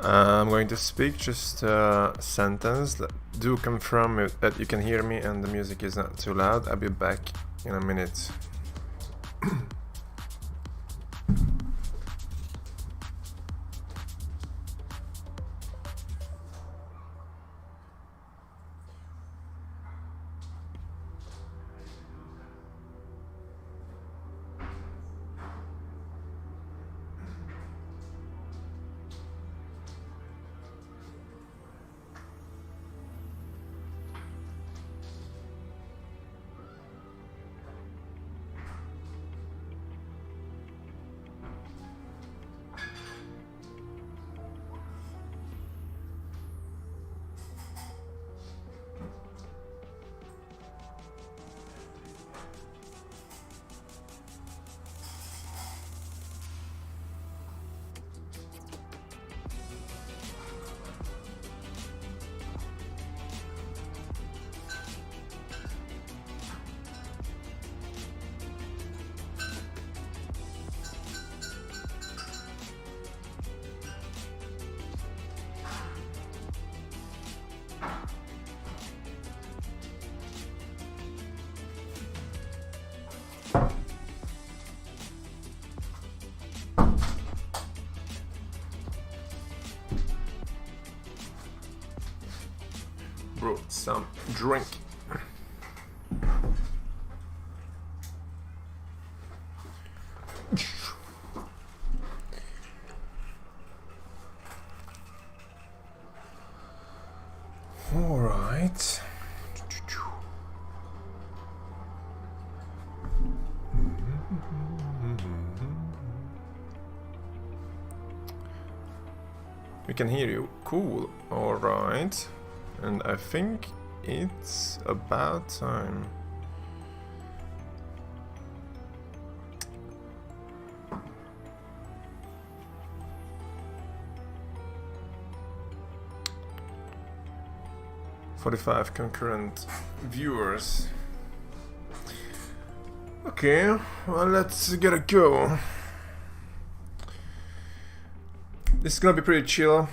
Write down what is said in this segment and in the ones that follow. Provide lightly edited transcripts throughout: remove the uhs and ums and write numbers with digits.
I'm going to speak just a sentence. Do confirm that you can hear me and the music is not too loud. I'll be back in a minute. Brought some drink. All right. We can hear you. Cool. All right. And I think it's about time. "45 concurrent viewers." Okay, well, let's get a go. This is gonna be pretty chill.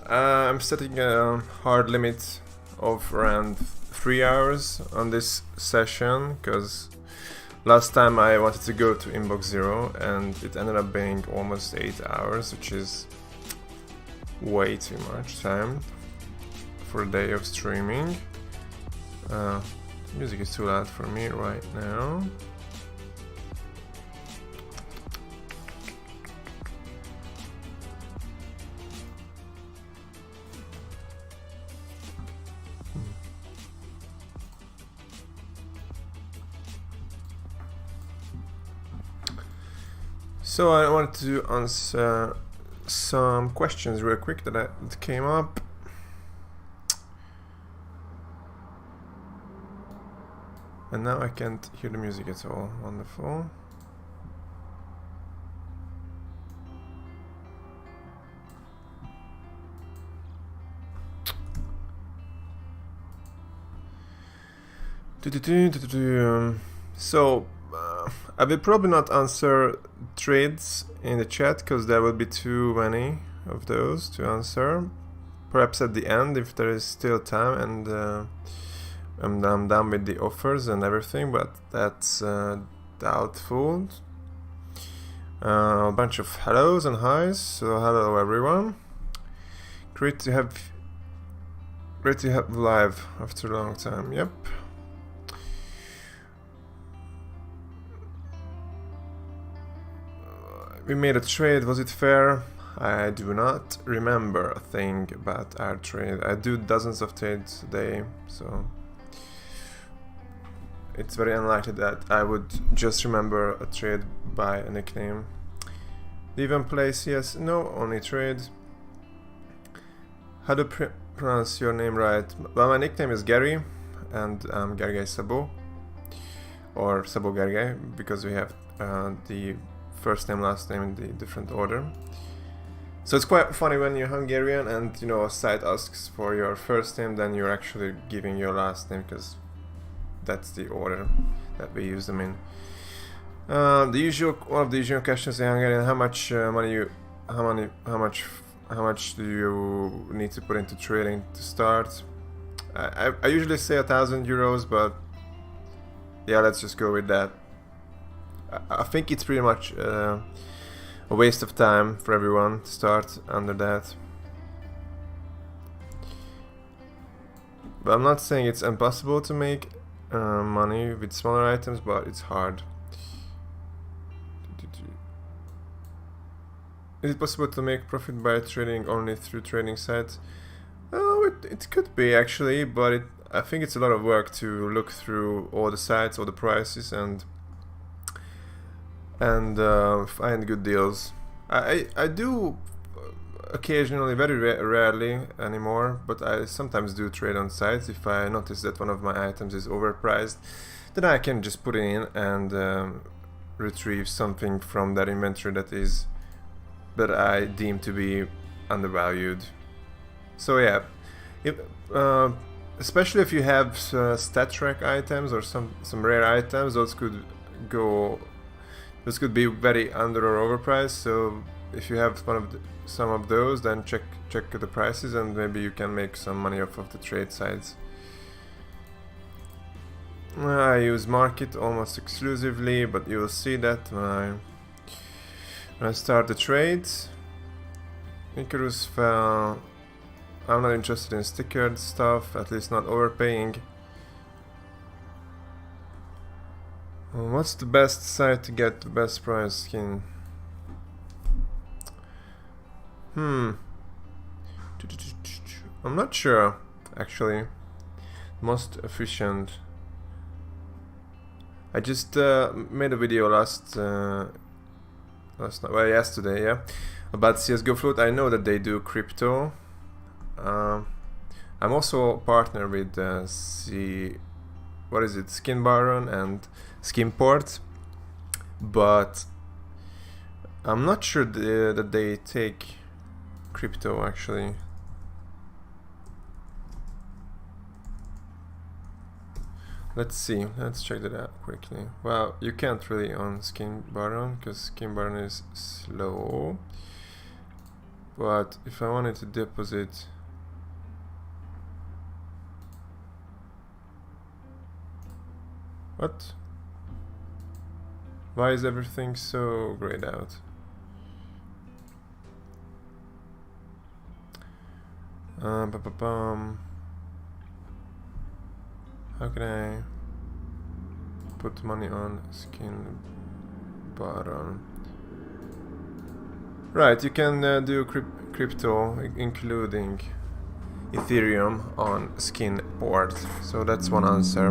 I'm setting a hard limit of around 3 hours on this session, because last time I wanted to go to inbox 0 and it ended up being almost 8 hours, which is way too much time for a day of streaming. Music is too loud for me right now. So I wanted to answer some questions real quick that came up. And now I can't hear the music at all. Wonderful. So I will probably not answer trades in the chat because there will be too many of those to answer. Perhaps at the end if there is still time and I'm done with the offers and everything, but that's doubtful. A bunch of hellos and highs, so hello everyone. Great to have live after a long time. Yep. We made a trade, was it fair? I do not remember a thing about our trade. I do dozens of trades a day, so it's very unlikely that I would just remember a trade by a nickname. Even place, yes, no, only trade. How to pronounce your name right? Well, my nickname is Gary, and I'm Gergely Szabo, or Szabo Gergely, because we have the first name, last name in the different order. So it's quite funny when you're Hungarian and a site asks for your first name, then you're actually giving your last name because that's the order that we use them in. One of the usual questions in Hungarian: how much how much do you need to put into trading to start? I usually say 1,000 euros, but yeah, let's just go with that. I think it's pretty much a waste of time for everyone to start under that. But I'm not saying it's impossible to make money with smaller items, but it's hard. Is it possible to make profit by trading only through trading sites? Oh, it could be actually, but I think it's a lot of work to look through all the sites, all the prices, and find good deals. I do occasionally, very rarely anymore, but I sometimes do trade on sites. If I notice that one of my items is overpriced, then I can just put it in and retrieve something from that inventory that I deem to be undervalued. So yeah, especially if you have stat track items or some rare items, those could be very under or overpriced. So if you have some of those, then check the prices, and maybe you can make some money off of the trade sites. I use market almost exclusively, but you will see that when I start the trades. Icarus fell. I'm not interested in stickered stuff, at least not overpaying. What's the best site to get the best price skin? I'm not sure, actually. Most efficient. I just made a video yesterday, yeah, about CSGO Float. I know that they do crypto. I'm also a partner with Skin Baron and Skinport, but I'm not sure that they take crypto actually. Let's see, let's check that out quickly. Well, you can't really on Skin Baron because Skin Baron is slow. But if I wanted to deposit, what? Why is everything so grayed out? How can I put money on Skin Baron? Right, you can do crypto, including Ethereum on Skinport. So that's one answer.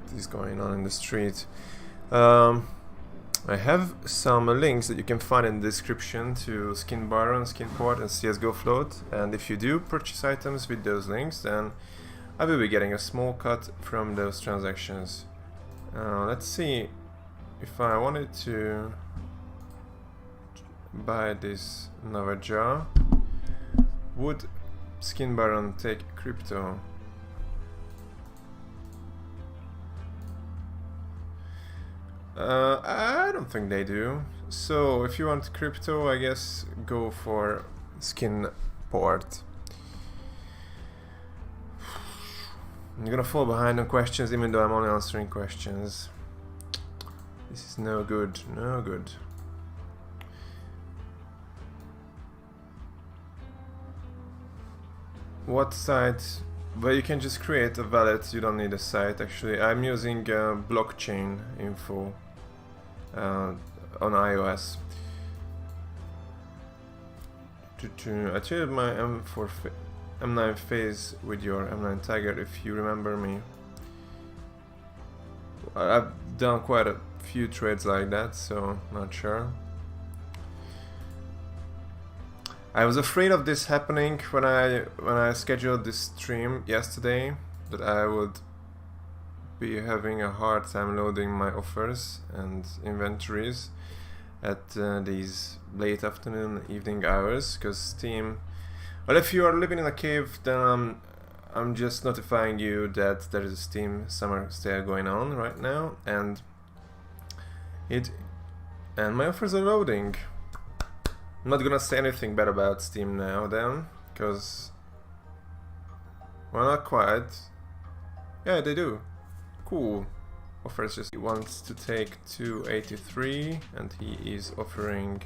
What is going on in the street? I have some links that you can find in the description to Skin Baron, Skinport, and CSGO Float. And if you do purchase items with those links, then I will be getting a small cut from those transactions. Let's see if I wanted to buy this Navaja. Would Skin Baron take crypto? I don't think they do. So if you want crypto, I guess go for Skinport. I'm gonna fall behind on questions even though I'm only answering questions. This is no good, no good. What site? Well, you can just create a wallet, you don't need a site actually. I'm using blockchain info on iOS. I traded my M9 phase with your M9 Tiger, if you remember me. I've done quite a few trades like that, so not sure. I was afraid of this happening when I scheduled this stream yesterday, that I would be having a hard time loading my offers and inventories at these late afternoon, evening hours, because Steam. Well, if you are living in a cave, then I'm just notifying you that there is a Steam summer sale going on right now, and my offers are loading. I'm not gonna say anything bad about Steam now then, because... Well, not quite. Yeah, they do. Cool. Offers just... He wants to take 283 and he is offering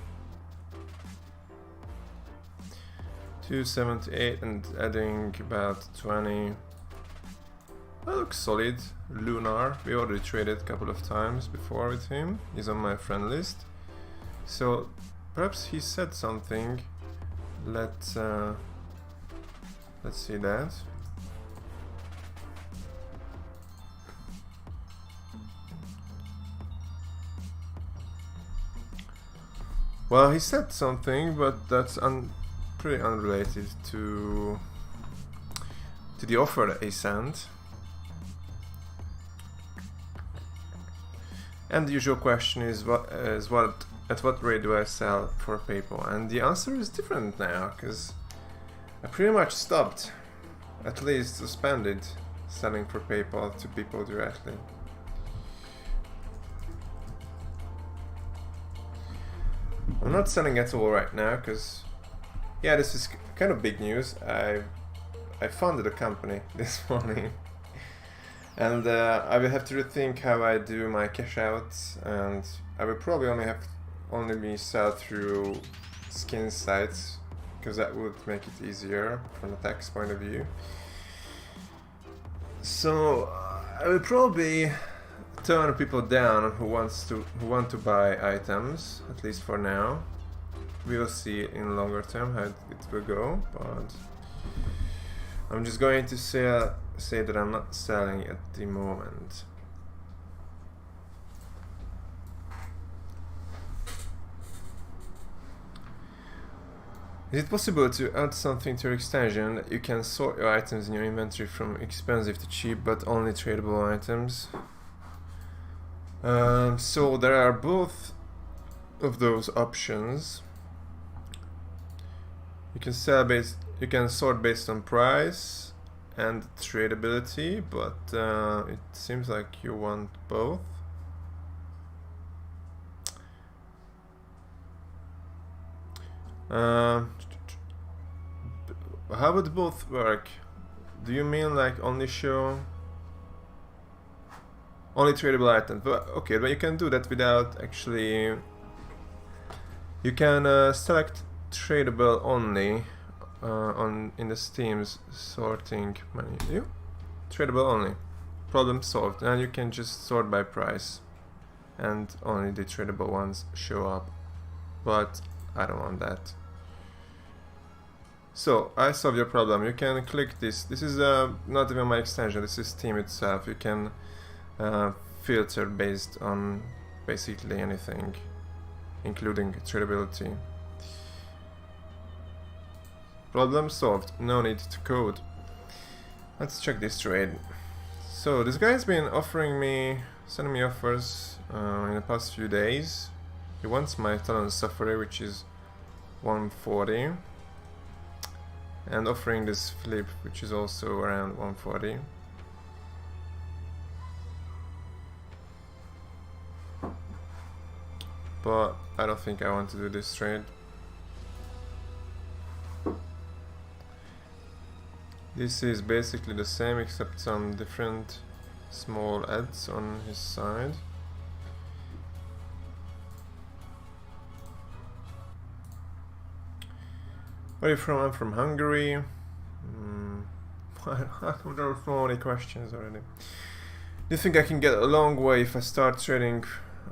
278 and adding about 20. That looks solid. Lunar. We already traded a couple of times before with him. He's on my friend list. So perhaps he said something. Let's see that. Well, he said something, but that's pretty unrelated to the offer that he sent. And the usual question is at what rate do I sell for PayPal? And the answer is different now, because I pretty much stopped, at least suspended, selling for PayPal to people directly. I'm not selling at all right now, because yeah, this is kind of big news. I founded a company this morning. And I will have to rethink how I do my cash outs, and I will probably only be sell through skin sites, because that would make it easier from a tax point of view. So I will probably turn people down who want to buy items, at least for now. We will see in longer term how it will go, but I'm just going to say that I'm not selling at the moment. Is it possible to add something to your extension that you can sort your items in your inventory from expensive to cheap, but only tradable items? So there are both of those options. You can sort based on price and tradability, but it seems like you want both. How would both work? Do you mean like only show only tradable items? But okay, but you can do that without actually. You can select tradable only in the Steam's sorting menu. Tradable only. Problem solved. And you can just sort by price, and only the tradable ones show up. But I don't want that. So I solved your problem. You can click this. This is not even my extension. This is Steam itself. You can filter based on basically anything, including tradability. Problem solved. No need to code. Let's check this trade. So this guy's been sending me offers in the past few days. He wants my Talon Safari, which is 140, and offering this flip, which is also around 140. But I don't think I want to do this trade. This is basically the same, except some different small ads on his side. Where are you from? I'm from Hungary. There are so many questions already. Do you think I can get a long way if I start trading?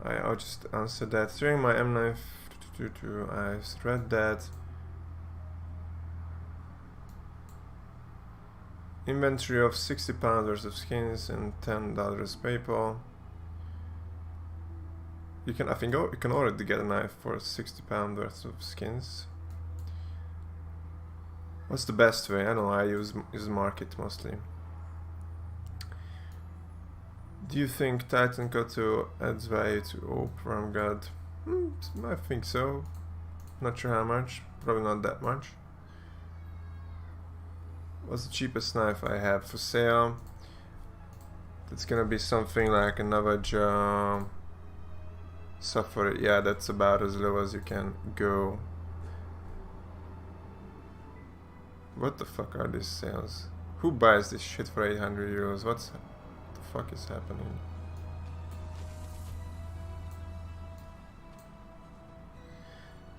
I'll just answer that. During my M9 I read that inventory of £60 worth of skins and $10 PayPal. I think you can already get a knife for £60 worth of skins. What's the best way? I don't know. I use market mostly. Do you think Titan Koto adds value to Operam God? I think so. Not sure how much. Probably not that much. What's the cheapest knife I have for sale? That's gonna be something like a Navaja Safari. Yeah, that's about as low as you can go. What the fuck are these sales? Who buys this shit for 800 euros? What the fuck is happening?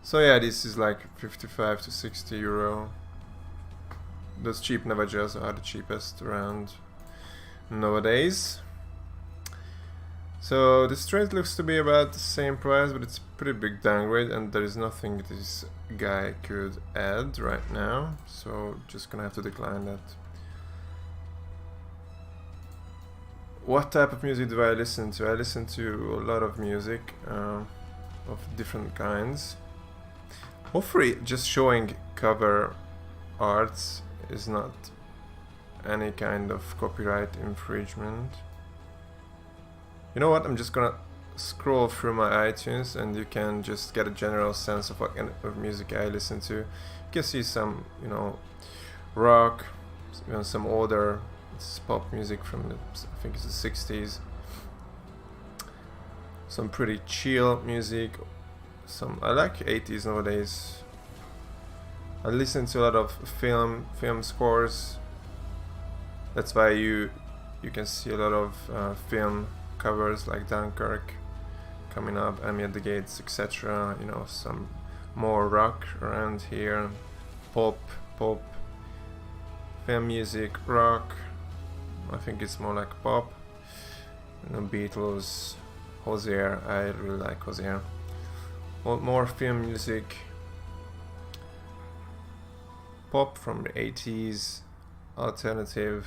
So yeah, this is like 55 to 60 euro. Those cheap Navajas are the cheapest around nowadays. So this trade looks to be about the same price, but it's a pretty big downgrade, and there is nothing this guy could add right now, so just gonna have to decline that. What type of music do I listen to? I listen to a lot of music of different kinds. Hopefully just showing cover arts is not any kind of copyright infringement. You know what, I'm just gonna scroll through my iTunes and you can just get a general sense of what kind of music I listen to. You can see some, you know, rock, you know, some older pop music from the, I think it's the 60s. Some pretty chill music. Some, I like 80s nowadays. I listen to a lot of film scores. That's why you can see a lot of film covers like Dunkirk coming up, Enemy at the Gates, etc. You know, some more rock around here, pop, film music, rock. I think it's more like pop. You know, Beatles, Hozier. I really like Hozier. More film music, pop from the 80s, alternative.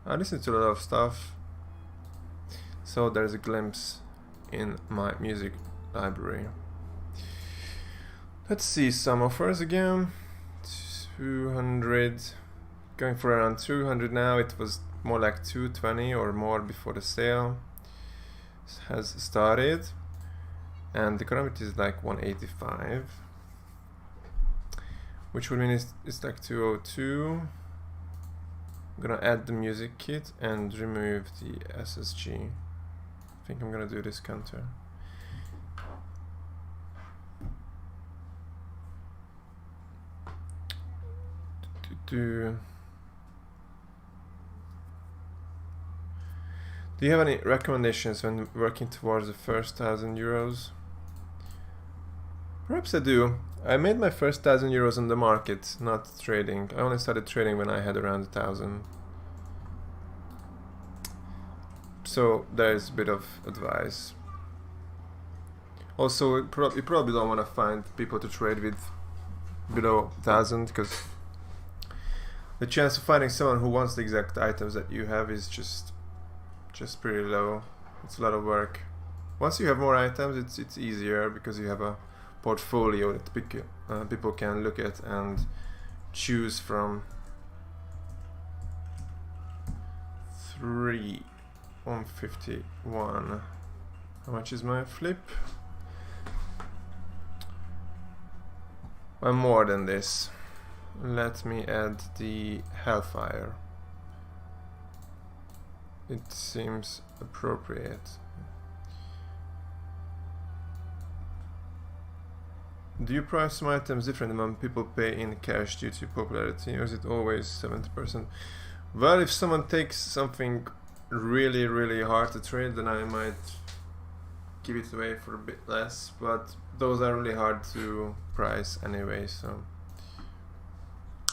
I listen to a lot of stuff, so there's a glimpse in my music library. Let's see some offers again. 200, going for around 200 now. It was more like 220 or more before the sale has started, and the current is like 185, which would mean it's like 202. I'm gonna add the music kit and remove the SSG. I think I'm gonna do this counter. Do you have any recommendations when working towards the first 1,000 euros? Perhaps I do. I made my first 1,000 euros on the market, not trading. I only started trading when I had around 1,000. So there's a bit of advice. Also, you probably don't want to find people to trade with below 1,000, because the chance of finding someone who wants the exact items that you have is just pretty low. It's a lot of work. Once you have more items, it's easier because you have a portfolio that people can look at and choose from. 151. How much is my flip? Well, more than this. Let me add the Hellfire. It seems appropriate. Do you price some items different when people pay in cash due to popularity, or is it always 70%? Well, if someone takes something really hard to trade, then I might give it away for a bit less, but those are really hard to price anyway, so.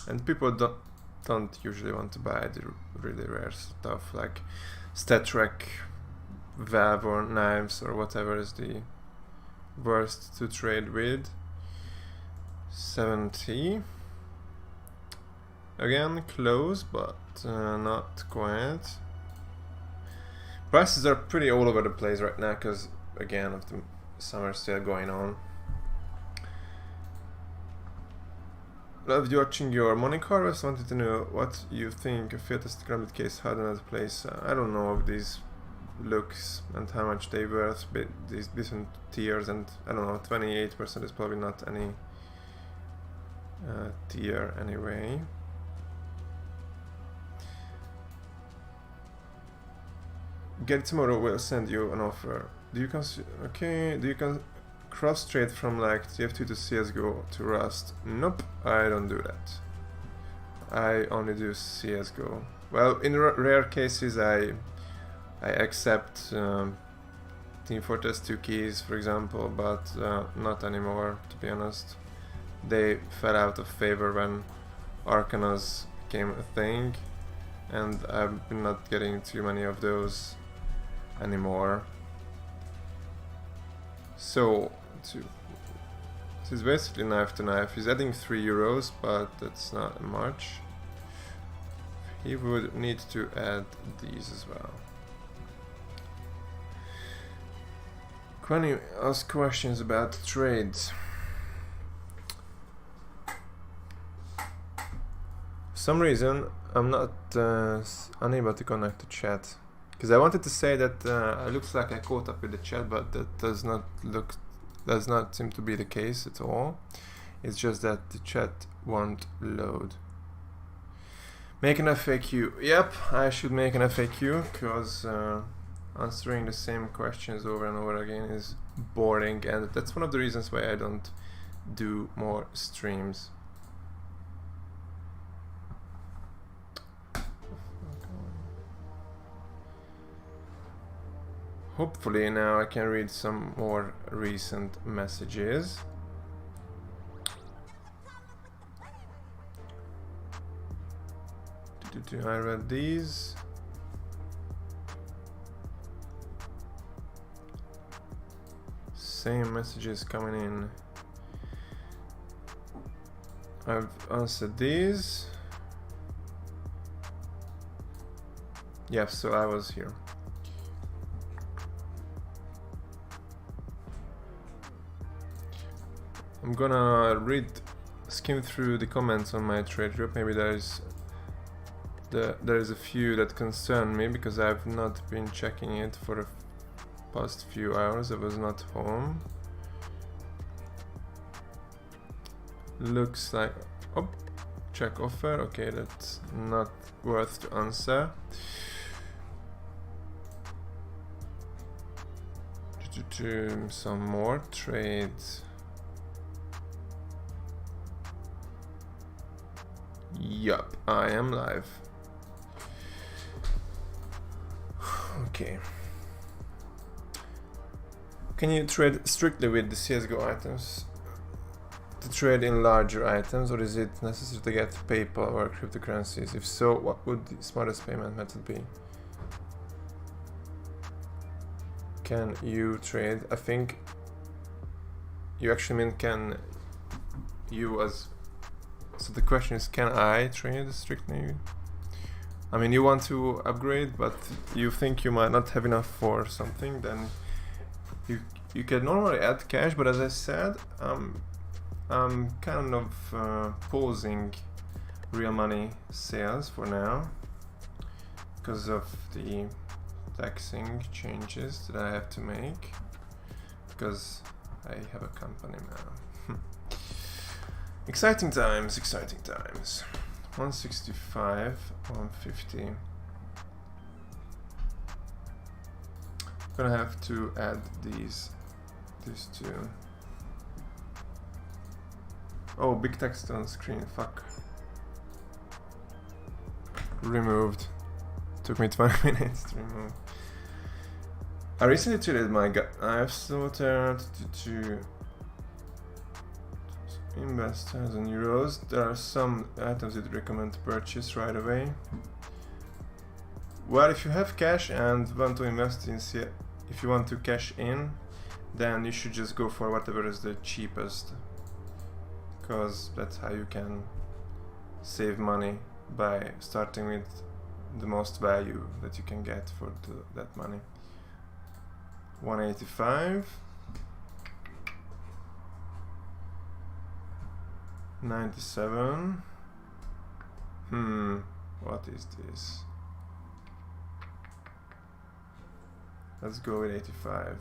And people don't usually want to buy the really rare stuff like StatTrak, Valve or knives or whatever is the worst to trade with. 70. Again, close, but not quite. Prices are pretty all over the place right now because, again, of the summer sale going on. Loved watching your morning harvest. Wanted to know what you think of Fiatest Grounded Case hard another place. I don't know of these looks and how much they worth, but these different tiers, and I don't know, 28% is probably not any tier anyway. Get tomorrow will send you an offer. Do you cross trade from like TF2 to CSGO to Rust. Nope, I don't do that. I only do CSGO. Well, in rare cases I accept Team Fortress 2 keys, for example, but not anymore, to be honest. They fell out of favor when Arcanas became a thing, and I've been not getting too many of those anymore. So, this is basically knife to knife. He's adding 3 euros, but that's not much. He would need to add these as well. Can you ask questions about trades? For some reason I'm not unable to connect to chat, because I wanted to say that it looks like I caught up with the chat, but that does not seem to be the case at all. It's just that the chat won't load. Make an FAQ. Yep, I should make an FAQ, because answering the same questions over and over again is boring, and that's one of the reasons why I don't do more streams. Hopefully now I can read some more recent messages. I read these. Same messages coming in. I've answered these. Yeah, so I was here. I'm gonna skim through the comments on my trade group. Maybe there is a few that concern me, because I've not been checking it for the past few hours. I was not home. Looks like, oh, check offer. Okay, that's not worth to answer. Some more trades. Yup, I am live. Okay. Can you trade strictly with the CSGO items to trade in larger items, or is it necessary to get PayPal or cryptocurrencies? If so, what would the smartest payment method be? Can you trade? I think you actually mean can you as... So the question is, can I trade strictly? I mean, you want to upgrade, but you think you might not have enough for something, then you can normally add cash, but as I said, I'm kind of pausing real money sales for now because of the taxing changes that I have to make, because I have a company now. Exciting times, exciting times. 165, 150. Gonna have to add these two. Oh, big text on screen, fuck. Removed. Took me 20 minutes to remove. I recently traded my I've sorted to invest 1,000 euros. There are some items that recommend to purchase right away. Well, if you have cash and want to invest in, if you want to cash in, then you should just go for whatever is the cheapest, because that's how you can save money, by starting with the most value that you can get for that money. 185. 97. What is this? Let's go with 85.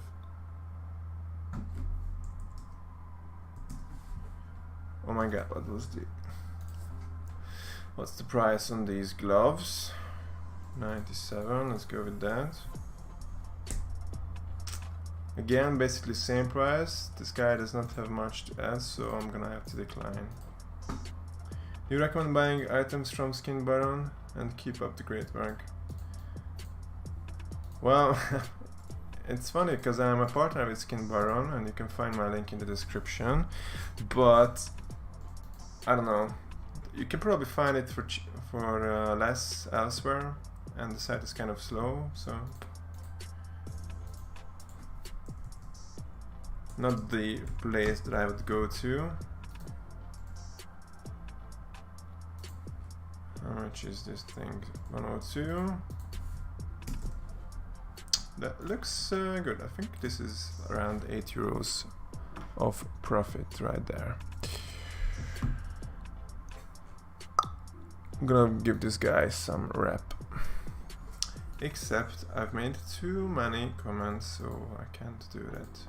Oh my god, what's the price on these gloves? 97, let's go with that. Again, basically same price. This guy does not have much to add, so I'm gonna have to decline. Do you recommend buying items from Skin Baron and keep up the great work? Well, it's funny because I'm a partner with Skin Baron and you can find my link in the description, but I don't know, you can probably find it for less elsewhere, and the site is kind of slow, so not the place that I would go to. How much is this thing? 102. That looks good. I think this is around 8 euros of profit right there. I'm gonna give this guy some rep. Except I've made too many comments, so I can't do that.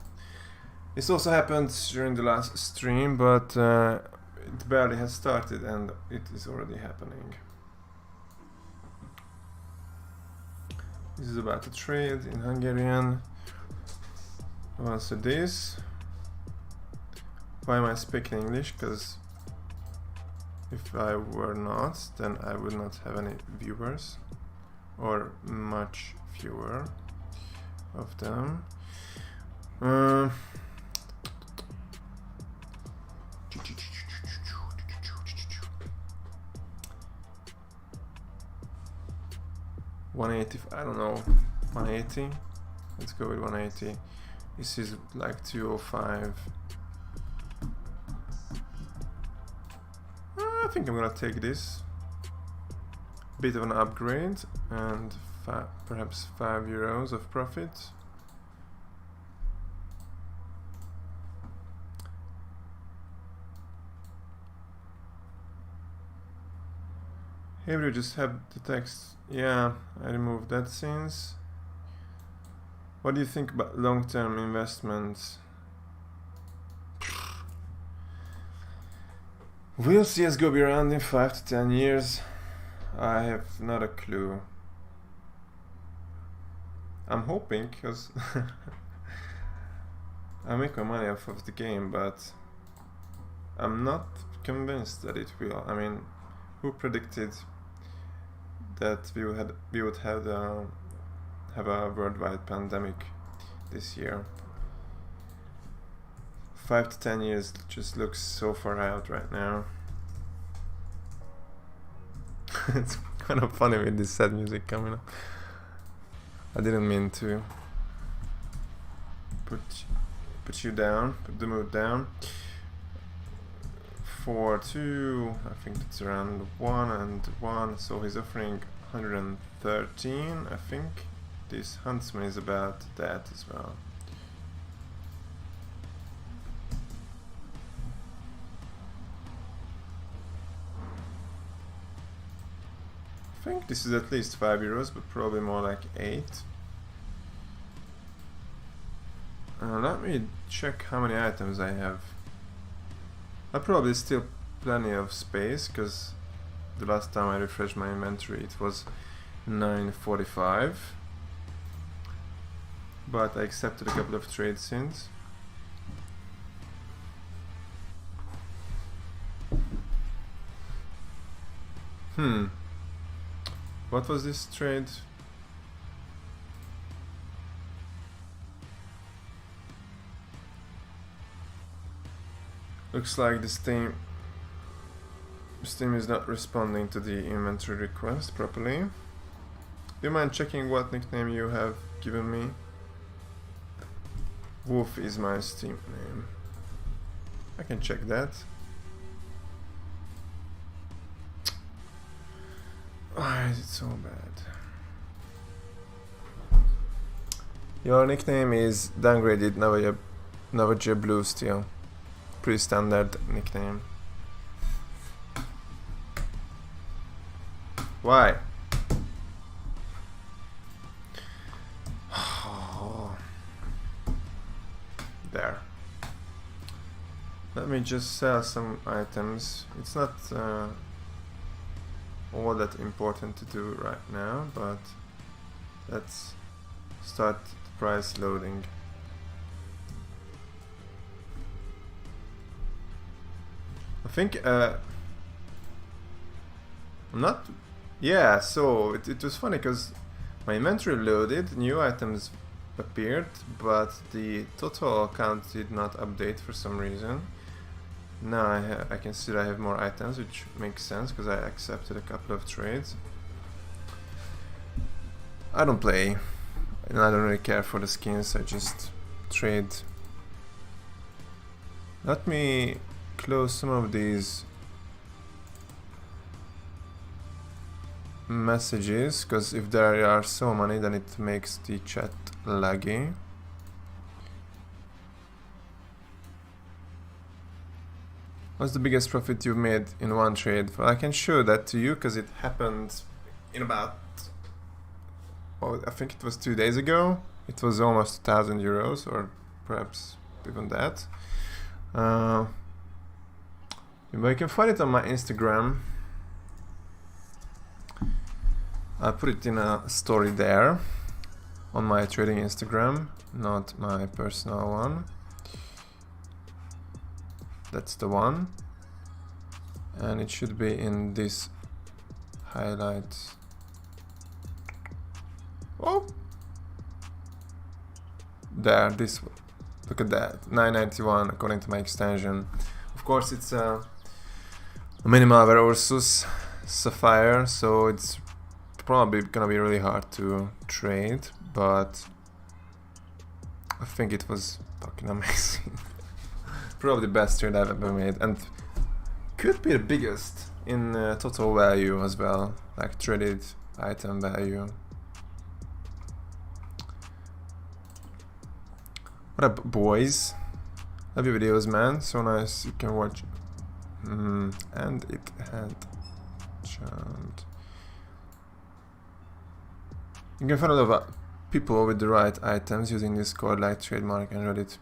This also happened during the last stream, but it barely has started and it is already happening. This is about to trade in Hungarian. Also this. Why am I speaking English? Because if I were not, then I would not have any viewers, or much fewer of them. 180, I don't know, 180. Let's go with 180. This is like 205. I think I'm gonna take this. Bit of an upgrade and perhaps 5 euros of profit. Here we just have the text. Yeah, I removed that since. What do you think about long-term investments? Will CSGO be around in 5 to 10 years? I have not a clue. I'm hoping, because I make my money off of the game, but I'm not convinced that it will. I mean, who predicted that we would have a worldwide pandemic this year? 5 to 10 years just looks so far out right now. It's kind of funny with this sad music coming up. I didn't mean to put you down, put the mood down. 4-2, I think it's around 1 and 1, so he's offering 113, I think. This Huntsman is about that as well. I think this is at least 5 euros, but probably more like 8. Let me check how many items I have. I probably still plenty of space, because the last time I refreshed my inventory it was 945. But I accepted a couple of trades since. What was this trade? Looks like the Steam is not responding to the inventory request properly. Do you mind checking what nickname you have given me? Wolf is my Steam name. I can check that. Why is it so bad? Your nickname is downgraded Navaja Blue Steel. Pretty standard nickname. Why? There. Let me just sell some items. It's not all that important to do right now, but let's start the price loading. think I'm not. Yeah, so it was funny because my inventory loaded, new items appeared, but the total count did not update for some reason. Now I can see that I have more items, which makes sense because I accepted a couple of trades. I don't play, and I don't really care for the skins, I just trade. Let me close some of these messages, because if there are so many, then it makes the chat laggy. What's the biggest profit you've made in one trade? Well, I can show that to you because it happened in about, oh, I think it was 2 days ago. It was almost 1,000 euros, or perhaps even that. But you can find it on my Instagram. I put it in a story there on my trading Instagram, not my personal one. That's the one, and it should be in this highlight. Oh, there, this, look at that, 991 according to my extension. Of course, it's a minimal versus Sapphire, so it's probably gonna be really hard to trade, but I think it was fucking amazing. Probably the best trade I've ever made, and could be the biggest in total value as well, like traded item value. What up, boys? Love your videos, man. So nice. You can watch. And it had jumped. You can find a lot of people with the right items using Discord, like Trademark and Reddit.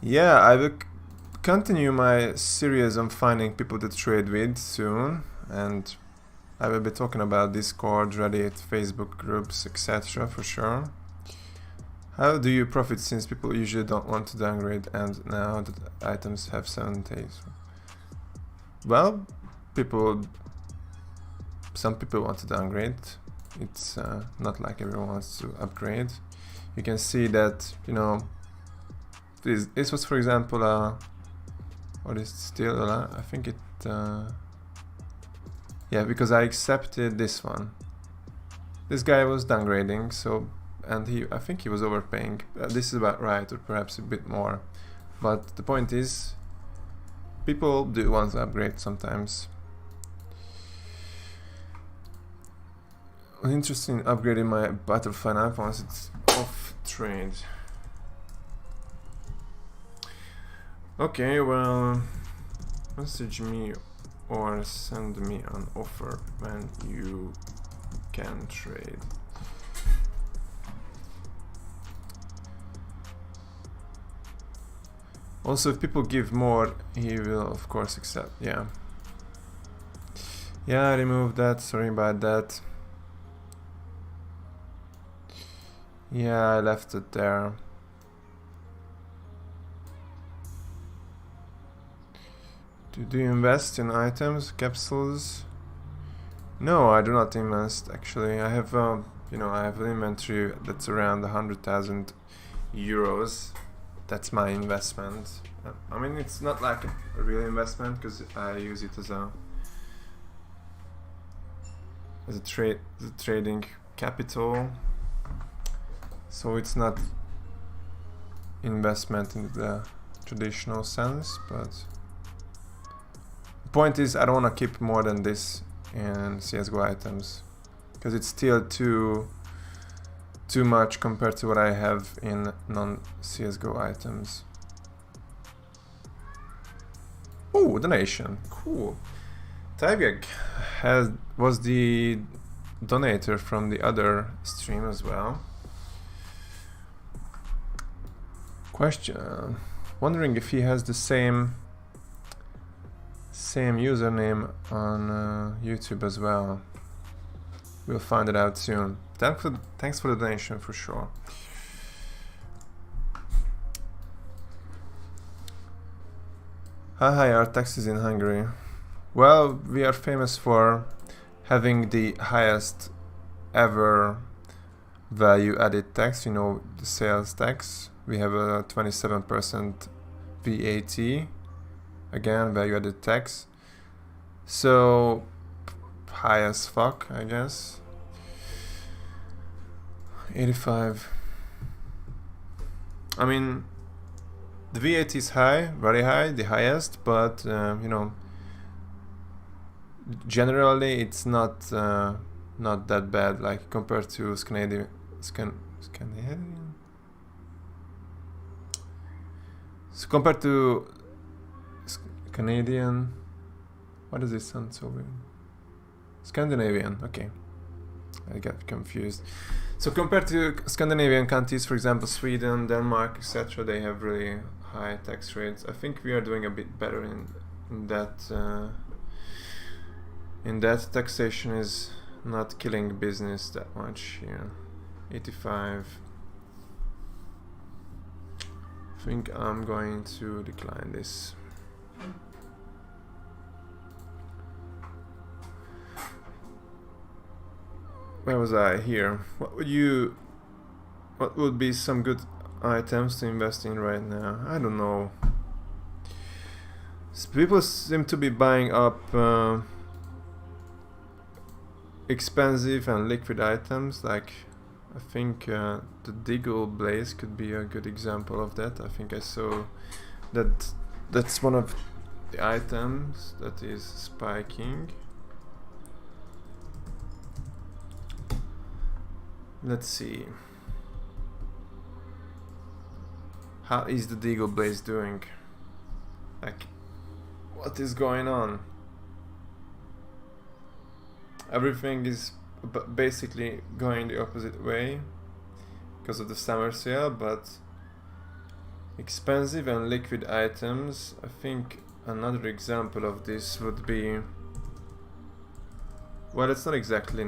Yeah, I will continue my series on finding people to trade with soon, and I will be talking about Discord, Reddit, Facebook groups, etc. for sure. How do you profit since people usually don't want to downgrade and now that items have 7 days? Well, some people want to downgrade. It's not like everyone wants to upgrade. You can see that, you know, this was, for example, or is it still, I think it, yeah, because I accepted this one. This guy was downgrading, so, and I think he was overpaying. This is about right, or perhaps a bit more. But the point is, people do want to upgrade sometimes. I'm interested in upgrading my Battlefy knife once it's off trade. Okay, well, message me or send me an offer when you can trade. Also, if people give more, he will of course accept. Yeah. Yeah, I removed that. Sorry about that. Yeah, I left it there. Do you invest in items, capsules? No, I do not invest. Actually, I have, you know, I have an inventory that's around 100,000 euros. That's my investment. I mean, it's not like a real investment because I use it as a trading capital. So it's not investment in the traditional sense, but the point is I don't want to keep more than this in CSGO items because it's still too much compared to what I have in non-CSGO items. Oh, donation, cool. Tigeg was the donator from the other stream as well. Question, wondering if he has the same username on YouTube as well. We'll find it out soon. Thanks for the donation for sure. How high are taxes in Hungary? Well, we are famous for having the highest ever value added tax, you know, the sales tax. We have a 27% VAT, again, value added tax. So, high as fuck, I guess. 85. I mean, the VAT is high, very high, the highest, but you know, generally it's not that bad, like compared to Scandinavian. So compared to Canadian, why does this sound so weird? Scandinavian, okay, I got confused. So compared to Scandinavian countries, for example, Sweden, Denmark, etc., they have really high tax rates. I think we are doing a bit better in that. In that taxation is not killing business that much here. 85. I think I'm going to decline this. Where was I? Here. What would be some good items to invest in right now? I don't know. People seem to be buying up expensive and liquid items, like I think the Deagle Blaze could be a good example of that. I think I saw that that's one of the items that is spiking. Let's see. How is the Deagle Blaze doing? Like, what is going on? Everything is basically going the opposite way because of the summer sale, but expensive and liquid items, I think another example of this would be, well, it's not exactly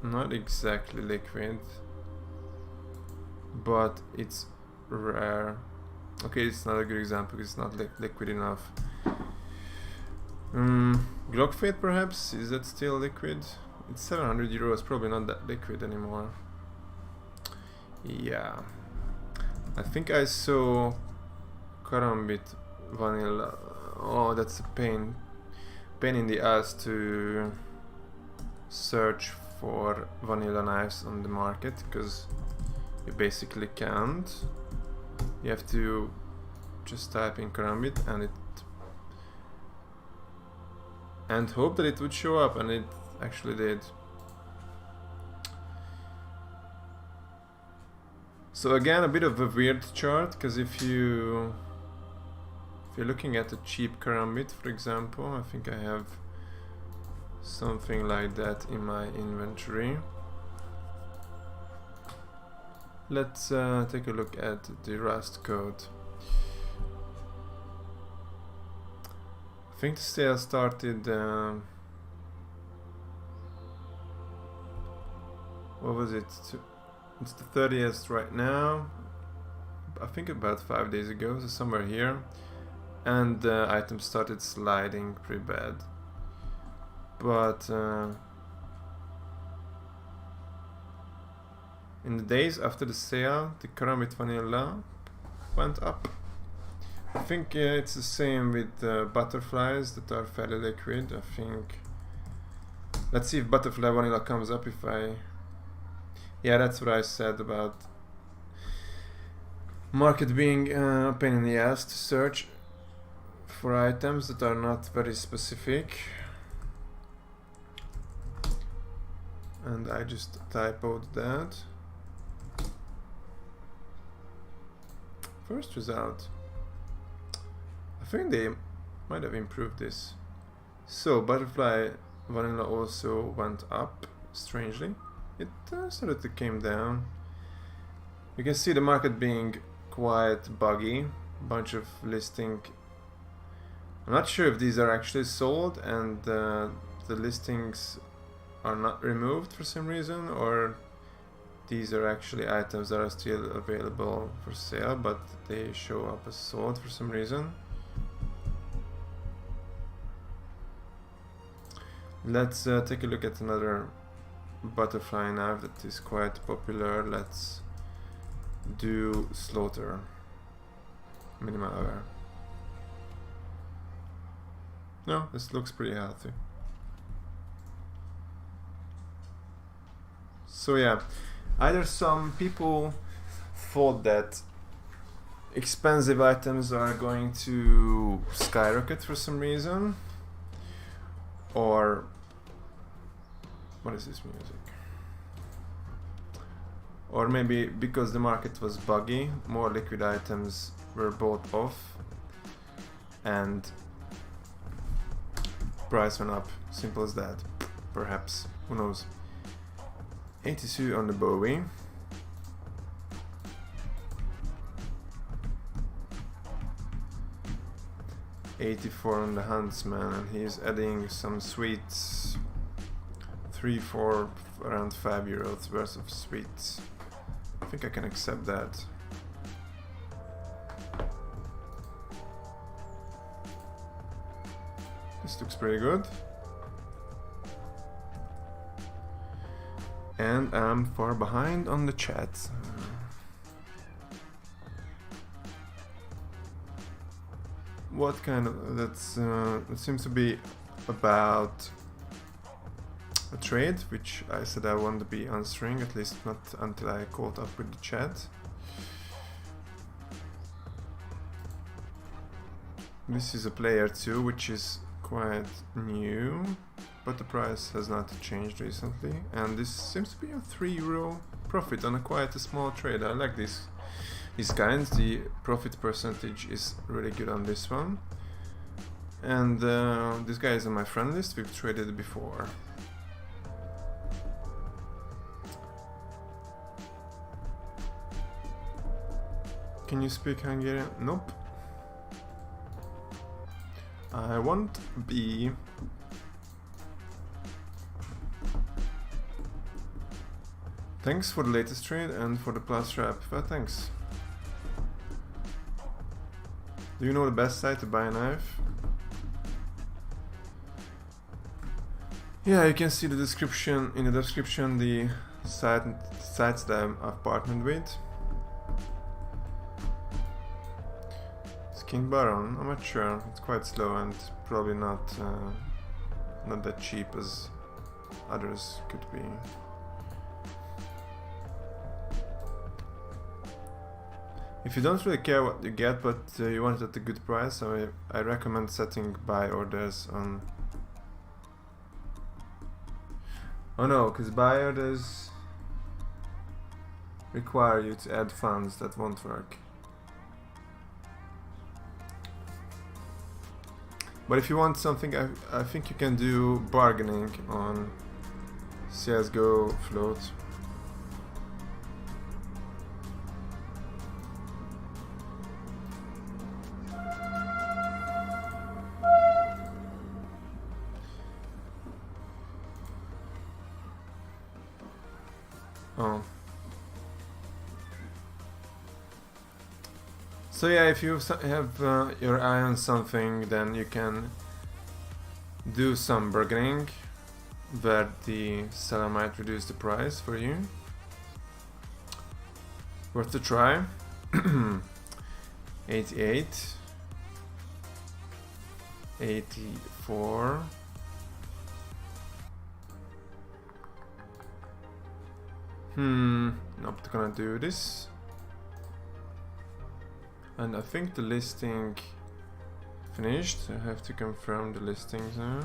liquid, but it's rare. Okay, it's not a good example because it's not liquid enough. Glockfate perhaps? Is that still liquid? It's 700 euros, probably not that liquid anymore. Yeah. I think I saw Karambit vanilla. Oh, that's a pain in the ass to search for vanilla knives on the market, because you basically can't. You have to just type in Karambit and hope that it would show up, and it actually did. So again, a bit of a weird chart, because if you're looking at a cheap Karambit, for example, I think I have something like that in my inventory. Let's take a look at the Rust code. I think the sale started, what was it? It's the 30th right now. I think about 5 days ago, so somewhere here. And the items started sliding pretty bad. But in the days after the sale, the Karambit Vanilla went up. I think it's the same with butterflies that are fairly liquid. I think. Let's see if butterfly vanilla comes up. If I. Yeah, that's what I said about market being a pain in the ass to search for items that are not very specific. And I just typoed that. First result. I think they might have improved this. So butterfly vanilla also went up, strangely. It started to came down. You can see the market being quite buggy. Bunch of listing. I'm not sure if these are actually sold and the listings are not removed for some reason, or these are actually items that are still available for sale, but they show up as sold for some reason. Let's take a look at another butterfly knife that is quite popular. Let's do slaughter. Minimal wear. No, this looks pretty healthy. So yeah, either some people thought that expensive items are going to skyrocket for some reason, or what is this music? Or maybe because the market was buggy, more liquid items were bought off and price went up. Simple as that. Perhaps. Who knows? 82 on the Bowie. $84 on the Huntsman, and he's adding some sweets. 3-4, around €5 worth of sweets. I think I can accept that. This looks pretty good. And I'm far behind on the chat. What kind of... that's... it seems to be about a trade, which I said I want to be answering, at least not until I caught up with the chat. This is a player 2, which is quite new, but the price has not changed recently, and this seems to be a €3 profit on a quite a small trade. I like these kinds. The profit percentage is really good on this one, and this guy is on my friend list. We've traded before. Can you speak Hungarian? Nope. I won't be. Thanks for the latest trade and for the plus wrap. Well, thanks. Do you know the best site to buy a knife? Yeah, you can see the description in the description, the sites that I've partnered with. King Baron, I'm not sure. It's quite slow and probably not that cheap as others could be. If you don't really care what you get, but you want it at a good price, I recommend setting buy orders on. Oh no, because buy orders require you to add funds. That won't work. But if you want something, I think you can do bargaining on CSGO float. Oh. So yeah, if you have your eye on something, then you can do some bargaining where the seller might reduce the price for you. Worth a try. 88, 84. Not gonna do this. And I think the listing finished. I have to confirm the listings now.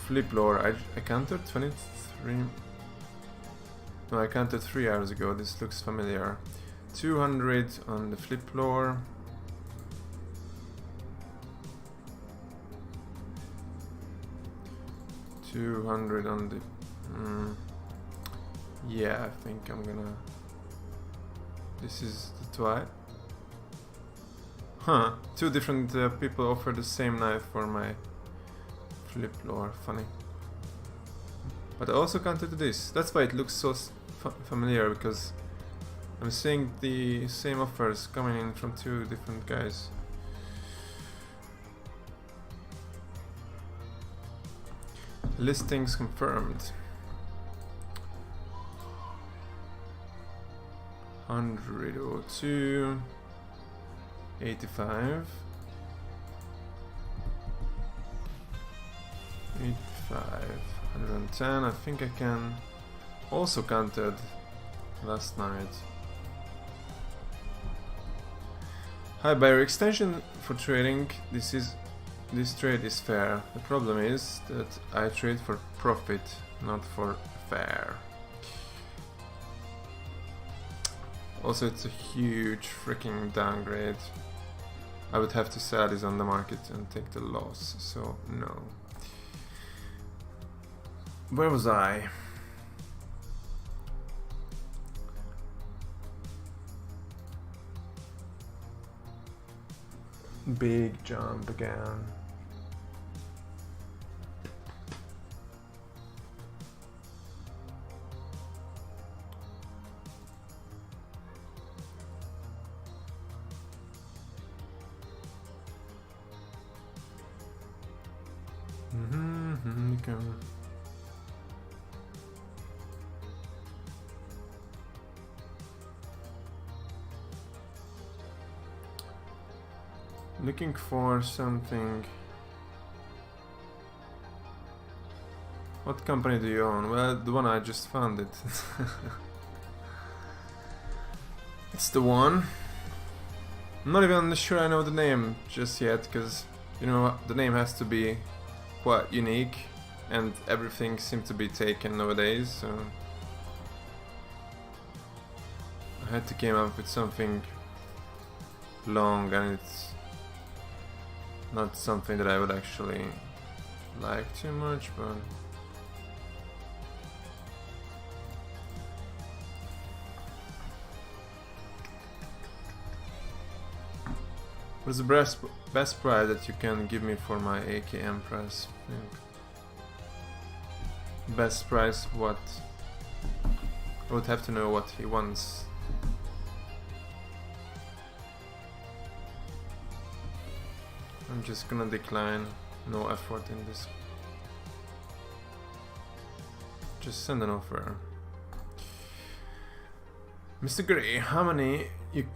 Flip lore. I counted 23. No, I counted 3 hours ago. This looks familiar. 200 on the flip lore. $200 on the. Yeah, I think I'm gonna. This is the twilight. Huh? 2 different people offer the same knife for my flip lore. Funny. But I also counted this. That's why it looks so familiar, because I'm seeing the same offers coming in from two different guys. Listings confirmed. 102, 85, 110. I think I can also counted last night. Hi buyer, extension for trading. This trade is fair. The problem is that I trade for profit, not for fair. Also, it's a huge freaking downgrade. I would have to sell this on the market and take the loss, so no. Where was I? Big jump again. Okay. Looking for something. What company do you own? Well, the one I just found it. It's the one. I'm not even sure I know the name just yet, because you know the name has to be quite unique, and everything seems to be taken nowadays. So I had to come up with something long, and it's not something that I would actually like too much, but what's the best price that you can give me for my AKM press? Best price, what? I would have to know what he wants. I'm just gonna decline, no effort in this. Just send an offer. Mr. Gray, how many you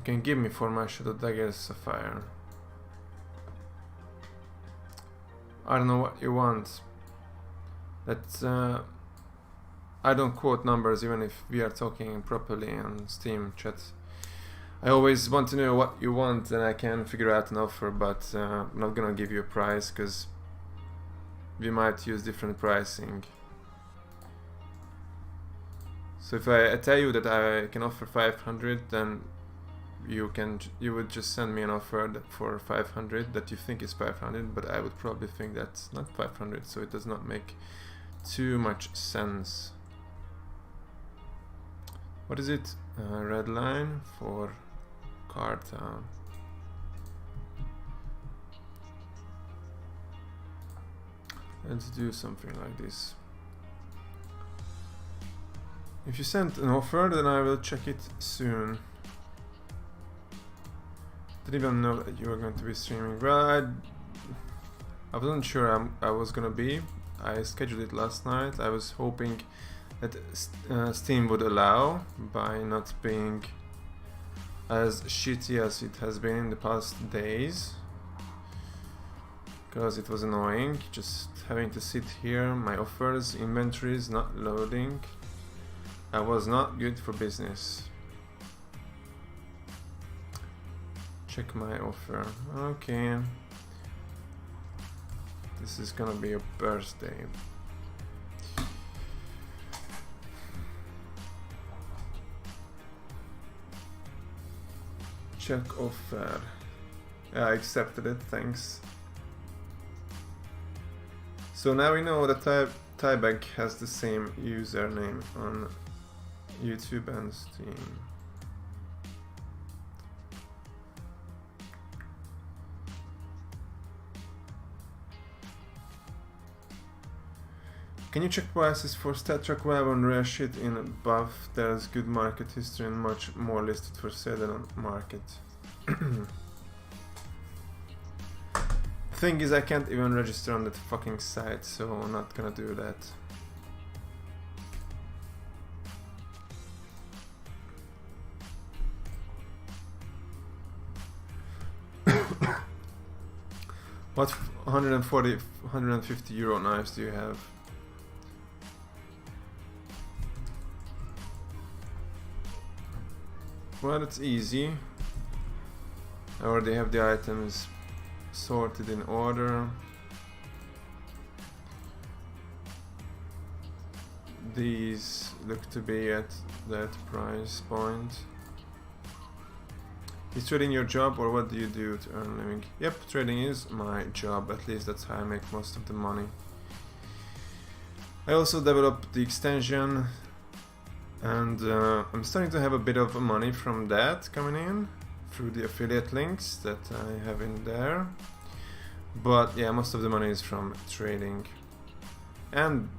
can give me for my Shadow Dagger Sapphire? I don't know what you want. That's I don't quote numbers even if we are talking properly on Steam chat. I always want to know what you want and I can figure out an offer, but I'm not gonna give you a price because we might use different pricing. So if I tell you that I can offer 500, then you would just send me an offer for 500 that you think is 500, but I would probably think that's not 500, so it does not make too much sense. What is it? Red line for Carta. Let's do something like this. If you send an offer, then I will check it soon. Didn't even know that you were going to be streaming. Well, I wasn't sure I was gonna be. I scheduled it last night. I was hoping that Steam would allow by not being as shitty as it has been in the past days, because it was annoying just having to sit here, my offers, inventories not loading. I was not good for business. Check my offer. Okay. This is gonna be a birthday. Check offer. Yeah, I accepted it, thanks. So now we know that Tyebag has the same username on YouTube and Steam. Can you check prices for StatTrack Web on rare shit in buff? There's good market history and much more listed for sale than on market. Thing is, I can't even register on that fucking site, so I'm not gonna do that. What 140, 150 euro knives do you have? Well, it's easy. I already have the items sorted in order. These look to be at that price point. Is trading your job, or what do you do to earn a living? Yep, trading is my job, at least that's how I make most of the money. I also developed the extension, and I'm starting to have a bit of money from that coming in through the affiliate links that I have in there. But yeah, most of the money is from trading, and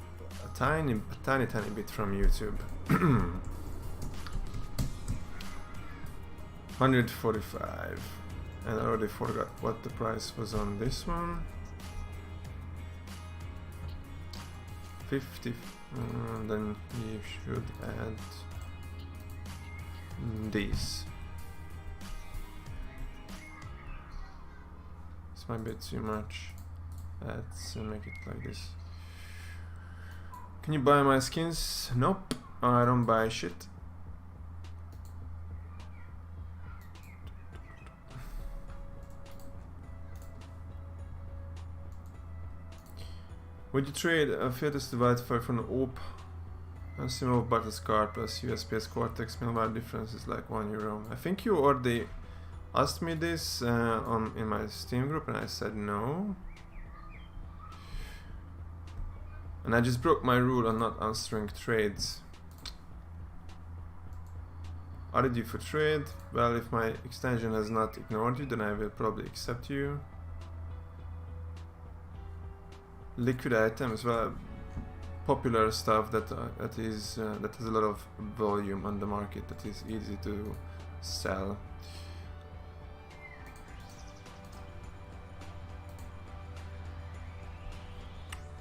a tiny bit from YouTube. 145, and I already forgot what the price was on this one. 50. Then you should add these. This might be too much. Let's make it like this. Can you buy my skins? Nope, I don't buy shit. Would you trade a Fetus Divide 5 for an OP? And Szabo Bartels card plus USPS Cortex, meanwhile difference is like €1. I think you already asked me this in my Steam group, and I said no. And I just broke my rule on not answering trades. Added you for trade? Well, if my extension has not ignored you, then I will probably accept you. Liquid items, well, popular stuff that has a lot of volume on the market, that is easy to sell.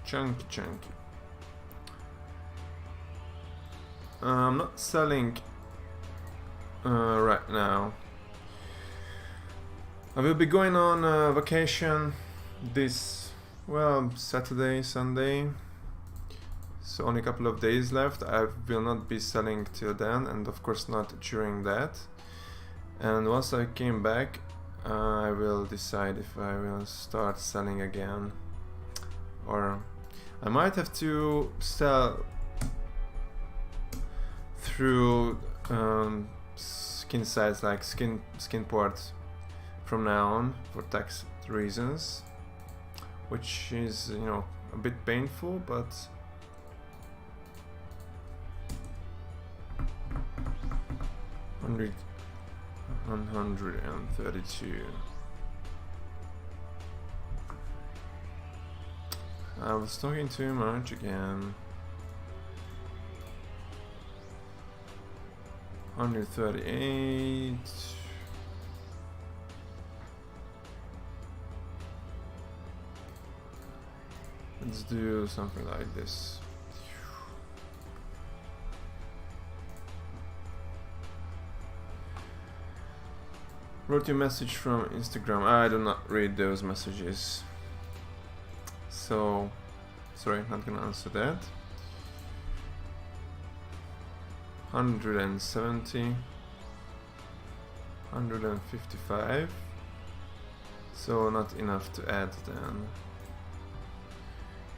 Chunky. I'm not selling right now. I will be going on vacation this, well, Saturday, Sunday, so only a couple of days left. I will not be selling till then, and of course not during that. And once I came back, I will decide if I will start selling again, or I might have to sell through skin sites like Skinport from now on for tax reasons, which is, you know, a bit painful, but $132. I was talking too much again. 138. Let's do something like this. Wrote you a message from Instagram. I do not read those messages, so sorry, not gonna answer that. 170, 155, so not enough to add then.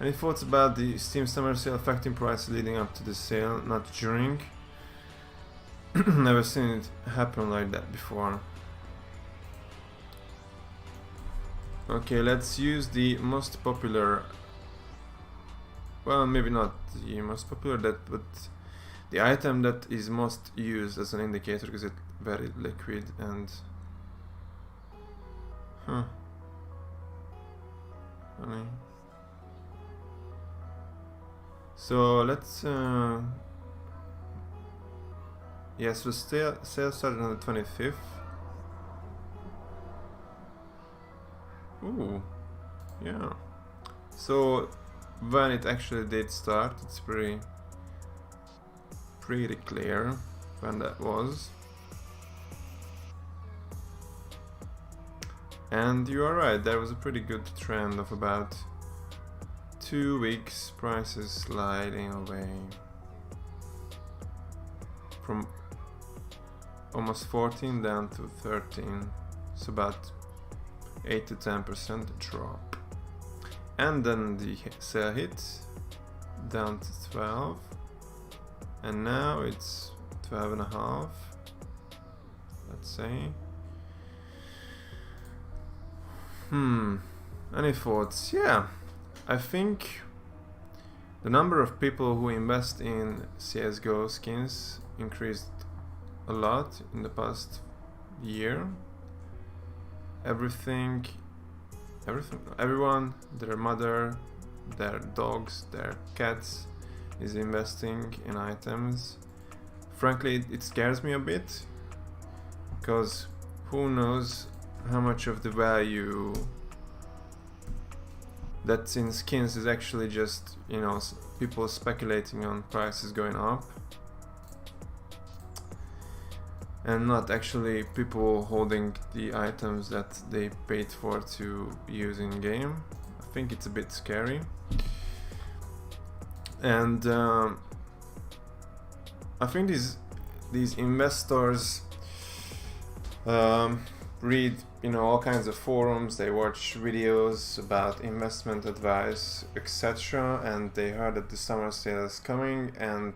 Any thoughts about the Steam Summer Sale affecting prices leading up to the sale, not during? Never seen it happen like that before. Okay, let's use the most popular, well, maybe not the most popular, but the item that is most used as an indicator, because it's very liquid and funny. So let's yes, so sale started on the 25th. Ooh, yeah. So when it actually did start, it's pretty clear when that was. And you are right, there was a pretty good trend of about 2 weeks, prices sliding away from almost 14 down to 13. It's about 8 to 10% drop. And then the sale hit down to 12, and now it's 12.5, let's say. Any thoughts? Yeah, I think the number of people who invest in CSGO skins increased a lot in the past year. Everyone, their mother, their dogs, their cats is investing in items. Frankly, it scares me a bit, because who knows how much of the value that's in skins is actually just, you know, people speculating on prices going up, and not actually people holding the items that they paid for to use in game. I think it's a bit scary. And I think these investors read, you know, all kinds of forums, they watch videos about investment advice, etc., and they heard that the summer sale is coming and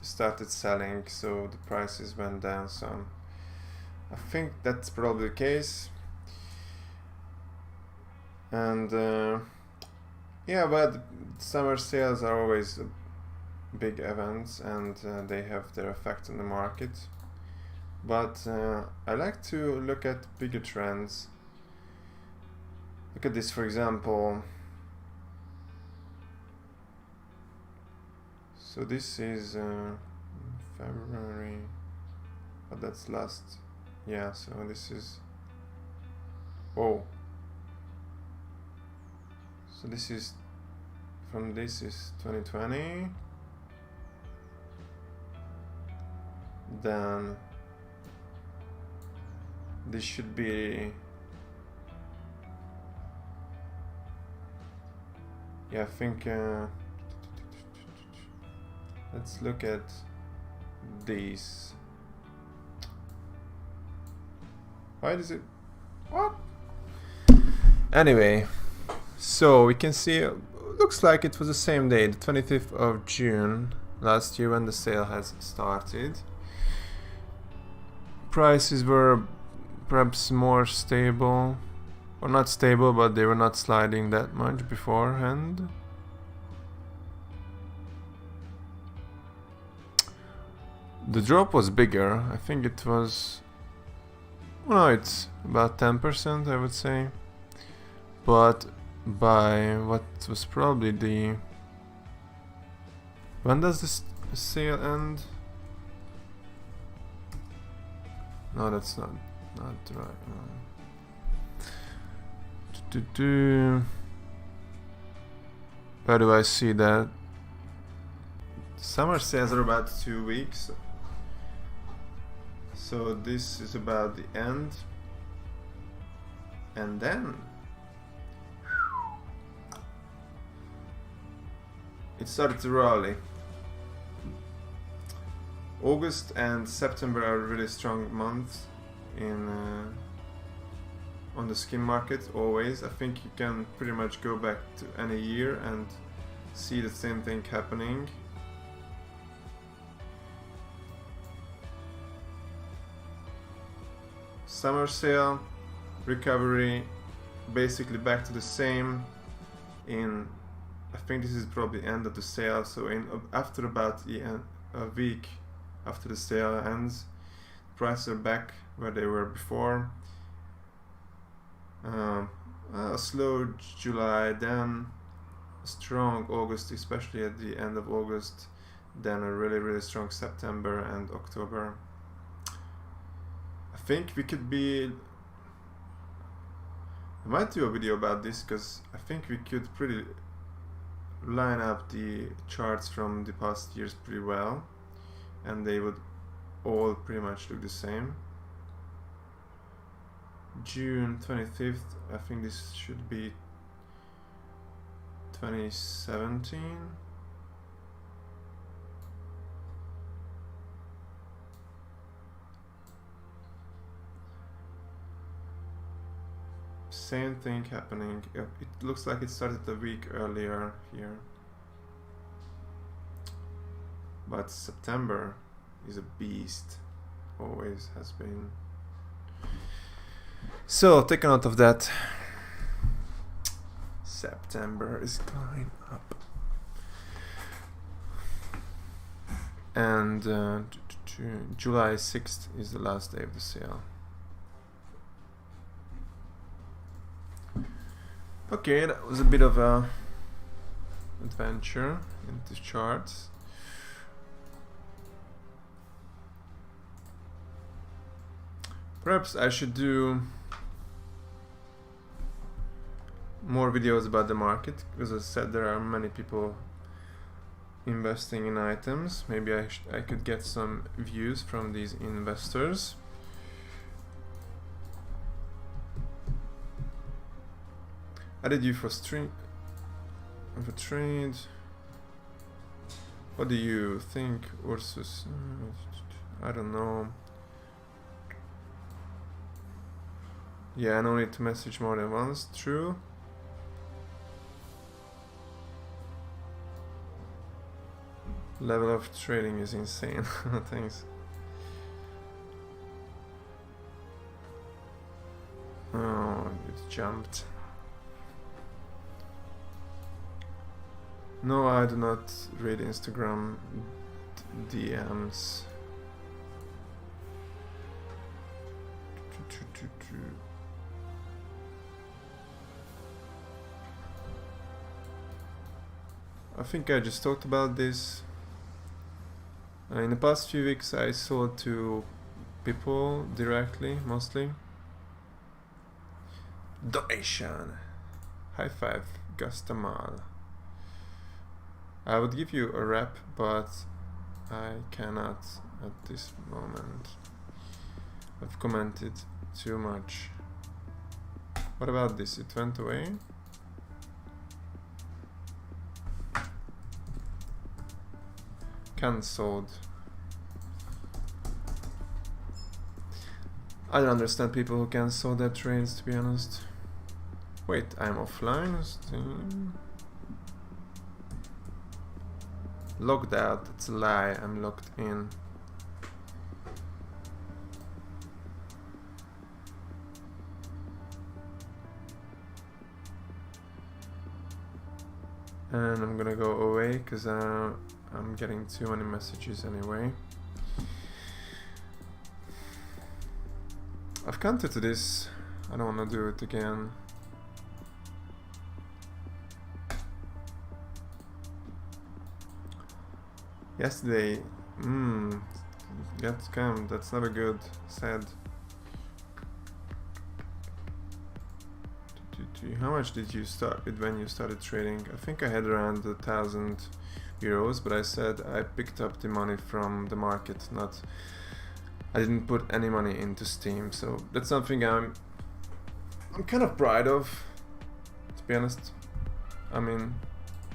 started selling, so the prices went down some. I think that's probably the case. And yeah, but summer sales are always big events, and they have their effect on the market. But I like to look at bigger trends. Look at this, for example. So this is February, but that's last. Yeah, so this is. Oh. So this is. From this is 2020. Then. This should be. Yeah, I think. Let's look at these. Why does it? What? Anyway, so we can see. Looks like it was the same day, the 25th of June last year, when the sale has started. Prices were perhaps more stable, or not stable, but they were not sliding that much beforehand. The drop was bigger. I think it was, well, it's about 10%, I would say, but by what was probably the, when does this sale end? No, that's not right. Where do I see that? Summer sales are about 2 weeks, so this is about the end, and then it started to rally. August and September are really strong months in on the skin market, always. I think you can pretty much go back to any year and see the same thing happening. Summer sale, recovery, basically back to the same in, I think this is probably end of the sale, so in after about a week after the sale ends, prices are back where they were before. A slow July, then strong August, especially at the end of August, then a really strong September and October. I think we could be... I might do a video about this because I think we could pretty line up the charts from the past years pretty well, and they would all pretty much look the same. June 25th, I think this should be 2017. Same thing happening. It looks like it started a week earlier here. But September is a beast. Always has been. So take a note of that. September is going up. And July 6th is the last day of the sale. Okay, that was a bit of a adventure into charts. Perhaps I should do more videos about the market, because as I said, there are many people investing in items. Maybe I could get some views from these investors. Added you for trade. What do you think, Ursus? I don't know. Yeah, no need to message more than once. True. Level of trading is insane. Thanks. Oh, it jumped. No, I do not read Instagram DMs. I think I just talked about this. In the past few weeks I sold to people directly, mostly. Donation! High five, Gustamal. I would give you a rep, but I cannot at this moment. I've commented too much. What about this? It went away? Cancelled. I don't understand people who cancel their trades, to be honest. Wait, I'm offline? Steam. Logged out, it's a lie, I'm logged in. And I'm gonna go away because I'm getting too many messages anyway. I've counted to this, I don't want to do it again. Yesterday, got scammed, that's never good, sad. How much did you start with when you started trading? I think I had around 1,000 euros, but I said I picked up the money from the market, I didn't put any money into Steam, so that's something I'm kind of proud of, to be honest. I mean,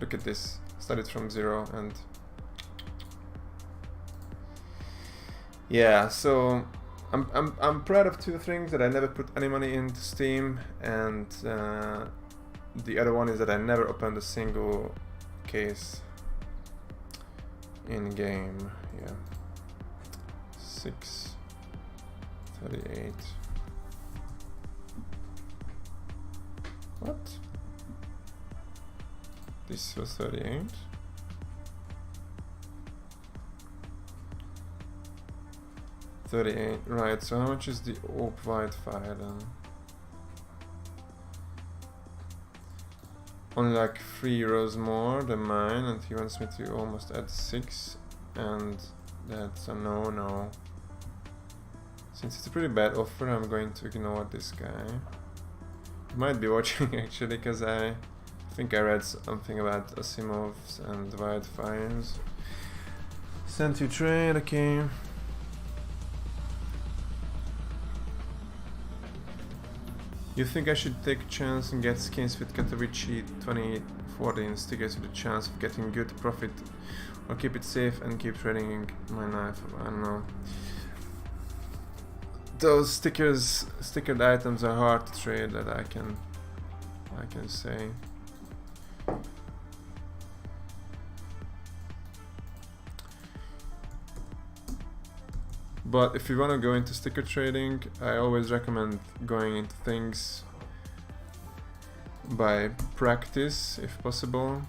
look at this, started from zero, and yeah, so I'm proud of two things: that I never put any money into Steam, and the other one is that I never opened a single case in game. Yeah, 638. What? This was 38. Right, so how much is the op white file? only like 3 euros more than mine, and he wants me to almost add 6, and that's a no. Since it's a pretty bad offer, I'm going to ignore this guy. He might be watching actually, because I think I read something about Asimovs and wildfires. Send to trade, okay. You think I should take a chance and get skins with Katowice 2014 stickers with a chance of getting good profit, or keep it safe and keep trading my knife? I don't know. Those stickered items are hard to trade, that I can say. But if you want to go into sticker trading, I always recommend going into things by practice if possible.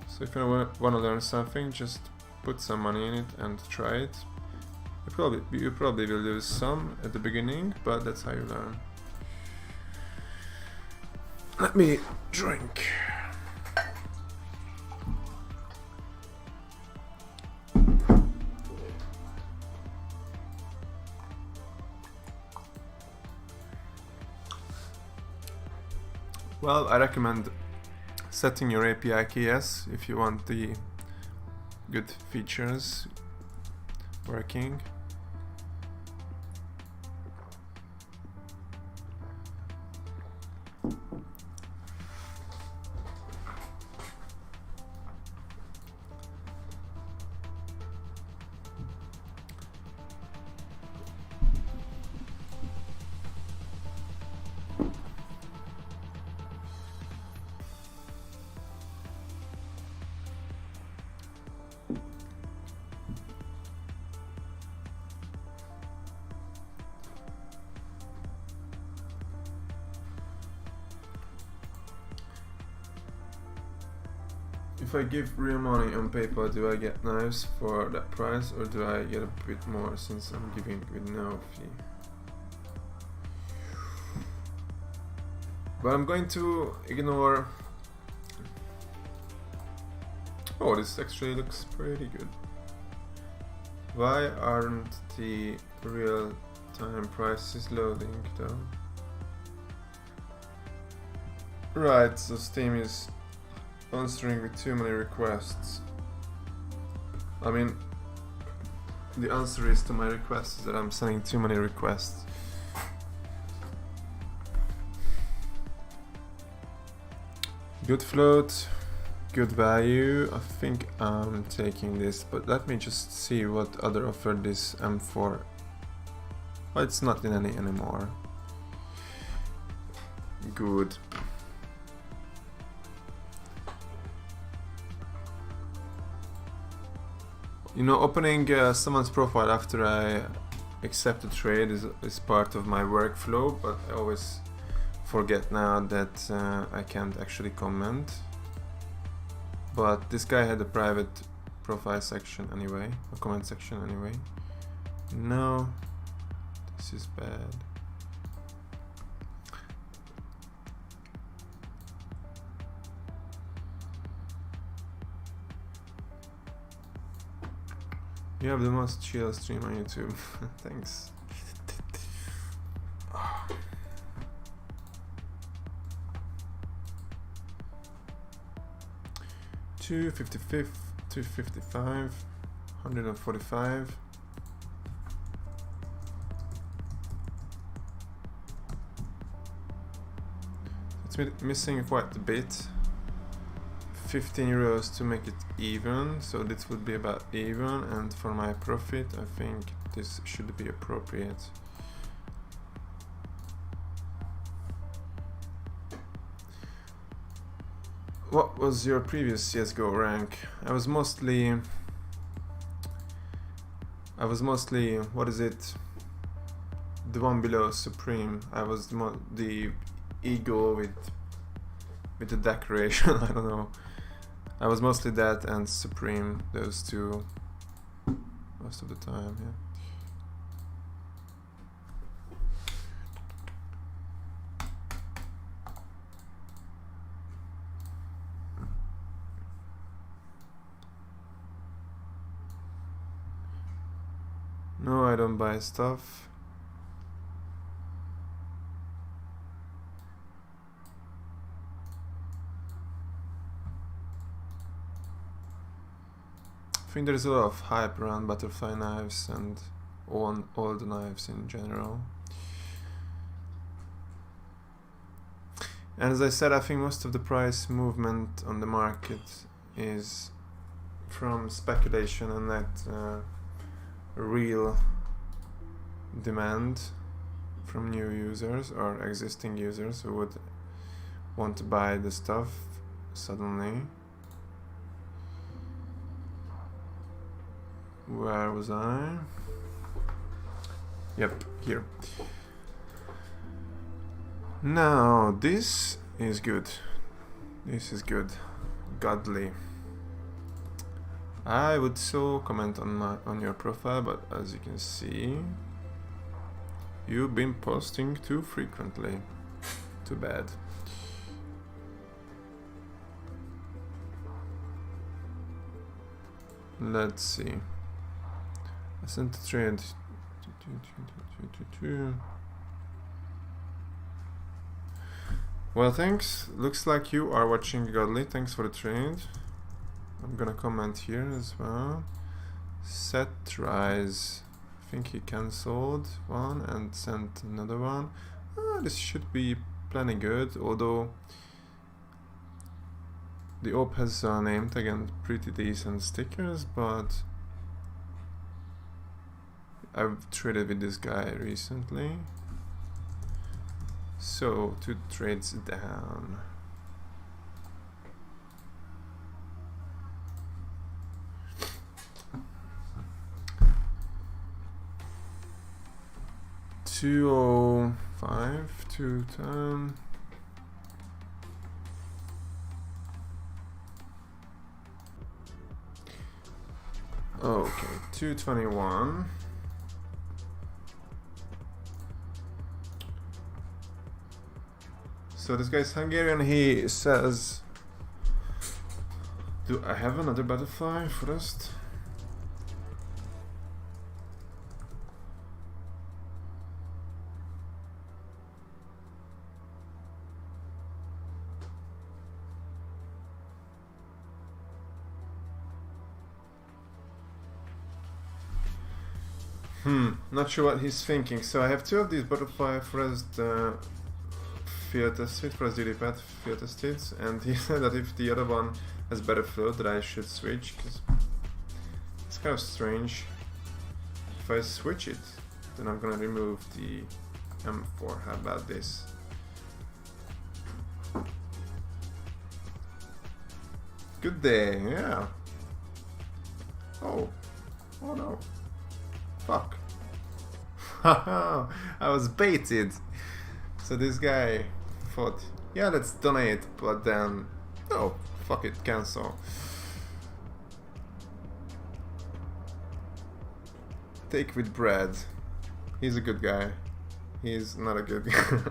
So if you want to learn something, just put some money in it and try it. You probably will lose some at the beginning, but that's how you learn. Let me drink. Well, I recommend setting your API keys if you want the good features working. If I give real money on PayPal, do I get knives for that price, or do I get a bit more since I'm giving with no fee? But I'm going to ignore... Oh, this actually looks pretty good. Why aren't the real-time prices loading though? Right, so Steam is answering with too many requests. I mean, the answer is to my request is that I'm sending too many requests. Good float, good value. I think I'm taking this, but let me just see what other offer this M4. Well, it's not in any anymore. Good. You know, opening someone's profile after I accept a trade is part of my workflow, but I always forget now that I can't actually comment. But this guy had a private profile section anyway, a comment section anyway. No, this is bad. You have the most chill stream on YouTube. Thanks. 255, 255, 145. It's missing quite a bit. 15 euros to make it even, so this would be about even, and for my profit I think this should be appropriate. What was your previous CSGO rank? I was mostly, what is it? The one below Supreme. I was the Eagle with the decoration. I don't know. I was mostly that and Supreme, those two, most of the time, yeah. No, I don't buy stuff. I think there's a lot of hype around butterfly knives and on all the knives in general. And as I said, I think most of the price movement on the market is from speculation and not real demand from new users or existing users who would want to buy the stuff suddenly. Where was I? Yep, here. Now this is good. This is good. Godly. I would so comment on your profile, but as you can see, you've been posting too frequently. Too bad. Let's see. I sent a trade. Well, thanks. Looks like you are watching Godly. Thanks for the trade. I'm gonna comment here as well. Set rise. I think he cancelled one and sent another one. This should be plenty good, although the op has a name tag and pretty decent stickers, but I've traded with this guy recently. So 2 trades down. $205, 210. Okay, 221. So this guy's Hungarian. He says, do I have another butterfly first? Not sure what he's thinking. So I have 2 of these butterfly first field tested, first duty pad field tested, and he said that if the other one has better flow that I should switch, because it's kind of strange. If I switch it, then I'm gonna remove the M4. How about this? Good day, yeah. Oh no. Fuck. I was baited. So this guy thought, yeah, let's donate, but then, oh, fuck it, cancel. Take with bread. He's a good guy. He's not a good guy.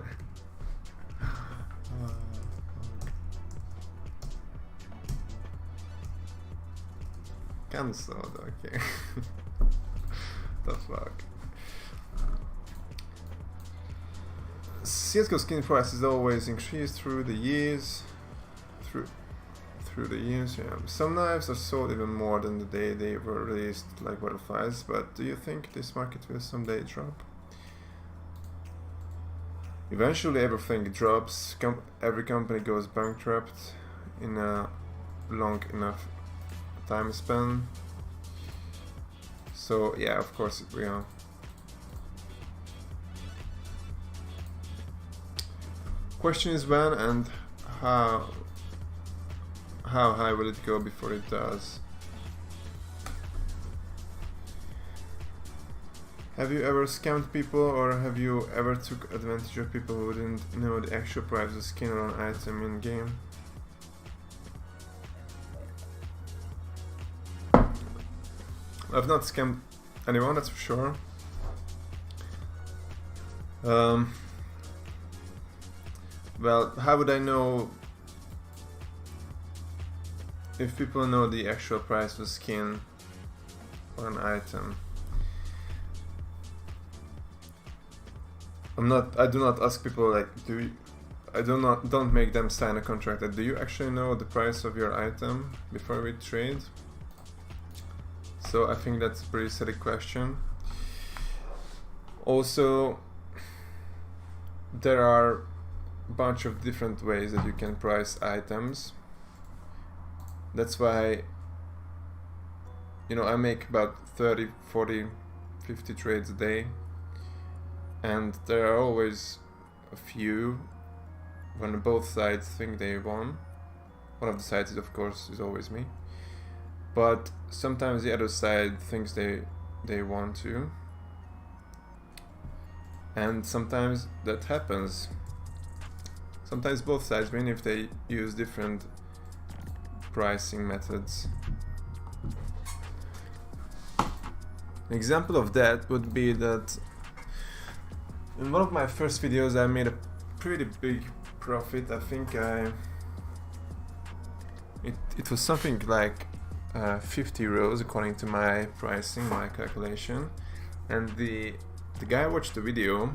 Cancelled, okay. The fuck. CSGO skin price is always increased through the years. Through the years, yeah. Some knives are sold even more than the day they were released, like butterflies, but do you think this market will someday drop? Eventually everything drops, every company goes bankrupt in a long enough time span. So yeah, of course it will. Question is when and how high will it go before it does? Have you ever scammed people, or have you ever took advantage of people who didn't know the actual price of a skin or an item in game? I've not scammed anyone, that's for sure. Well, how would I know if people know the actual price of a skin or an item? I do not ask people like, don't make them sign a contract. That do you actually know the price of your item before we trade? So I think that's a pretty silly question. Also, there are a bunch of different ways that you can price items. That's why, you know, I make about 30, 40, 50 trades a day, and there are always a few when both sides think they won. One of the sides is, of course, is always me, but sometimes the other side thinks they want to, and sometimes that happens. Sometimes both sides win if they use different pricing methods. An example of that would be that in one of my first videos I made a pretty big profit. I think it was something like 50 euros according to my pricing, my calculation, and the guy watched the video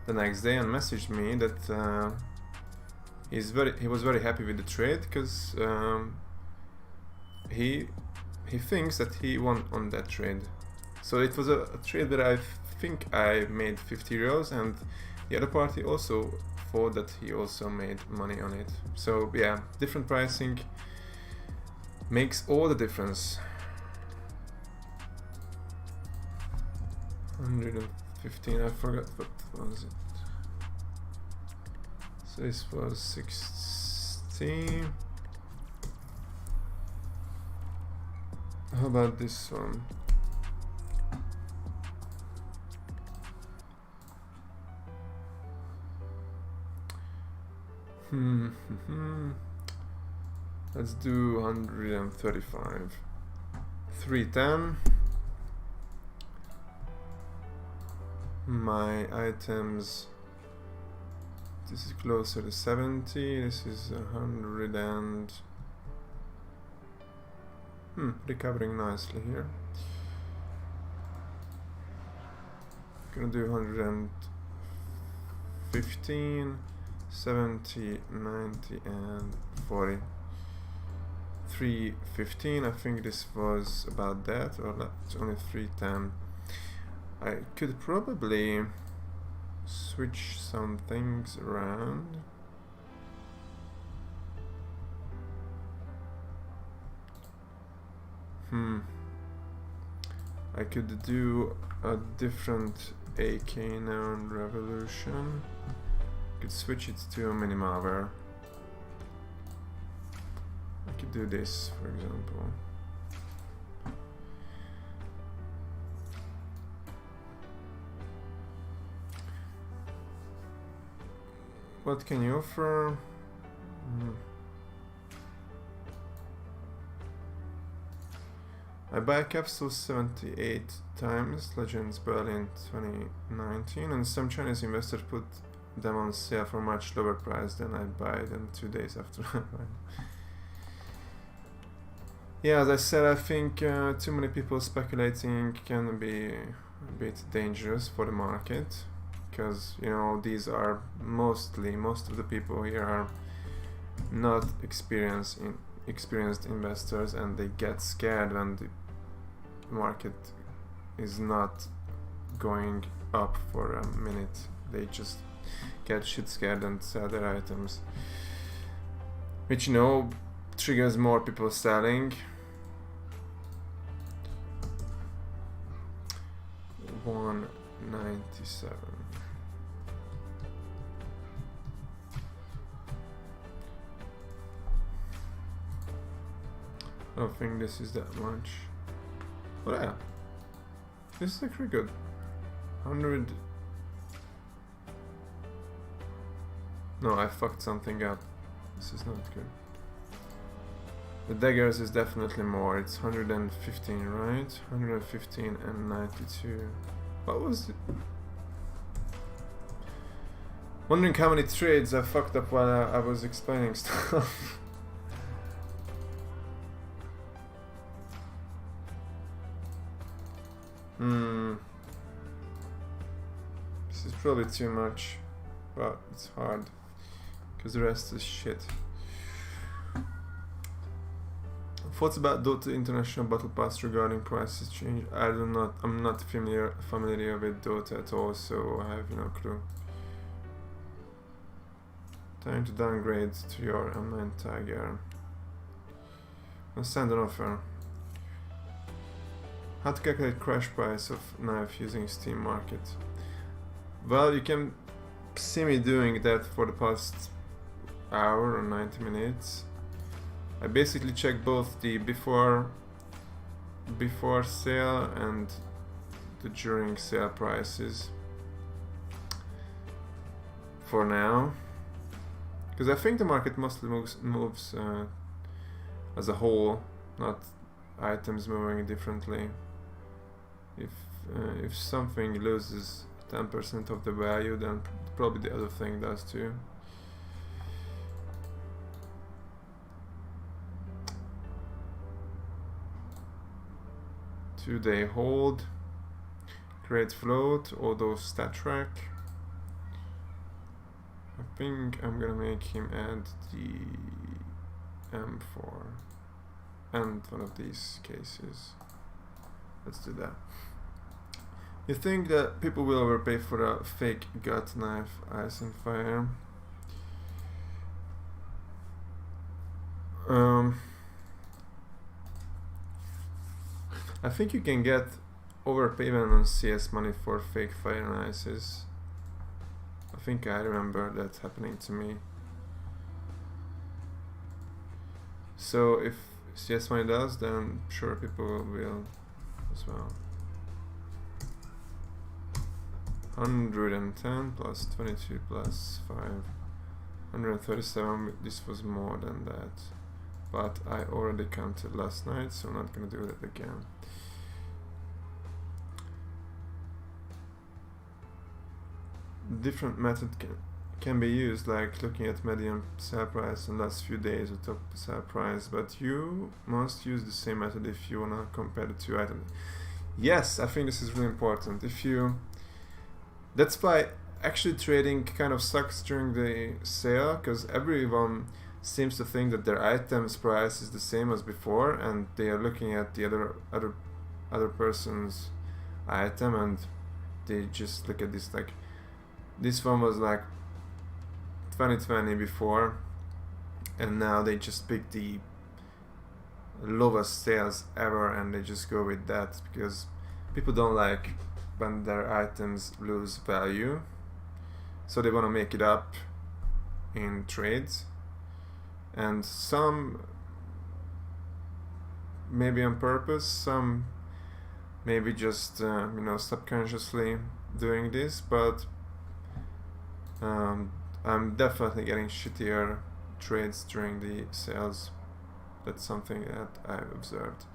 the next day and messaged me that he was very happy with the trade because he thinks that he won on that trade. So it was a trade that I think I made 50 euros, and the other party also thought that he also made money on it. So yeah, different pricing makes all the difference. 115, I forgot what was it. So this was 16. How about this one? Let's do 135. 310. My items, this is closer to 70, this is 100 and recovering nicely here. Gonna do 115, 70, 90 and 40. 315, I think this was about that, or it's only 310. I could probably switch some things around. I could do a different AK now in Revolution. Could switch it to a minimalware. I could do this, for example. What can you offer? I buy capsules 78 times, Legends Berlin 2019, and some Chinese investors put them on sale for much lower price than I buy them 2 days after I buy them. Yeah, as I said, I think too many people speculating can be a bit dangerous for the market, because, you know, these are most of the people here are not experienced investors, and they get scared when the market is not going up for a minute. They just get shit scared and sell their items, which, you know, triggers more people selling. 197. I don't think this is that much. But yeah, this is actually good. 100. No, I fucked something up. This is not good. The daggers is definitely more. It's 115, right? 115 and 92. What was it? Wondering how many trades I fucked up while I was explaining stuff. This is probably too much, but it's hard because the rest is shit. Thoughts about Dota International Battle Pass regarding prices change? I'm not familiar with Dota at all, so I have no clue. Time to downgrade to your M9 Tiger. Send an offer. How to calculate crash price of knife using Steam Market? Well, you can see me doing that for the past hour or 90 minutes. I basically check both the before sale and the during sale prices for now, because I think the market mostly moves as a whole, not items moving differently. If something loses 10% of the value, then probably the other thing does too. Two-day hold, create float, auto stat track. I think I'm gonna make him add the M4 and one of these cases. Let's do that. You think that people will overpay for a fake gut knife, ice and fire? I think you can get overpayment on CS money for fake fire and ices. I think I remember that happening to me. So if CS money does, then sure people will as well. 110 plus 22 plus 5. 137, this was more than that. But I already counted last night, so I'm not gonna do that again. Different method can be used, like looking at median sale price and last few days of top sale price, but you must use the same method if you wanna compare the two items. Yes, I think this is really important. That's why actually trading kind of sucks during the sale, because everyone seems to think that their item's price is the same as before, and they are looking at the other person's item, and they just look at this like, this one was like 2020 before, and now they just pick the lowest sales ever and they just go with that, because people don't like when their items lose value, so they want to make it up in trades. And some maybe on purpose, some maybe just subconsciously doing this, but I'm definitely getting shittier trades during the sales. That's something that I've observed.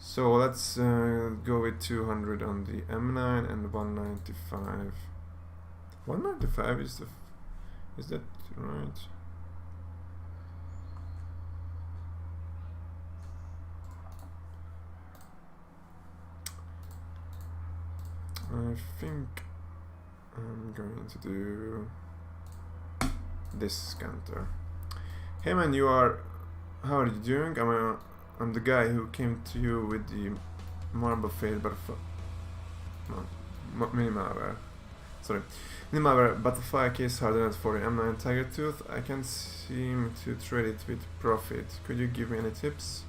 So let's go with 200 on the M9 and 195. 195 is that right? I think I'm going to do this counter. Hey man, how are you doing? I'm the guy who came to you with the marble fade butterfly. No, minimalware. Sorry. Minimalware butterfly case hardened for the M9 Tiger Tooth. I can't seem to trade it with profit. Could you give me any tips?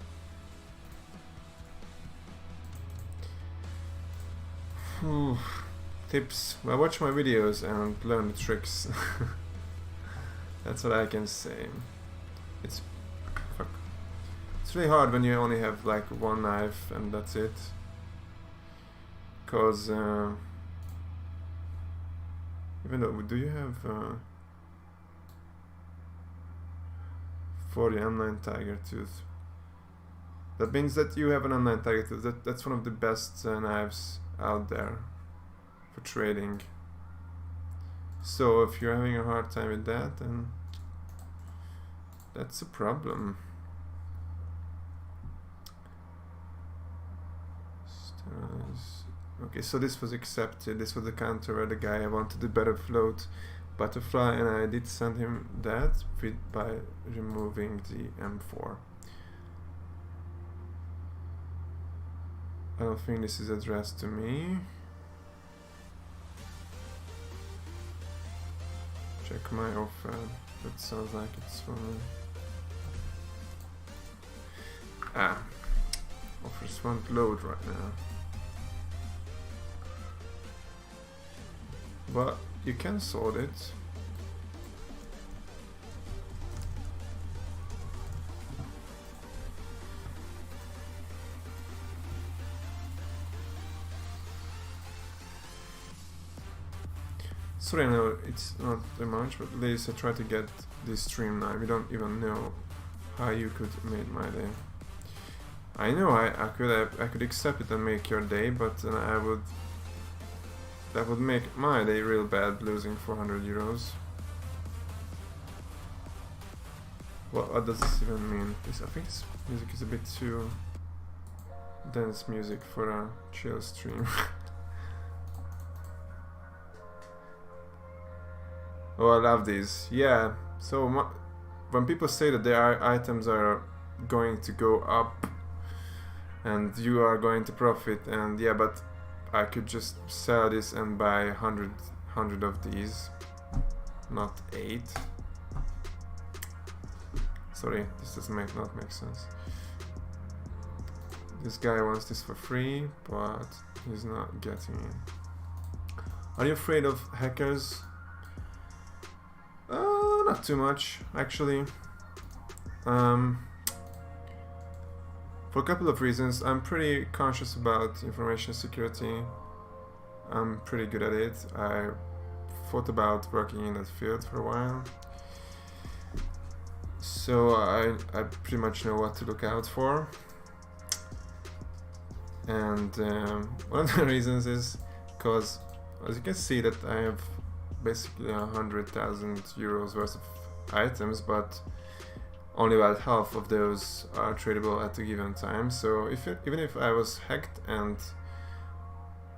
Tips. Well, watch my videos and learn the tricks. That's what I can say. It's really hard when you only have like one knife and that's it. Cause even though, do you have for the M9 Tiger Tooth? That means that you have an M9 Tiger Tooth. That's one of the best knives out there for trading. So if you're having a hard time with that, then that's a problem. Okay, so this was accepted. This was the counter where the guy wanted a better float butterfly, and I did send him that by removing the M4. I don't think this is addressed to me. Check my offer. That sounds like it's for me. Offers won't load right now. But you can sort it. Sorry, I know it's not that much, but at least I try to get this stream now. We don't even know how you could make my day. I know I could accept it and make your day, but that would make my day real bad, losing 400 euros. What does this even mean? I think this music is a bit too dense music for a chill stream. Oh, I love these. Yeah, so when people say that their items are going to go up and you are going to profit, and yeah, but I could just sell this and buy 100 of these, not 8. Sorry, this does not make sense. This guy wants this for free, but he's not getting it. Are you afraid of hackers? Not too much, actually. For a couple of reasons. I'm pretty conscious about information security. I'm pretty good at it. I thought about working in that field for a while. So I pretty much know what to look out for. And one of the reasons is because, as you can see, that I have basically 100,000 euros worth of items, but only about half of those are tradable at a given time. So even if I was hacked, and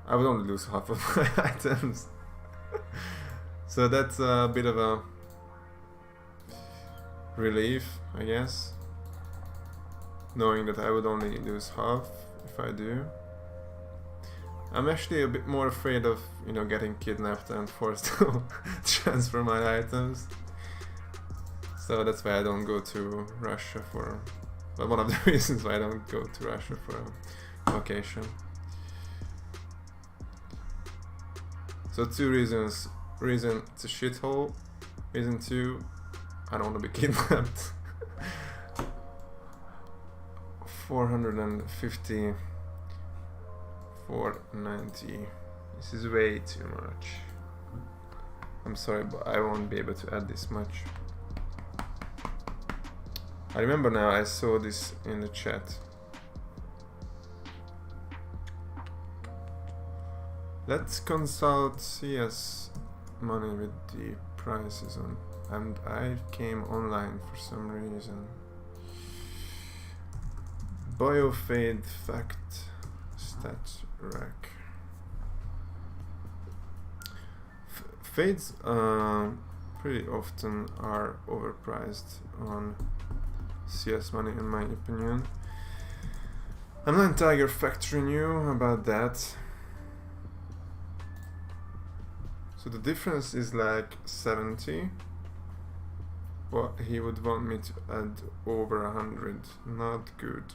I would only lose half of my items. So that's a bit of a relief, I guess, knowing that I would only lose half if I do. I'm actually a bit more afraid of, you know, getting kidnapped and forced to transfer my items. So that's why I don't go to Russia for... Well, one of the reasons why I don't go to Russia for a vacation. So 2 reasons. Reason, it's a shithole. Reason 2, I don't want to be kidnapped. 450... 490. This is way too much. I'm sorry, but I won't be able to add this much. I remember now, I saw this in the chat. Let's consult CS money with the prices on, and I came online for some reason. Biofade fact stats rack. Fades pretty often are overpriced on CS money, in my opinion. I'm not entirely factoring you about that. So the difference is like 70. But he would want me to add over 100. Not good.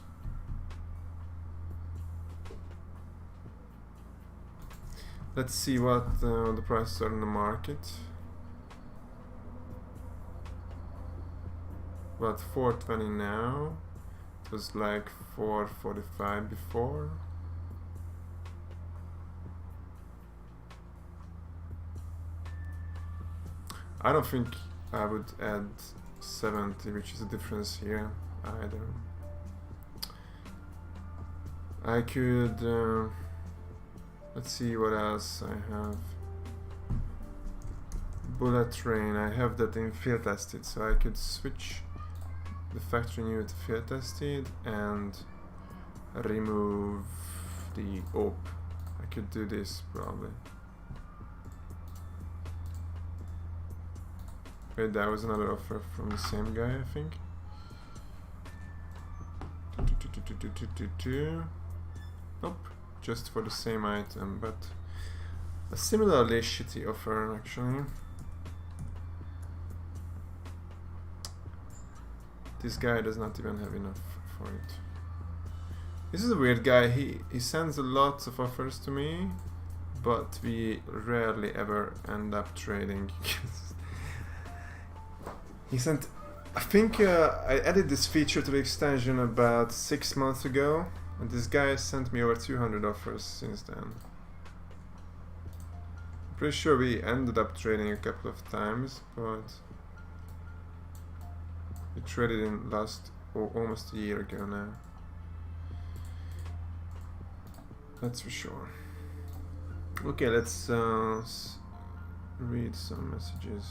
Let's see what the prices are in the market. About 420 now. It was like 445 before. I don't think I would add 70, which is the difference here either. I could let's see what else I have. Bullet train, I have that in field tested, so I could switch the factory new to field tested and remove the op. I could do this probably. Wait, that was another offer from the same guy, I think. Nope, just for the same item, but a similarly shitty offer actually. This guy does not even have enough for it. This is a weird guy. He sends a lot of offers to me, but we rarely ever end up trading. He sent, I think I added this feature to the extension about 6 months ago, and this guy sent me over 200 offers since then. Pretty sure we ended up trading a couple of times, but we traded in almost a year ago now. That's for sure. Okay, let's read some messages.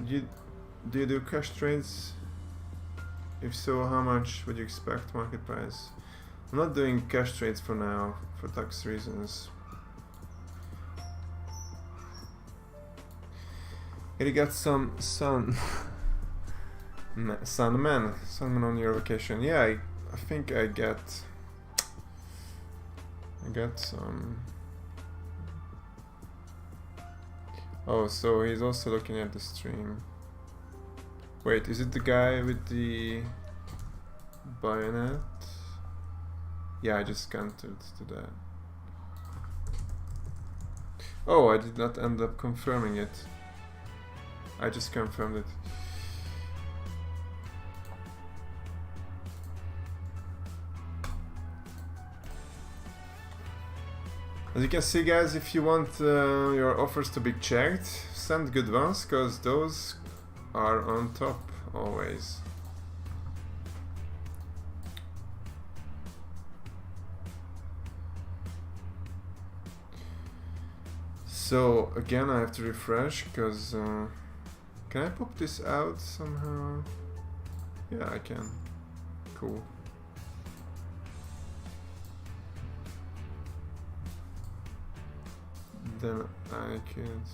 Do you do cash trades? If so, how much would you expect market price? I'm not doing cash trades for now, for tax reasons. You got some sun. Sunman on your vacation. Yeah, I think I got some. Oh, so he's also looking at the stream. Wait, is it the guy with the bayonet? Yeah, I just counted to that. Oh, I did not end up confirming it. I just confirmed it. As you can see, guys, if you want your offers to be checked, send good ones, because those are on top always. So again, I have to refresh, because can I pop this out somehow? Yeah, I can. Cool. Then I could,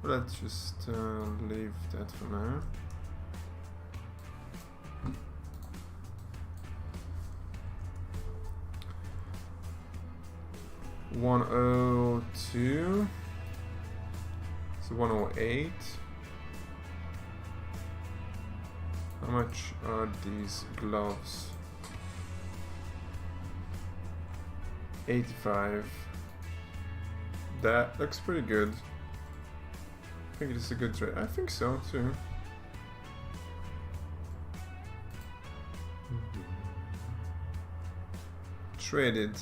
let's just leave that for now. $102, so 108. How much are these gloves? 85. That looks pretty good. I think it's a good trade. I think so too. Traded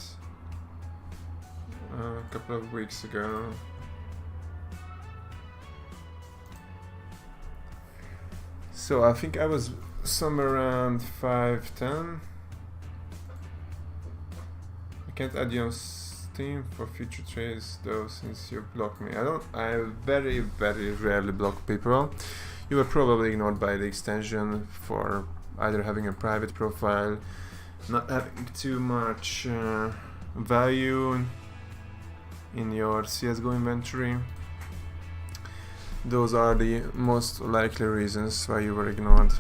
a couple of weeks ago. So I think I was somewhere around 510. I can't add you on Steam for future trades though, since you blocked me. I very rarely block people. You were probably ignored by the extension for either having a private profile, not having too much value in your CSGO inventory. Those are the most likely reasons why you were ignored.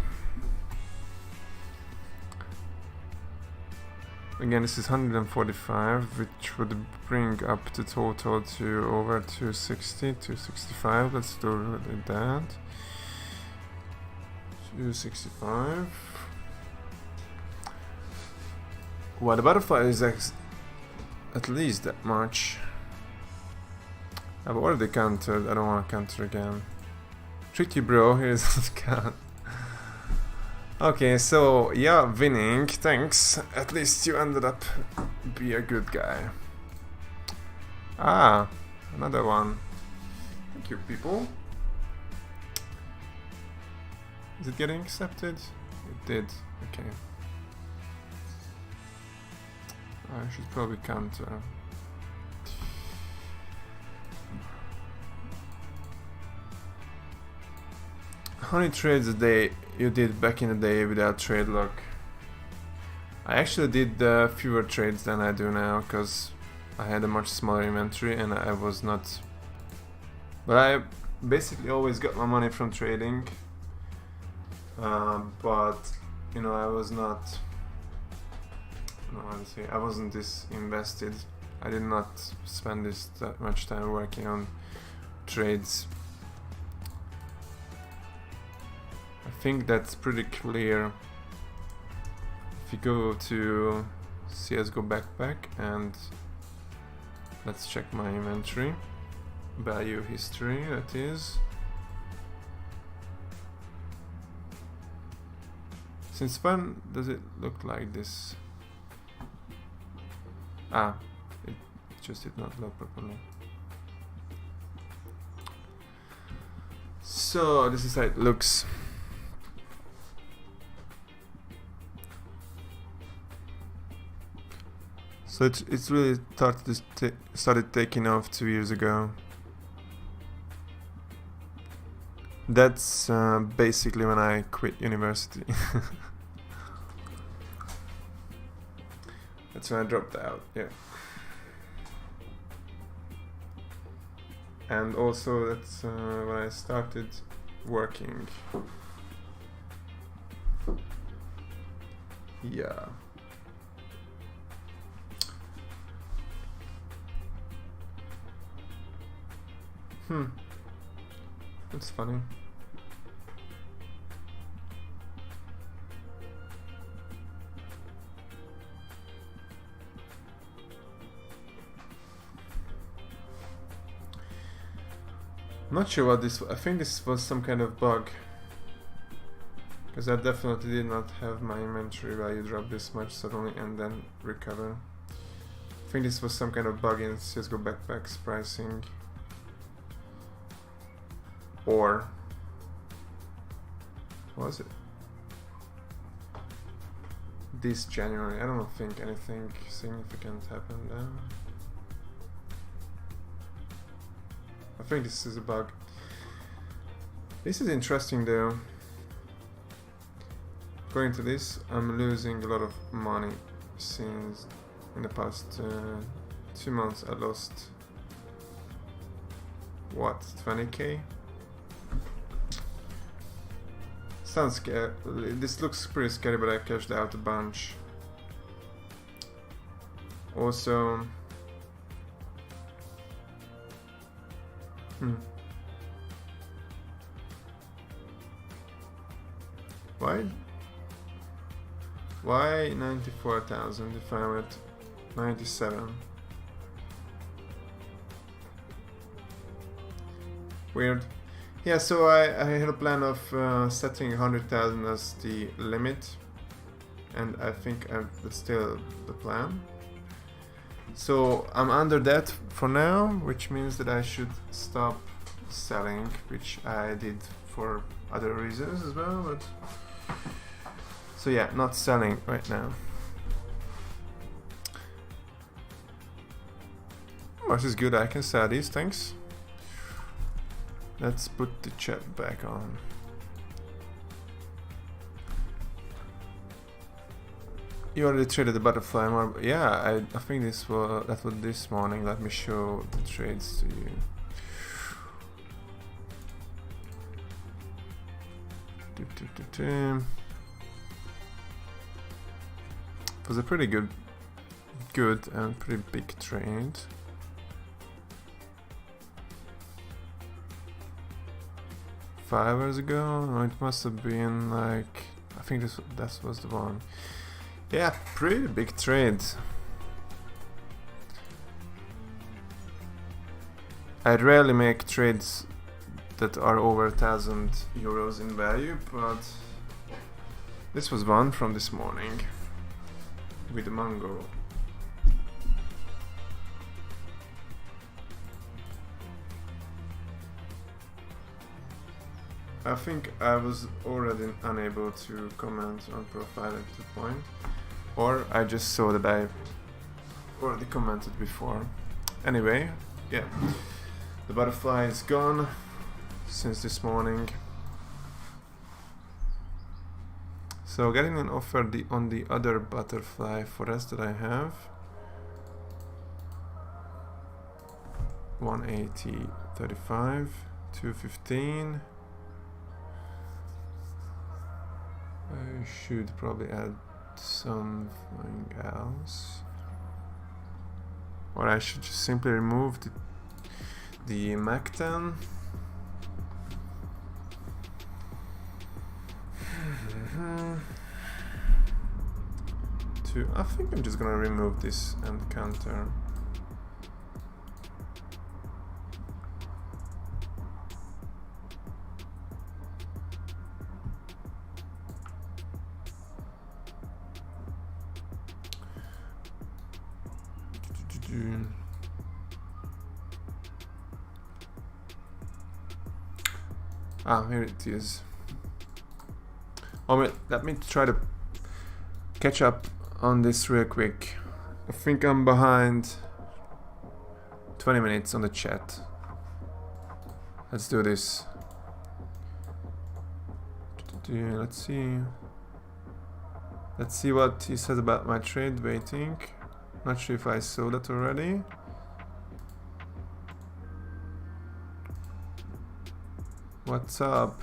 Again, this is 145, which would bring up the total to over 260, 265. Let's do that. 265. Well, the butterfly is at least that much. I've already countered, I don't want to counter again. Tricky bro, here's the count. Okay, so yeah, winning, thanks. At least you ended up be a good guy. Ah, another one. Thank you, people. Is it getting accepted? It did, okay. I should probably counter. How many trades a day you did back in the day without trade lock? I actually did fewer trades than I do now, because I had a much smaller inventory and I was not... But I basically always got my money from trading. But, you know, I was not... No, I wasn't this invested. I did not spend that much time working on trades. I think that's pretty clear. If you go to CSGO backpack and let's check my inventory, value history, that is. Since when does it look like this? Ah, it just did not load properly. So this is how it looks. So it's really started taking off 2 years ago. That's basically when I quit university. That's when I dropped out, yeah. And also that's when I started working. Yeah. That's funny. Not sure what this was. I think this was some kind of bug, because I definitely did not have my inventory value drop this much suddenly and then recover. I think this was some kind of bug in CSGO backpacks pricing. Or was it this January? I don't think anything significant happened then. I think this is a bug. This is interesting though. According to this, I'm losing a lot of money since in the past 2 months. I lost what, 20k? Sounds scary. This looks pretty scary, but I cashed out a bunch. Also, why 94,000 if I'm at 97? Weird. Yeah, so I had a plan of setting 100,000 as the limit, and I think that's still the plan. So I'm under that for now, which means that I should stop selling, which I did for other reasons as well, but so yeah, not selling right now. This is good, I can sell these, thanks. Let's put the chat back on. You already traded the butterfly more. Yeah, I think that was this morning. Let me show the trades to you. It was a pretty good and pretty big trade. Five hours ago? No, it must have been like, I think that was the one. Yeah, pretty big trade. I rarely make trades that are over 1,000 euros in value, but this was one from this morning with the mango. I think I was already unable to comment on profile at the point, or I just saw that I already commented before. Anyway, yeah, the butterfly is gone since this morning. So getting an offer on the other butterfly forest that I have. 180, 35, 215. I should probably add something else. Or I should just simply remove the Mac10. I think I'm just gonna remove this and counter. Ah, here it is. Oh wait, let me try to catch up on this real quick. I think I'm behind 20 minutes on the chat. Let's do this. Let's see. Let's see what he said about my trade waiting. Not sure if I saw that already. What's up?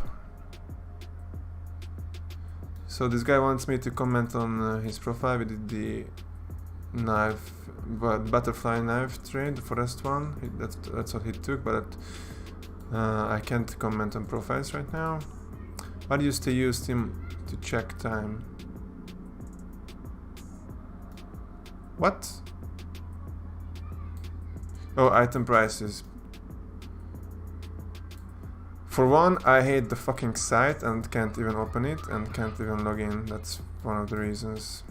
So this guy wants me to comment on his profile. We did the knife, butterfly knife trade, the forest one. That's what he took, but I can't comment on profiles right now. I used to use him to check time. What? Oh, item prices. For one, I hate the fucking site and can't even open it and can't even log in. That's one of the reasons.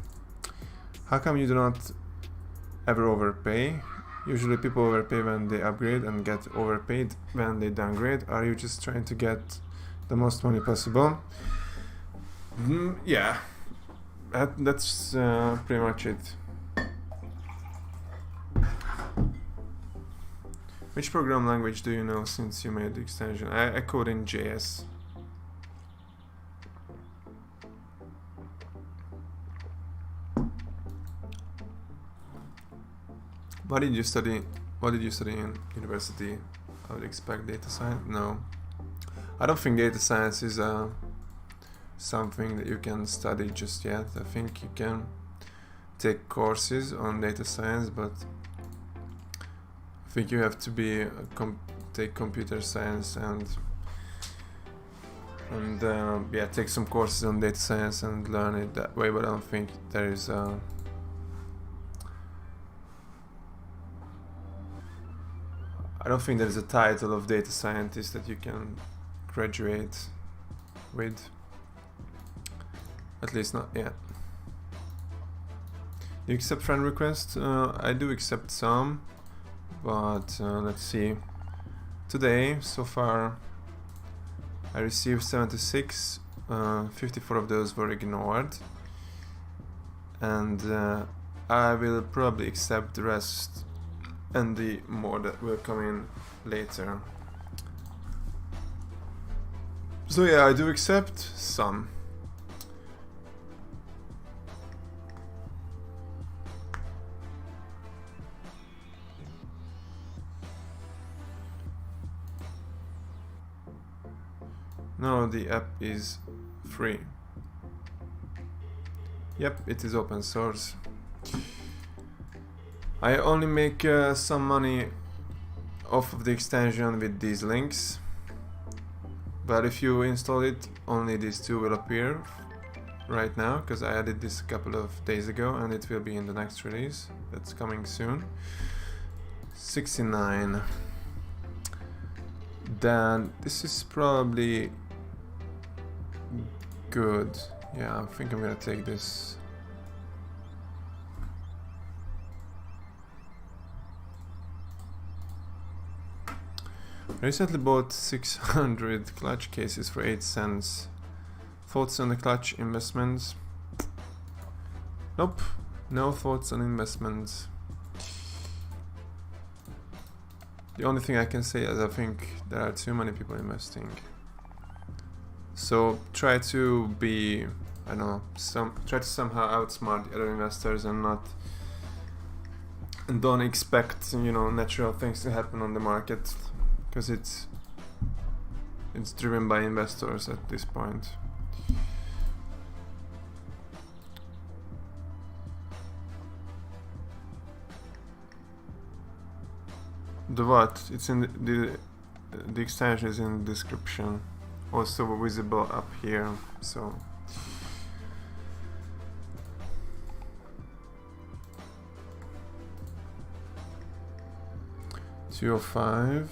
How come you do not ever overpay? Usually people overpay when they upgrade and get overpaid when they downgrade. Are you just trying to get the most money possible? Yeah, that's pretty much it. Which program language do you know since you made the extension? I code in JS. What did you study? What did you study in university? I would expect data science. No, I don't think data science is something that you can study just yet. I think you can take courses on data science, but I think you have to be take computer science and yeah, take some courses on data science and learn it that way. But I don't think there is I don't think there is a title of data scientist that you can graduate with. At least not yet. Do you accept friend requests? I do accept some. But let's see. Today, so far, I received 76. 54 of those were ignored, and I will probably accept the rest and the more that will come in later. So yeah, I do accept some. No, the app is free. Yep, it is open source. I only make some money off of the extension with these links. But if you install it, only these two will appear right now, because I added this a couple of days ago and it will be in the next release. That's coming soon. 69. Then this is probably good. Yeah, I think I'm gonna take this. I recently bought 600 clutch cases for 8 cents. Thoughts on the clutch investments? Nope, no thoughts on investments. The only thing I can say is I think there are too many people investing. So try to be I don't know, try to somehow outsmart the other investors and don't expect, you know, natural things to happen on the market, because it's driven by investors at this point. The what? It's in the extension is in the description, also visible up here. So $205.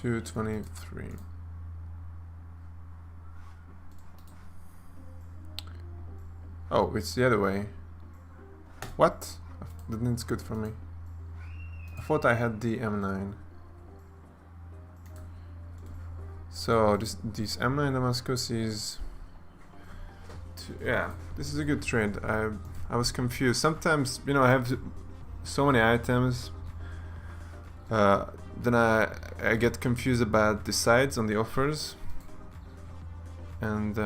$223. Oh, it's the other way. What? Then it's good for me. I thought I had the M9. So this M9 Damascus is... yeah, this is a good trade. I was confused. Sometimes, you know, I have so many items. Then I get confused about the sides on the offers. And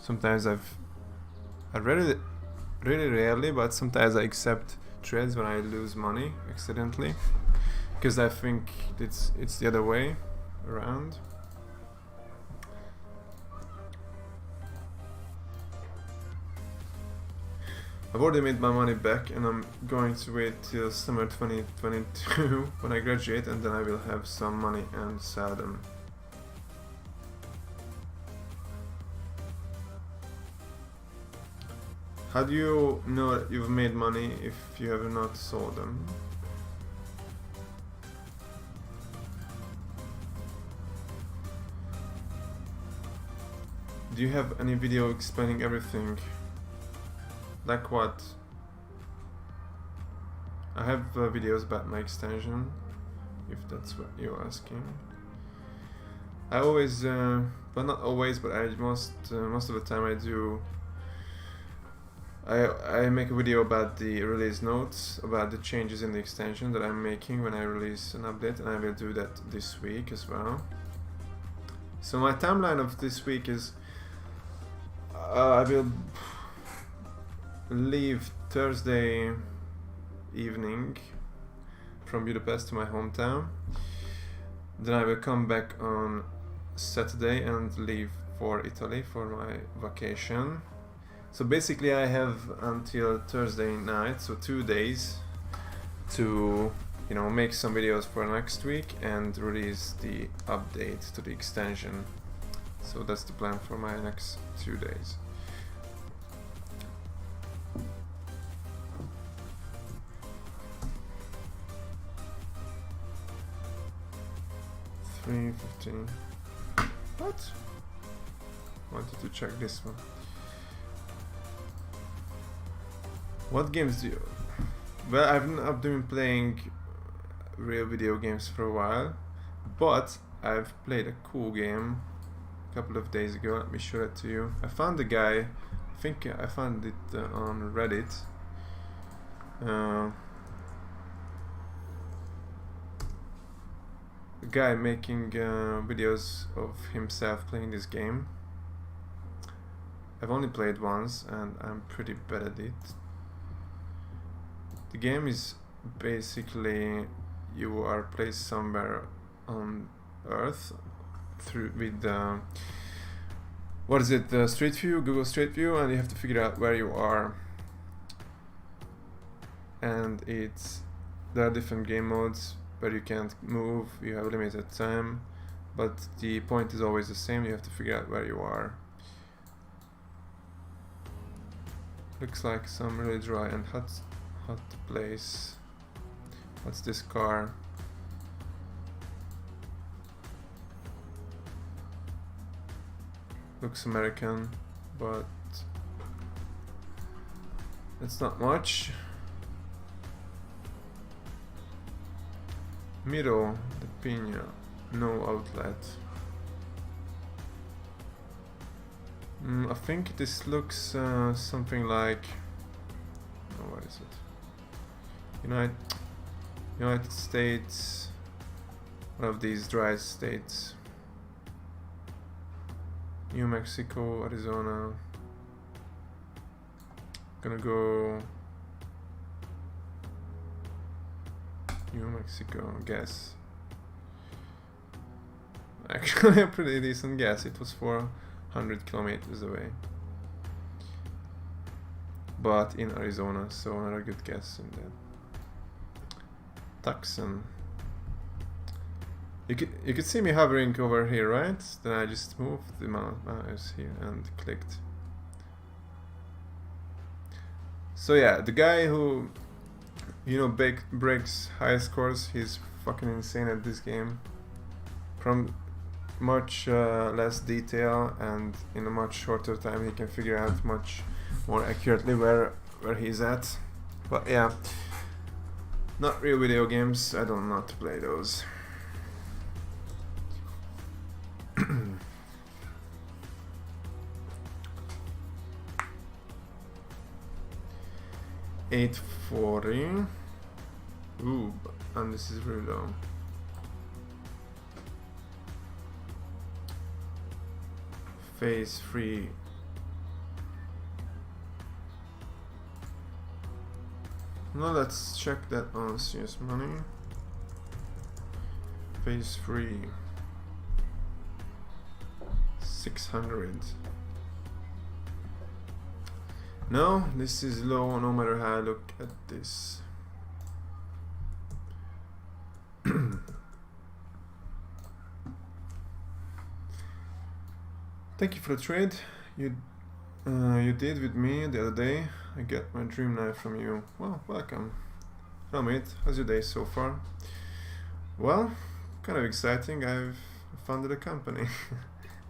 sometimes I really rarely, but sometimes I accept trades when I lose money accidentally, because I think it's the other way around. I've already made my money back, and I'm going to wait till summer 2022 when I graduate, and then I will have some money and sell them. How do you know that you've made money if you have not sold them? Do you have any video explaining everything? Like what? I have videos about my extension, if that's what you're asking. I always, but not always, but most of the time I do. I make a video about the release notes, about the changes in the extension that I'm making when I release an update, and I will do that this week as well. So my timeline of this week is I will leave Thursday evening from Budapest to my hometown. Then I will come back on Saturday and leave for Italy for my vacation. So basically I have until Thursday night, so 2 days, to, you know, make some videos for next week and release the update to the extension. So that's the plan for my next 2 days. $3.15. What? Wanted to check this one. What games do you... Well, I've not been playing real video games for a while, but I've played a cool game a couple of days ago. Let me show it to you. I found the guy, I think I found it on Reddit. A guy making videos of himself playing this game. I've only played once and I'm pretty bad at it. The game is basically you are placed somewhere on Earth with what is it, Street View, Google Street View, and you have to figure out where you are. And there are different game modes where you can't move, you have limited time, but the point is always the same, you have to figure out where you are. Looks like some really dry and hot place. What's this car? Looks American, but it's not much. Miro de Pina, no outlet. I think this looks something like, oh, what is it? United States, one of these dry states. New Mexico, Arizona. Gonna go New Mexico, guess. Actually a pretty decent guess. It was 400 kilometers away. But in Arizona, so not a good guess in that. Tucson. You could see me hovering over here, right? Then I just moved the mouse here and clicked. So yeah, the guy who, you know, breaks high scores, he's fucking insane at this game. From much less detail and in a much shorter time, he can figure out much more accurately where he's at. But yeah, not real video games. I don't know how to play those. 840. Ooh, and this is really low. Phase 3. Now let's check that on CS Money. Phase 3. 600. No, this is low no matter how I look at this. Thank you for the trade you did with me the other day. I get my dream knife from you. Well, welcome. Hello mate, how's your day so far? Well, kind of exciting. I've founded a company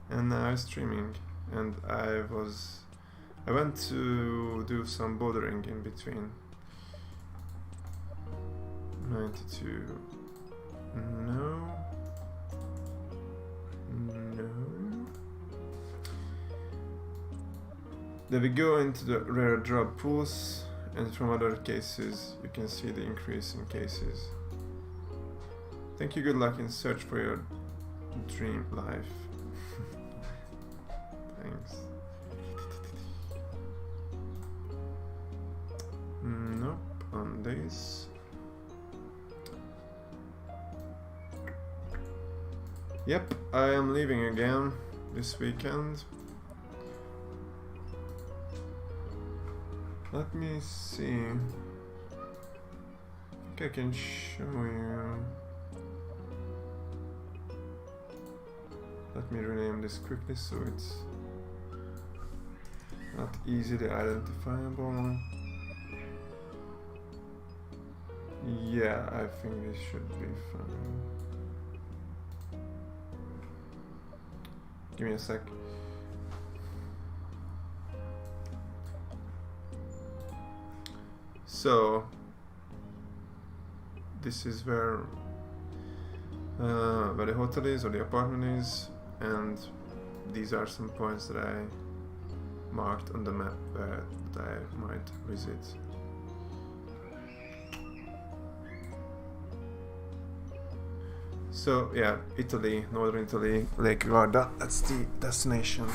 and now I'm streaming, and I went to do some bouldering in between. 92. No. Then we go into the rare drop pools, and from other cases you can see the increase in cases. Thank you, good luck in search for your dream life. Thanks. Nope, on this. Yep, I am leaving again this weekend. Let me see. I think I can show you. Let me rename this quickly so it's not easily identifiable. Yeah, I think this should be fine. Give me a sec. So this is where the hotel is, or the apartment is, and these are some points that I marked on the map that I might visit. So yeah, Italy, northern Italy, Lake Garda, that's the destination.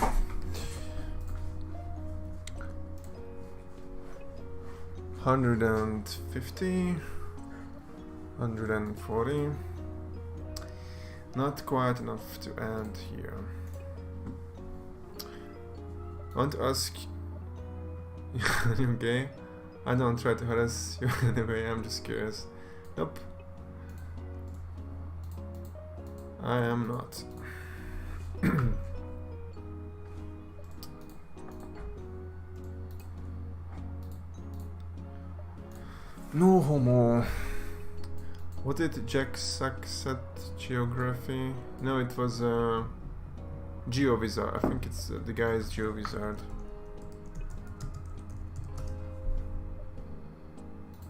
$150, $140. Not quite enough to add here. I want to ask are you gay? I don't try to harass you anyway, I'm just curious. Nope. I am not. No homo. What did Jack Sack set? Geography? No, it was GeoWizard. I think it's the guy is GeoWizard.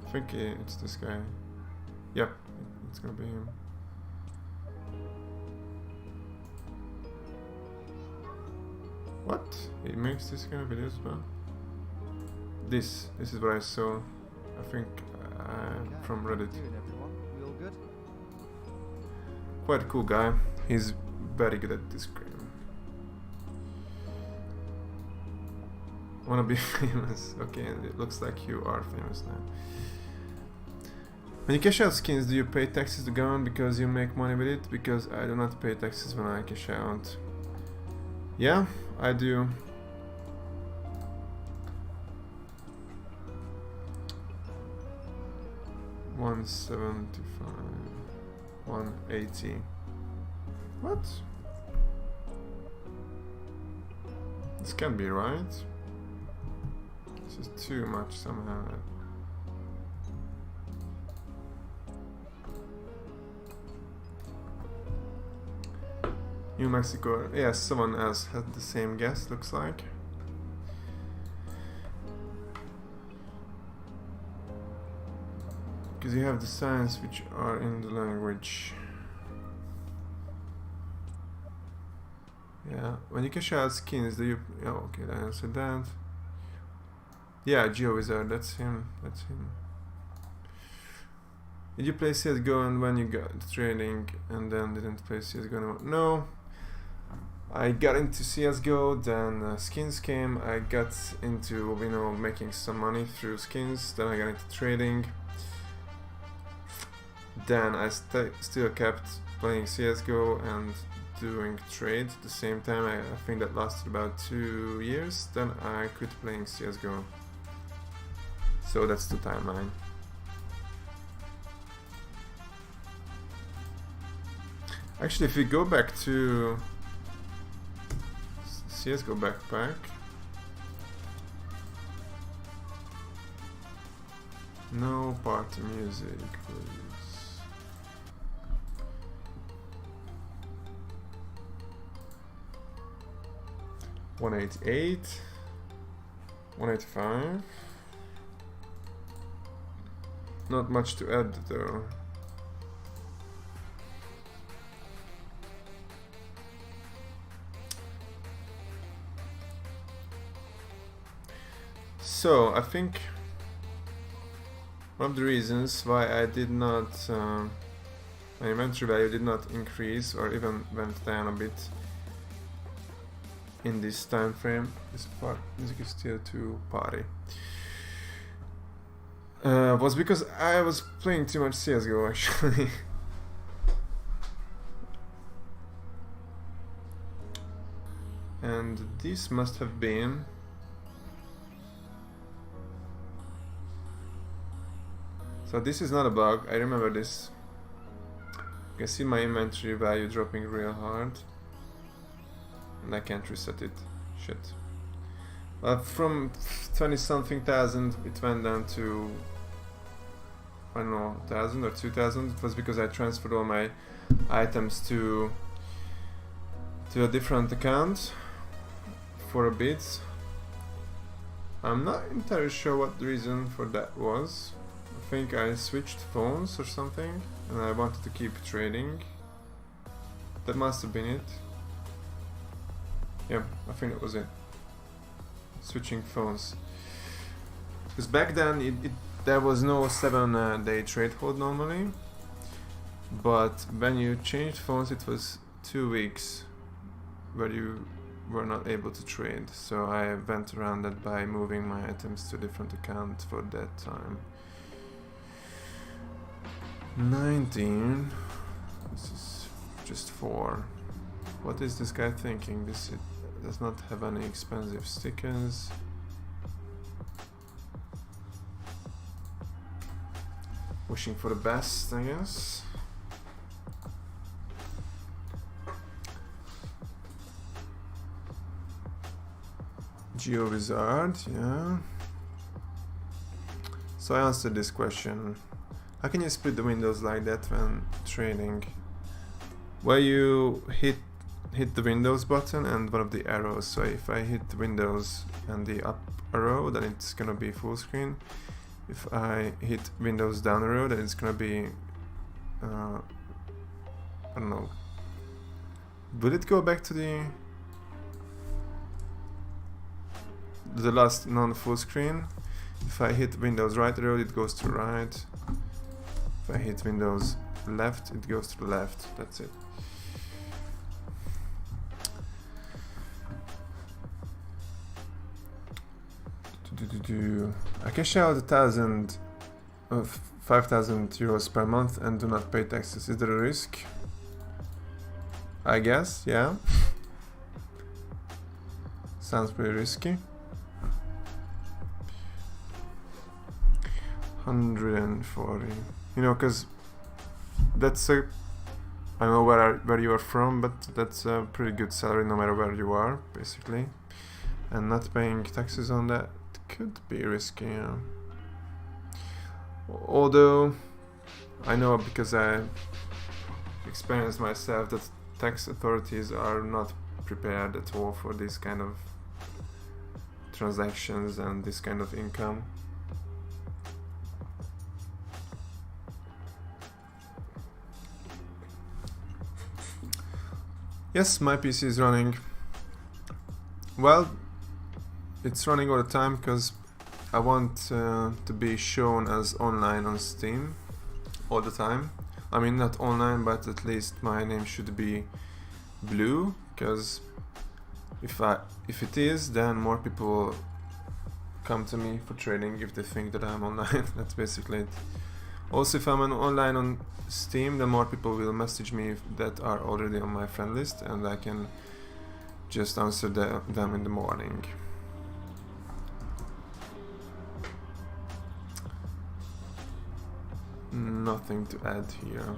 I think it's this guy. Yep, it's gonna be him. What? He makes this kind of videos as well? This is what I saw. I think from Reddit. quite a cool guy. He's very good at this game. Wanna be famous? Okay, it looks like you are famous now. When you cash out skins, do you pay taxes to government because you make money with it? Because I do not pay taxes when I cash out. Yeah, I do. $175, $180. What? This can't be right. This is too much somehow. New Mexico. Yes, someone else had the same guess, looks like. Because you have the signs which are in the language. Yeah, when you cash out skins, do you... Oh, okay, I answered that. Yeah, GeoWizard, that's him, that's him. Did you play CSGO and when you got the trading and then didn't play CSGO anymore? No. I got into CSGO, then skins came, I got into, you know, making some money through skins, then I got into trading. Then I still kept playing CSGO and doing trades at the same time. I think that lasted about 2 years, then I quit playing CSGO. So that's the timeline. Actually, if we go back to CSGO backpack, no party music, please. $188, $185. Not much to add though. So I think one of the reasons why I did not, my inventory value did not increase or even went down a bit in this time frame. This part music is still too party. Was because I was playing too much CSGO actually. And this must have been so this is not a bug, I remember this. You can see my inventory value dropping real hard. And I can't reset it. Shit. From 20 something thousand it went down to, I don't know, 1,000 or 2,000. It was because I transferred all my items to a different account for a bit. I'm not entirely sure what the reason for that was. I think I switched phones or something and I wanted to keep trading. That must have been it. Yeah, I think that was it. Switching phones. Because back then there was no 7-day trade hold normally. But when you changed phones it was 2 weeks where you were not able to trade. So I went around that by moving my items to a different account for that time. 19. This is just 4. What is this guy thinking? This does not have any expensive stickers. Wishing for the best, I guess. GeoWizard, yeah. So I answered this question. How can you split the windows like that when trading? Well, you hit the Windows button and one of the arrows. So if I hit Windows and the up arrow, then it's gonna be full screen. If I hit Windows down arrow, then it's gonna be I don't know. Will it go back to the last non-full screen? If I hit Windows right arrow, it goes to right. If I hit Windows left, it goes to the left. That's it. I cash out 5,000 euros per month and do not pay taxes. Is there a risk? I guess, yeah. Sounds pretty risky. 140. You know, because that's a... I don't know where you are from, but that's a pretty good salary no matter where you are, basically. And not paying taxes on that could be risky, yeah. Although, I know because I experienced myself that tax authorities are not prepared at all for this kind of transactions and this kind of income. Yes, my PC is running. Well, it's running all the time because I want to be shown as online on Steam all the time. I mean, not online, but at least my name should be blue, because if it is, then more people come to me for trading if they think that I'm online. That's basically it. Also, if I'm online on Steam, then more people will message me that are already on my friend list, and I can just answer them in the morning. Nothing to add here.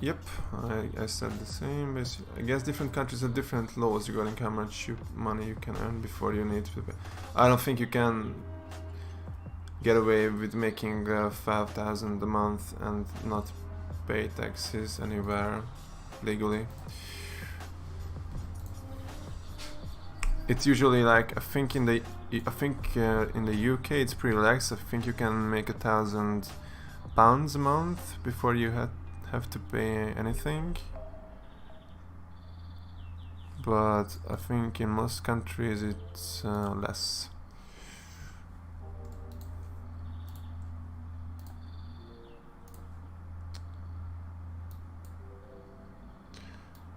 Yep, I said the same. I guess different countries have different laws regarding how much money you can earn before you need to pay. I don't think you can get away with making 5,000 a month and not pay taxes anywhere legally. It's usually like, I think in the UK it's pretty relaxed. I think you can make £1,000 a month before you have to pay anything. But I think in most countries it's less.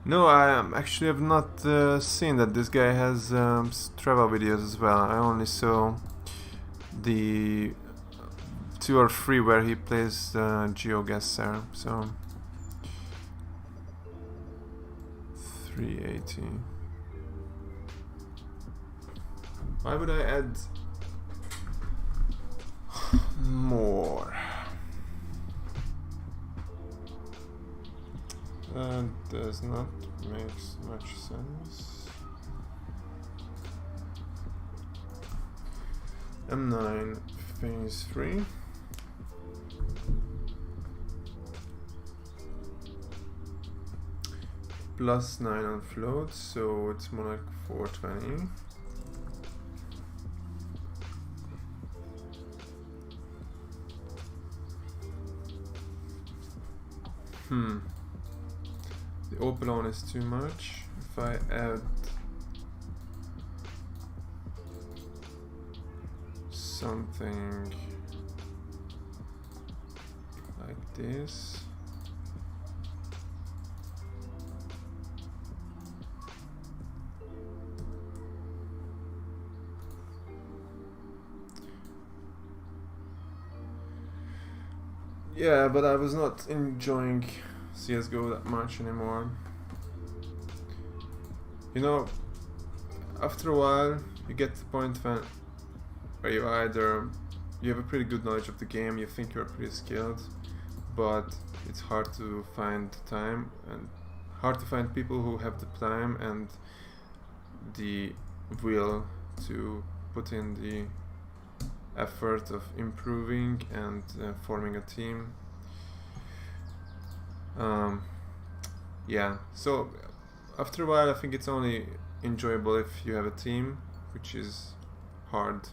No, I actually have not seen that this guy has travel videos as well. I only saw the 2 or 3 where he plays GeoGuessr, so 380. Why would I add more? That does not make much sense. M9 phase 3. Plus 9 on float, so it's more like 420. The open on is too much. If I add something like this, yeah, but I was not enjoying CSGO that much anymore. You know, after a while you get to the point where you have a pretty good knowledge of the game, you think you're pretty skilled, but it's hard to find time and hard to find people who have the time and the will to put in the effort of improving and forming a team. Yeah, so after a while I think it's only enjoyable if you have a team, which is hard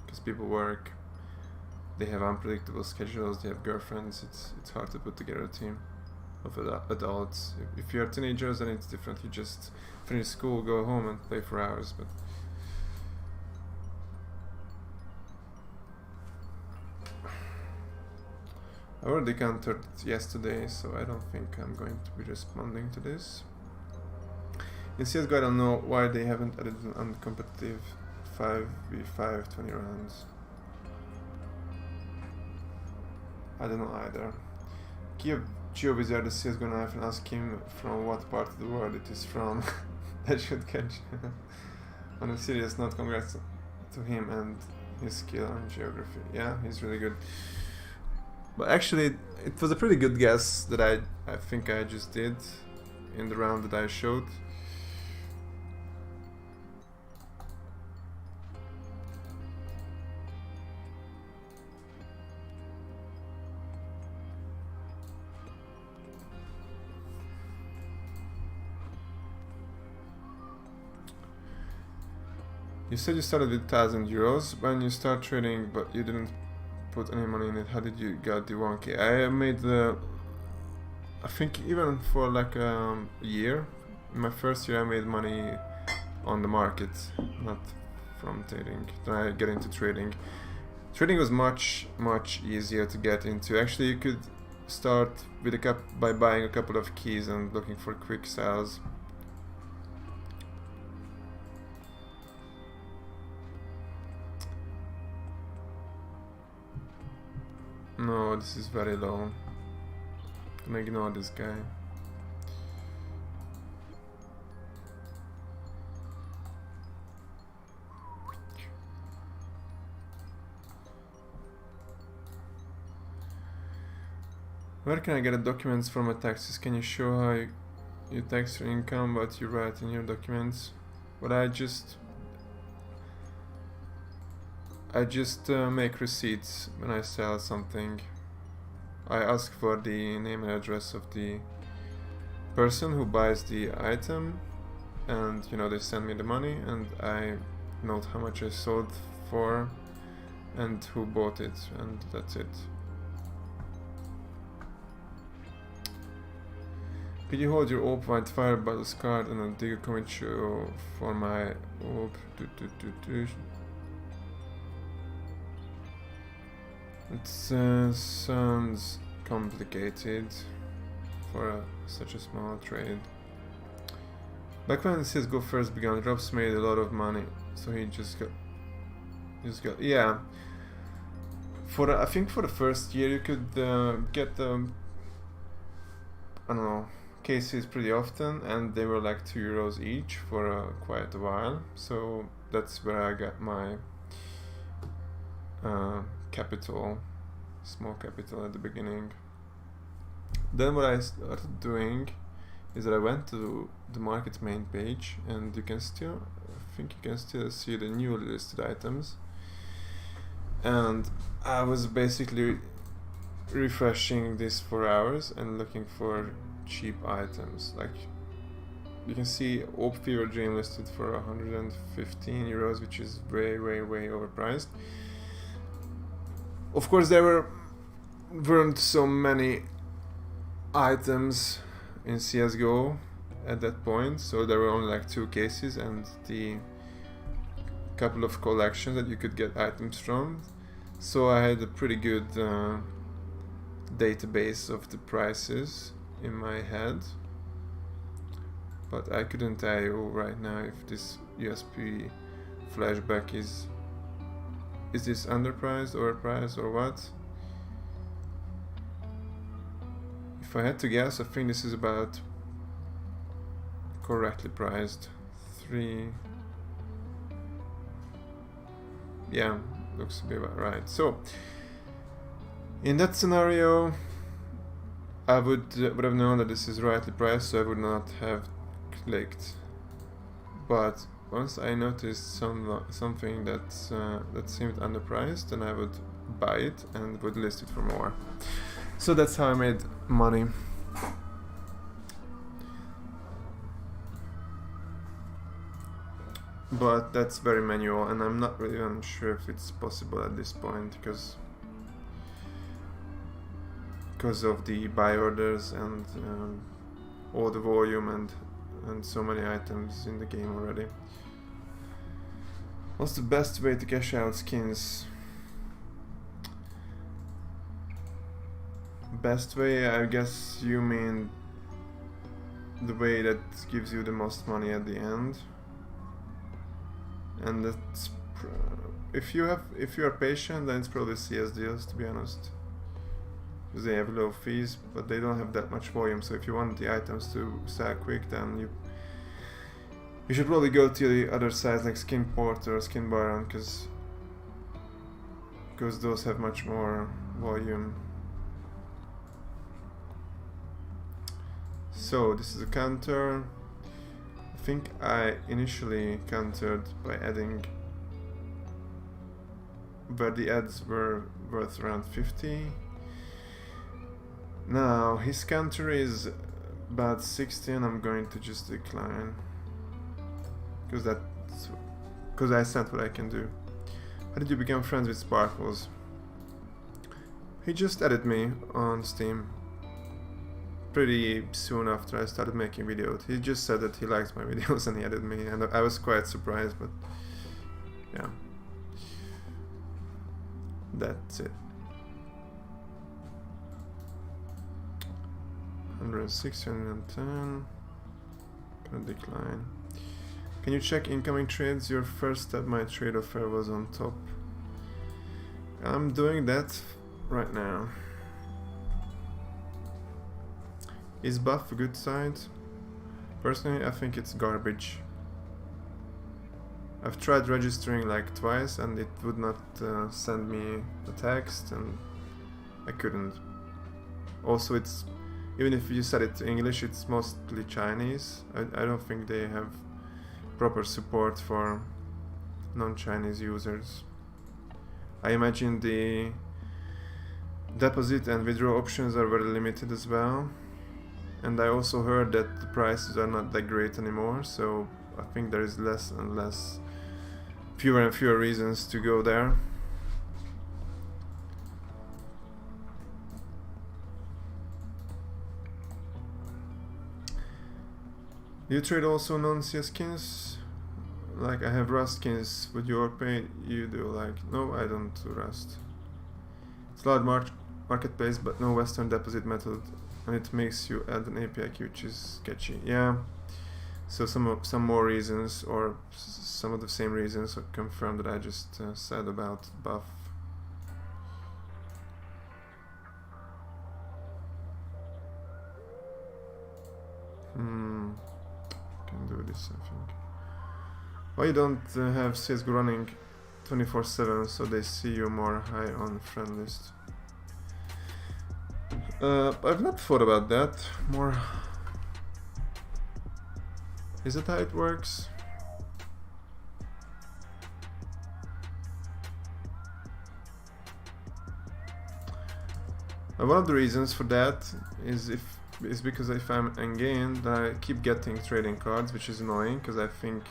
because people work, they have unpredictable schedules, they have girlfriends. It's hard to put together a team of adults. If you're teenagers, then it's different. You just finish school, go home and play for hours. But I already countered yesterday, so I don't think I'm going to be responding to this. In CSGO, I don't know why they haven't added an uncompetitive 5v5 20 rounds. I don't know either. Give GeoWizard the CSGO knife and ask him from what part of the world it is from. That should catch. On a serious note, congrats to him and his skill on geography. Yeah, he's really good. But actually, it was a pretty good guess that I think I just did in the round that I showed. You said you started with 1,000 euros when you start trading, but you didn't put any money in it. How did you get the 1k? I made I think even for like a year, in my first year I made money on the market, not from trading. Then I get into trading. Trading was much easier to get into. Actually, you could start with by buying a couple of keys and looking for quick sales. No, this is very low. I'm gonna ignore this guy. Where can I get the documents for my taxes? Can you show how you tax your income, what you write in your documents? But I just make receipts when I sell something. I ask for the name and address of the person who buys the item, and you know, they send me the money, and I note how much I sold for and who bought it, and that's it. Could you hold your AWP white fire battles card and a digger commit show for my AWP? It sounds complicated for such a small trade. Back when CSGO first began, Drops made a lot of money, so he just got yeah. I think for the first year you could get I don't know, cases pretty often, and they were like €2 each for quite a while. So that's where I got my capital, small capital at the beginning. Then what I started doing is that I went to the market main page, and you can still, I think you can still see the newly listed items, and I was basically refreshing this for hours and looking for cheap items. Like you can see AWP Fever Dream listed for €115, which is way overpriced. Of course, there weren't so many items in CSGO at that point, so there were only like 2 cases and the couple of collections that you could get items from. So I had a pretty good database of the prices in my head, but I couldn't tell you right now if this USP flashback is this underpriced, overpriced, or what? If I had to guess, I think this is about correctly priced. 3. Yeah, looks to be about right. So, in that scenario, I would have known that this is rightly priced, so I would not have clicked. But once I noticed something that seemed underpriced, then I would buy it and would list it for more. So that's how I made money. But that's very manual, and I'm not really even sure if it's possible at this point, because of the buy orders and all the volume and so many items in the game already. What's the best way to cash out skins? Best way, I guess you mean the way that gives you the most money at the end. And that's if you are patient, then it's probably CS deals, to be honest, because they have low fees, but they don't have that much volume. So if you want the items to sell quick, then you should probably go to the other sites like Skinport or Skin Baron, because those have much more volume. So this is a counter. I think I initially countered by adding where the ads were worth around 50. Now his counter is about 60 and I'm going to just decline because I said what I can do. How did you become friends with Sparkles? He just added me on Steam pretty soon after I started making videos. He just said that he likes my videos and he added me, and I was quite surprised, but yeah. That's it. 160, 110. Gonna decline. Can you check incoming trades? Your first step, my trade offer was on top. I'm doing that right now. Is buff a good site? Personally, I think it's garbage. I've tried registering like twice and it would not send me a text, and I couldn't. Also, it's even if you set it to English, it's mostly Chinese. I don't think they have proper support for non-Chinese users. I imagine the deposit and withdraw options are very limited as well. And I also heard that the prices are not that great anymore, so I think there is less and less, fewer and fewer reasons to go there. You trade also non-CS skins? Like I have Rust skins, would you pay? You do? Like, no, I don't do Rust. It's a large marketplace, but no Western deposit method. And it makes you add an API key, which is sketchy. Yeah. So some more reasons, or some of the same reasons, are confirmed that I just said about buff. Can do this, I think. Why you don't have CSGO running 24/7 so they see you more high on friend list? I've not thought about that more. Is that how it works? One of the reasons for that is because if I'm endgame, then I keep getting trading cards, which is annoying because I think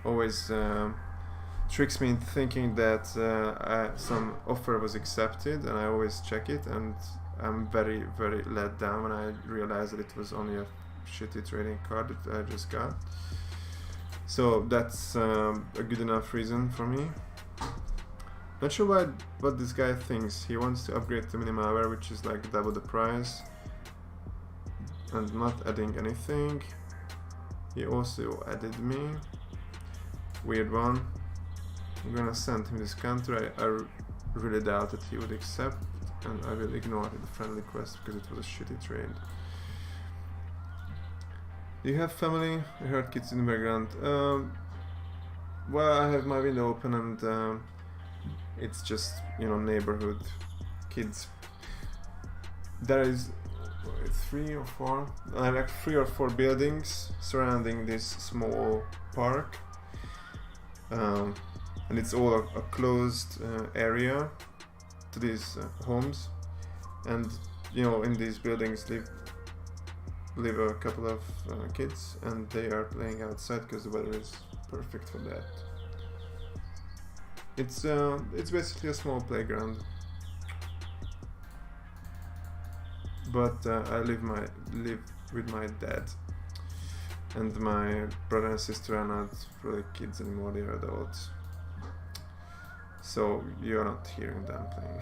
always tricks me into thinking that some offer was accepted, and I always check it, and I'm very, very let down when I realize that it was only a shitty trading card that I just got. So that's a good enough reason for me. Not sure what this guy thinks. He wants to upgrade to Minimalware, which is like double the price, and not adding anything. He also added me. Weird one. I'm gonna send him this counter. I really doubt that he would accept, and I will ignore the friend request because it was a shitty trade. Do you have family? I heard kids in the background. Well, I have my window open and it's just, you know, neighborhood kids. There is 3 or 4, like 3 or 4 buildings surrounding this small park. And it's all a closed area to these homes, and you know, in these buildings live a couple of kids, and they are playing outside because the weather is perfect for that. It's basically a small playground, but I live with my dad, and my brother and sister are not really kids anymore; they are adults. So you're not hearing them playing.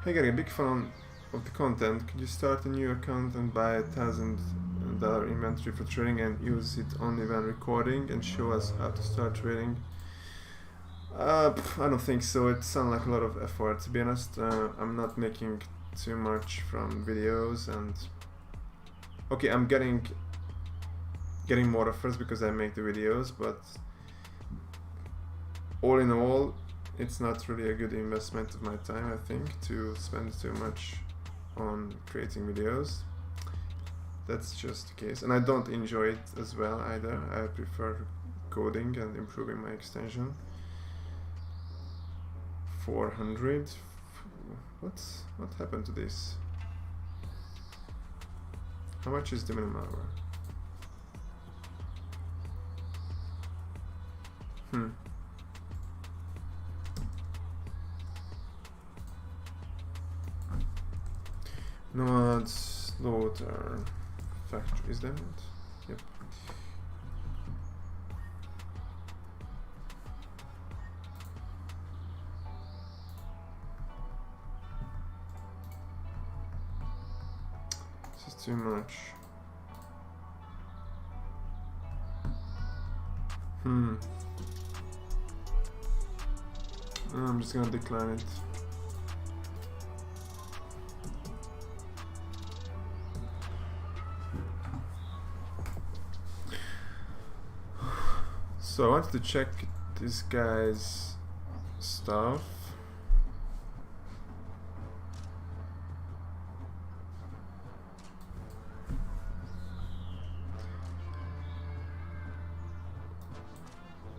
Hey Gary, big fan of the content. Could you start a new account and buy $1,000 inventory for trading and use it only when recording and show us how to start trading? I don't think so. It sounds like a lot of effort, to be honest. I'm not making too much from videos, and okay, I'm getting more offers because I make the videos, but all in all, it's not really a good investment of my time, I think, to spend too much on creating videos. That's just the case, and I don't enjoy it as well either. I prefer coding and improving my extension. 400. What happened to this? How much is the minimum hour? Nomad slaughter factory, is that it? Yep. This is too much. I'm just gonna decline it. So I wanted to check this guy's stuff.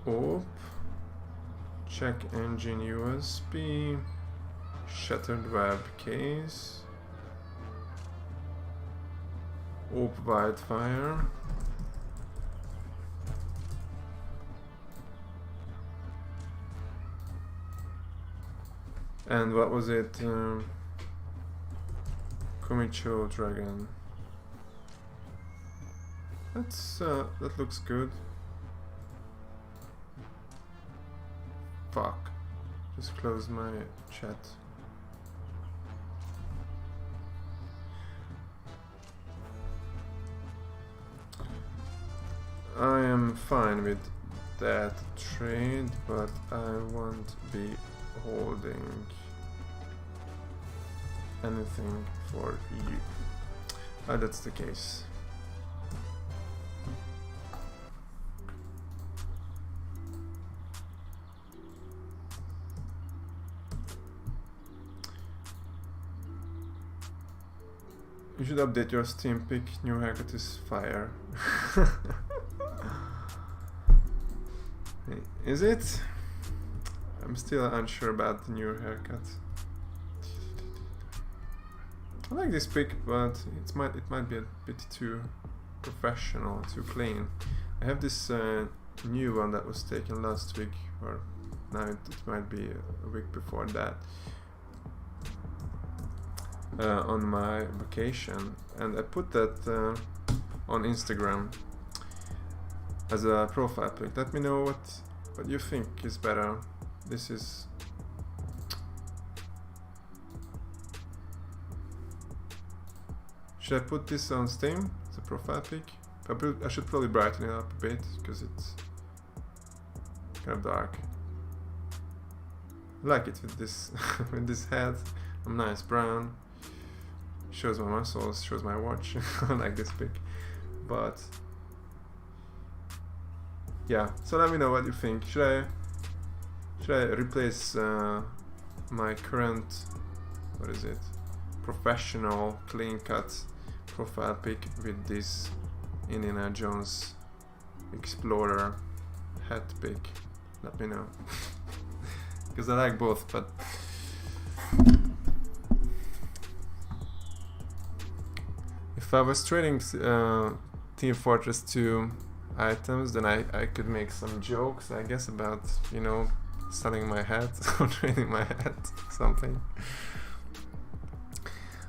Op, check engine USB, shattered web case, op wildfire. And what was it? Komicho dragon. That looks good. Fuck. Just close my chat. I am fine with that trade, but I won't be holding anything for you. That's the case. You should update your Steam pick. New haircut is fire. Is it? I'm still unsure about the new haircut. I like this pick, but it might be a bit too professional, too clean. I have this new one that was taken last week, or now it might be a week before that, on my vacation, and I put that on Instagram as a profile pic. Let me know what you think is better. This is should I put this on Steam as a profile pic? I should probably brighten it up a bit because it's kind of dark. I like it with this with this head. I'm nice brown. Shows my muscles, shows my watch. I like this pic. But yeah, so let me know what you think. Should I replace my current, what is it, professional clean cut profile pic with this Indiana Jones Explorer hat pic? Let me know. Because I like both, but if I was trading Team Fortress 2 items, then I could make some jokes, I guess, about, you know, selling my hat or trading my hat, something.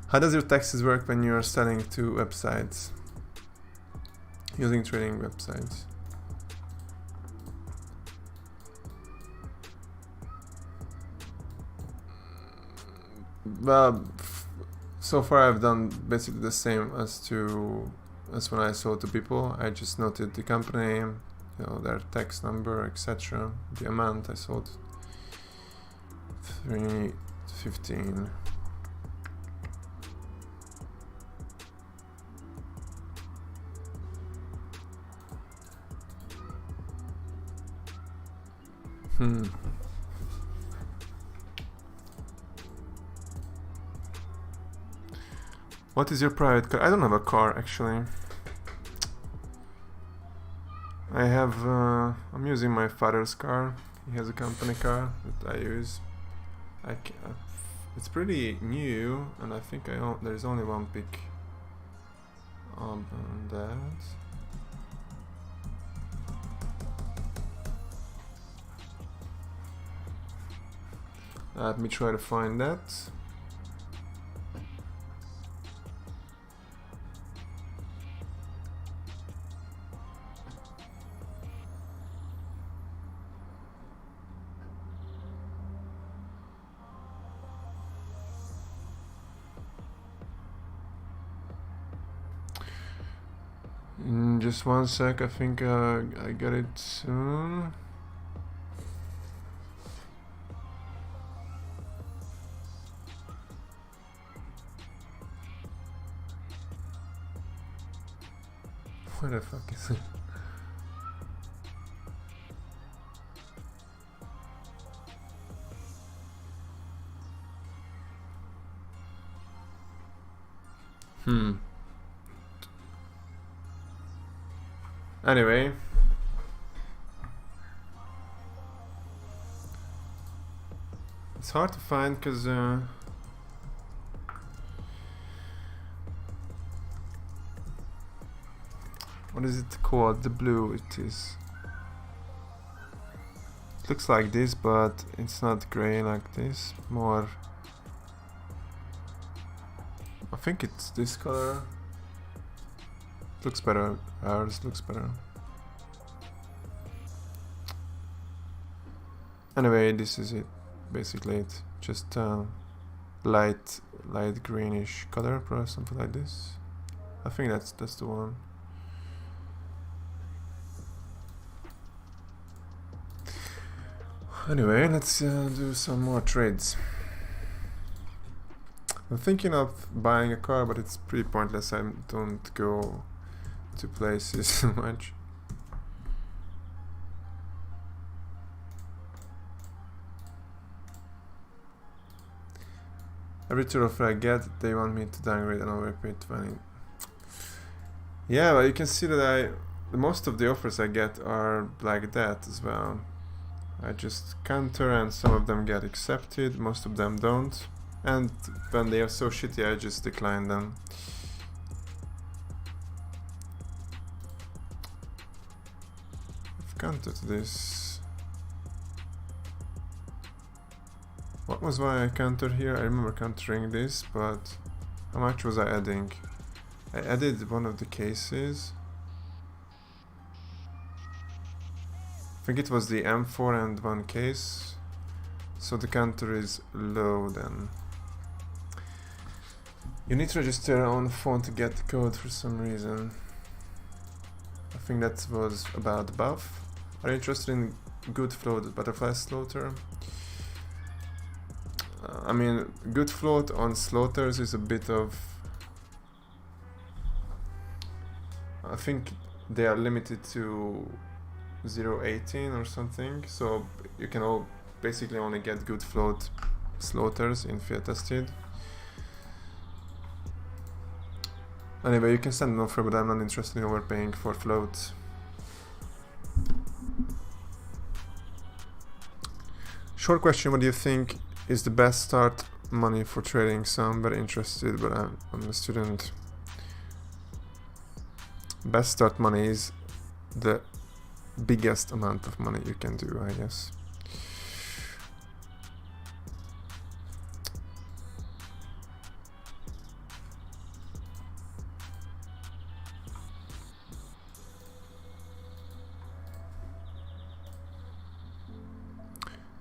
How does your taxes work when you're selling to websites? Using trading websites. Well, so far I've done basically the same as when I sold to people. I just noted the company name, their tax number, etc. The amount I sold. 315. What is your private car? I don't have a car actually. I'm using my father's car. He has a company car that I use. It's pretty new, and I think there's only one pick on that. Let me try to find that. Just one sec, I think I got it soon. What the fuck is it? Anyway. It's hard to find because what is it called? The blue it is. It looks like this, but it's not grey like this. More. I think it's this color. Looks better. Ours looks better. Anyway, this is it. Basically, it just light greenish color, or something like this. I think that's the one. Anyway, let's do some more trades. I'm thinking of buying a car, but it's pretty pointless. I don't go to places much. Every tour offer I get, they want me to downgrade and overpay 20. Yeah, but you can see that most of the offers I get are like that as well. I just counter and some of them get accepted, most of them don't. And when they are so shitty, I just decline them. I've countered this. What was why I countered here? I remember countering this, but how much was I adding? I added one of the cases. I think it was the M4 and one case. So the counter is low then. You need to register on the phone to get the code for some reason. I think that was about the buff. Are you interested in good float butterfly slaughter? I mean, good float on slaughters is a bit of... I think they are limited to 0.18 or something, so you can basically only get good float slaughters in field tested. Anyway, you can send an offer, but I'm not interested in overpaying for float. Short question, what do you think is the best start money for trading? So I'm very interested, but I'm a student. Best start money is the biggest amount of money you can do, I guess.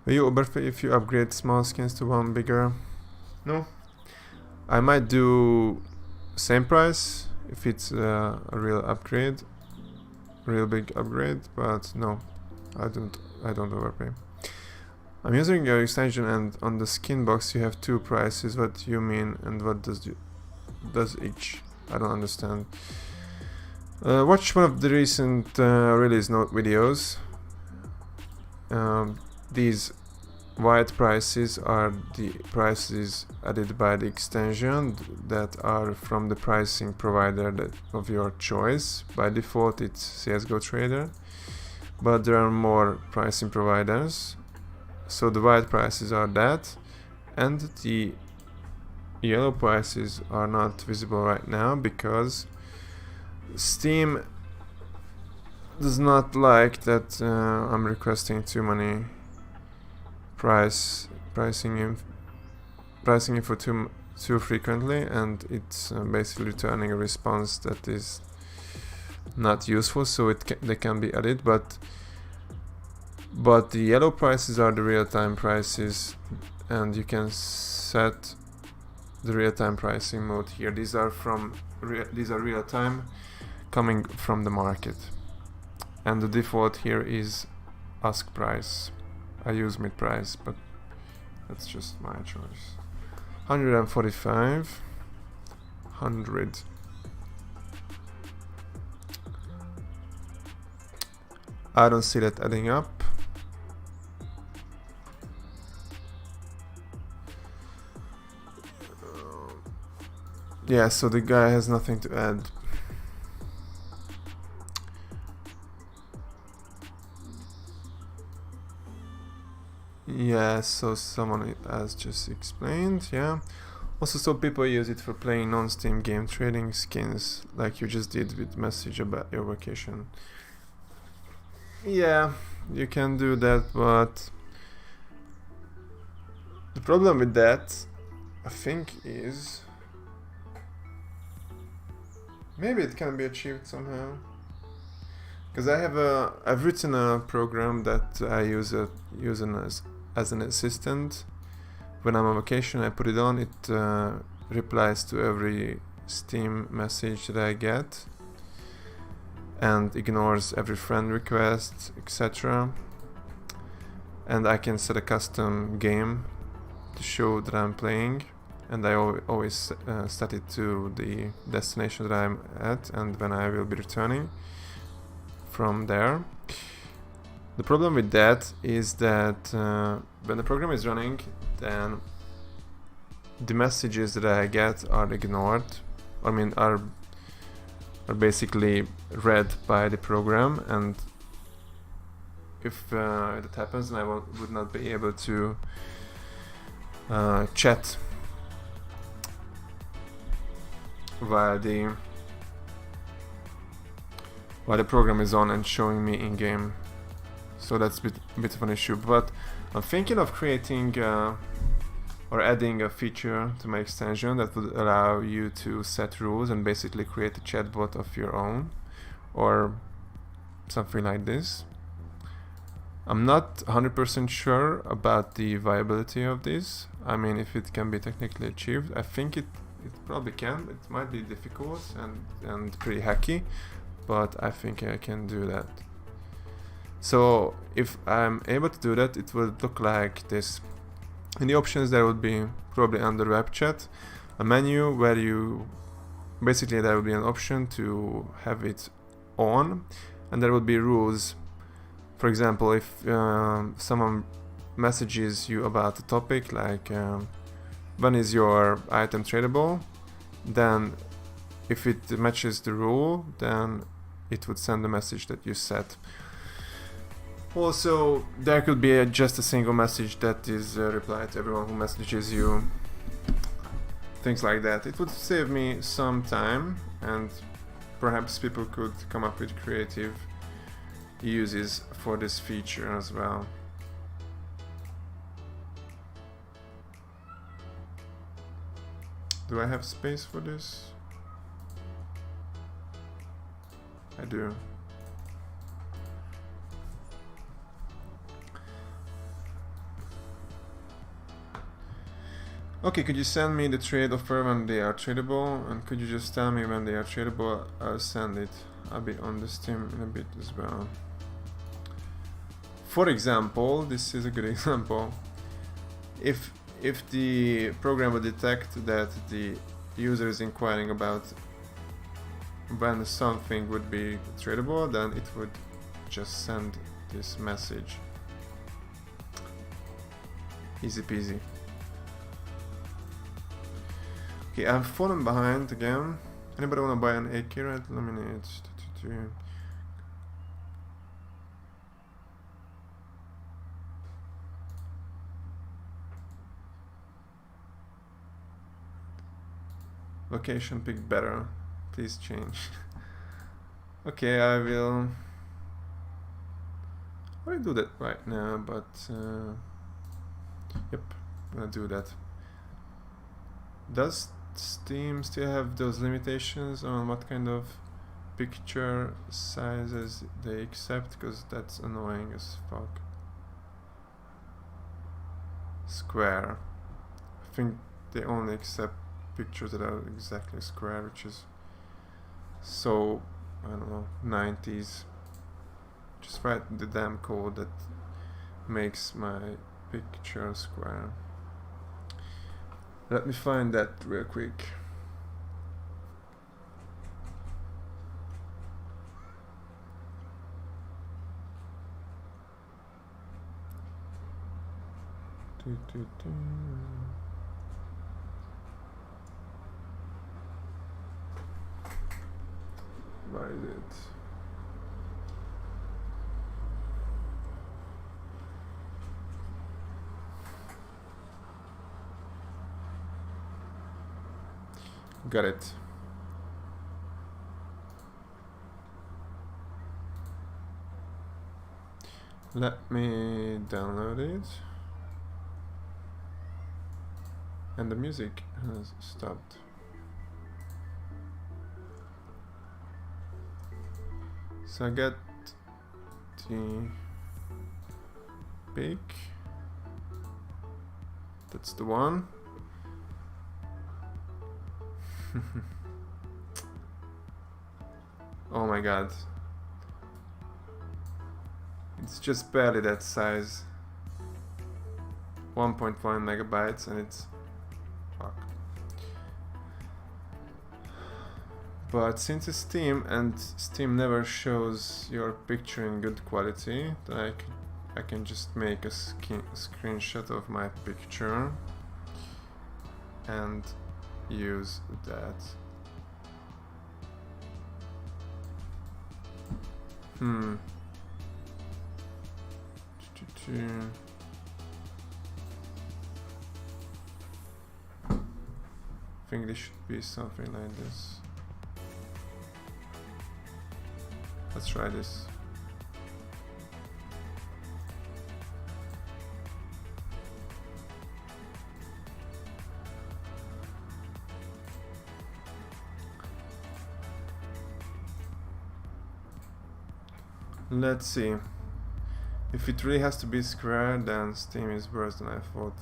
Will you overpay if you upgrade small skins to one bigger? No, I might do same price if it's a real upgrade, real big upgrade, but no, I don't overpay. I'm using your extension, and on the skin box you have 2 prices. What do you mean, and what does each? I don't understand. Watch one of the recent release note videos. These white prices are the prices added by the extension that are from the pricing provider of your choice. By default it's CSGO Trader, but there are more pricing providers. So the white prices are that, and the yellow prices are not visible right now because Steam does not like that I'm requesting too many pricing info too frequently, and it's basically returning a response that is not useful, so they can be added, but the yellow prices are the real-time prices, and you can set the real-time pricing mode here. These are real-time, coming from the market, and the default here is ask price. I use mid price, but that's just my choice. 145, 100. I don't see that adding up. Yeah, so the guy has nothing to add. Yeah, so someone has just explained, yeah. Also, so people use it for playing non-Steam game, trading skins, like you just did with message about your vacation. Yeah, you can do that, but the problem with that, I think, is maybe it can be achieved somehow. Because I've written a program that I use as an assistant. When I'm on vacation, I put it on. It replies to every Steam message that I get, and ignores every friend request, etc. And I can set a custom game to show that I'm playing, and I always set it to the destination that I'm at and when I will be returning from there. The problem with that is that when the program is running, then the messages that I get are ignored. I mean, are basically read by the program, and if that happens, then I would not be able to chat while the program is on and showing me in game. So that's a bit of an issue, but I'm thinking of creating or adding a feature to my extension that would allow you to set rules and basically create a chatbot of your own, or something like this. I'm not 100% sure about the viability of this. I mean, if it can be technically achieved, I think it probably can. It might be difficult and pretty hacky, but I think I can do that. So if I'm able to do that, it would look like this. In the options, there would be, probably under web chat, a menu where basically there would be an option to have it on, and there would be rules. For example, if someone messages you about a topic, like when is your item tradable, then if it matches the rule, then it would send the message that you set. Also, there could be just a single message that is replied to everyone who messages you. Things like that. It would save me some time, and perhaps people could come up with creative uses for this feature as well. Do I have space for this? I do. Okay, could you send me the trade offer when they are tradable, and could you just tell me when they are tradable? I'll send it. I'll be on the Steam in a bit as well. For example, this is a good example. If the program would detect that the user is inquiring about when something would be tradable, then it would just send this message. Easy peasy. Okay, I've fallen behind again. Anybody wanna buy an AK red? Eliminate. Location pick better. Please change. Okay, I will do that right now, but yep, I'm gonna do that. Does Steam still have those limitations on what kind of picture sizes they accept? Because that's annoying as fuck. Square. I think they only accept pictures that are exactly square, which is so, I don't know, 90s. Just write the damn code that makes my picture square. Let me find that real quick. Where is it? Got it. Let me download it. And the music has stopped. So I got the pic. That's the one. Oh my god. It's just barely that size. 1.1 megabytes, and it's fuck. But since it's Steam and Steam never shows your picture in good quality, then I can just make a screenshot of my picture and use that. I think this should be something like this. Let's try this. Let's see. If it really has to be square, then Steam is worse than I thought.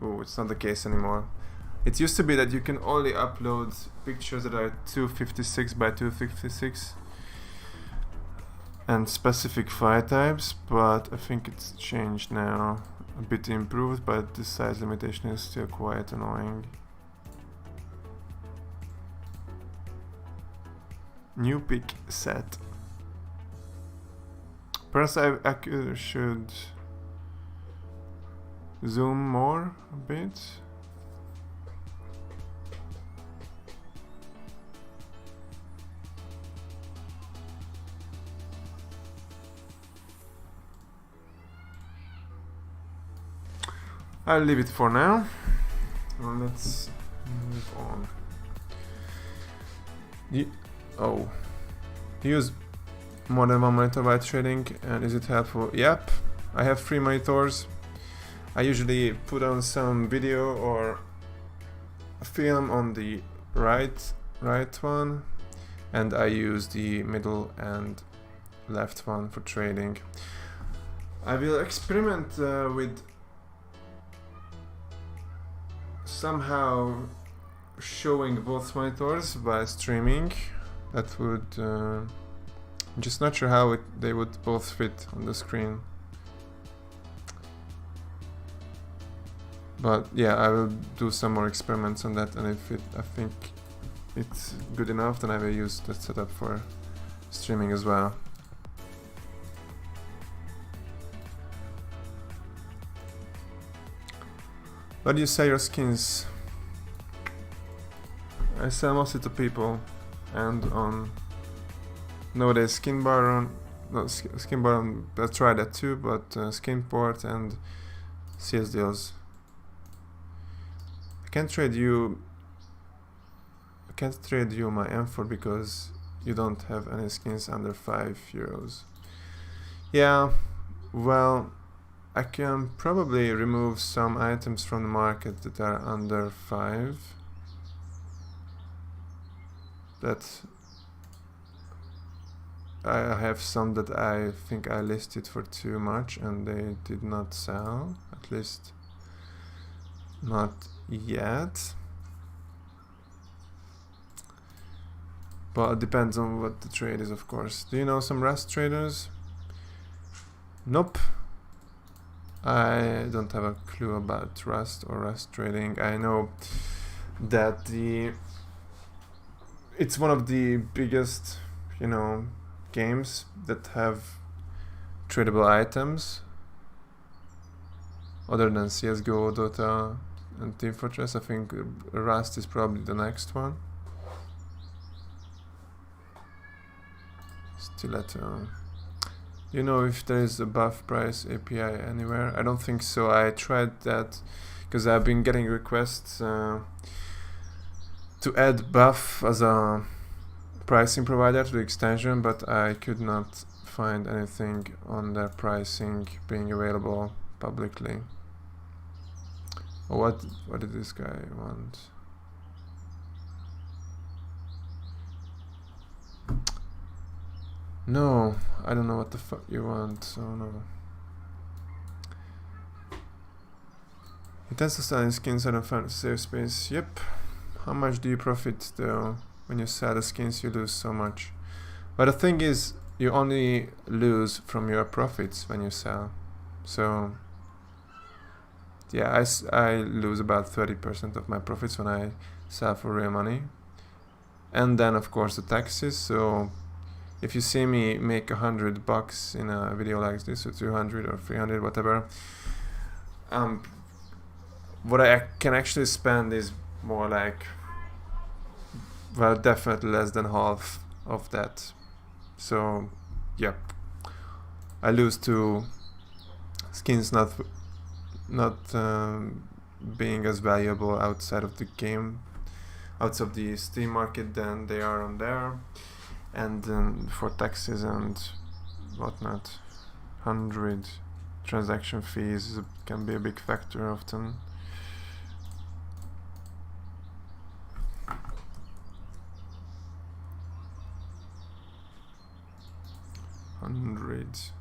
Oh, it's not the case anymore. It used to be that you can only upload pictures that are 256 by 256 and specific file types, but I think it's changed now. A bit improved, but the size limitation is still quite annoying. New pic set. Perhaps I should zoom more a bit. I'll leave it for now. Well, let's move on. Use more than one monitor while trading, and is it helpful? Yep, I have 3 monitors. I usually put on some video or a film on the right one, and I use the middle and left one for trading. I will experiment with somehow showing both monitors by streaming. That would I'm just not sure how they would both fit on the screen. But yeah, I will do some more experiments on that, and if I think it's good enough, then I will use that setup for streaming as well. Where do you sell your skins? I sell mostly to people and on nowadays Skin Baron, no Skin Baron, I tried that too, but Skinport and CS deals. I can't trade you my M4 because you don't have any skins under €5. Yeah, well, I can probably remove some items from the market that are under 5. That I have some that I think I listed for too much and they did not sell, at least not yet. But it depends on what the trade is, of course. Do you know some Rust traders? Nope. I don't have a clue about Rust or Rust trading. I know that it's one of the biggest, you know, games that have tradable items other than CSGO, Dota and Team Fortress. I think Rust is probably the next one. Stiletto. You know if there is a buff price API anywhere? I don't think so. I tried that because I've been getting requests to add buff as a pricing provider to the extension, but I could not find anything on their pricing being available publicly. Oh, what did this guy want? No, I don't know what the fuck you want, so no. It tends to sell in skins. I don't find a safe space. Yep. How much do you profit though? When you sell the skins, you lose so much. But the thing is, you only lose from your profits when you sell. So yeah, I lose about 30% of my profits when I sell for real money. And then of course the taxes. So if you see me make $100 in a video like this, or 200 or 300, whatever, what I can actually spend is more like, well, definitely less than half of that. So yep, I lose to skins not being as valuable outside of the game, outside of the Steam market than they are on there. And for taxes and whatnot, 100 transaction fees can be a big factor often. $188.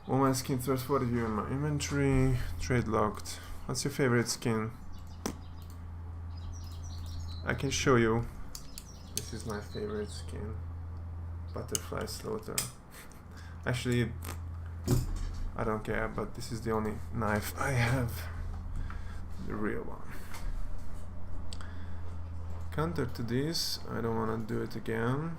All my skins worth 40 view in my inventory. Trade locked. What's your favorite skin? I can show you. This is my favorite skin. Butterfly Slaughter. Actually, I don't care, but this is the only knife I have. The real one. Counter to this, I don't want to do it again.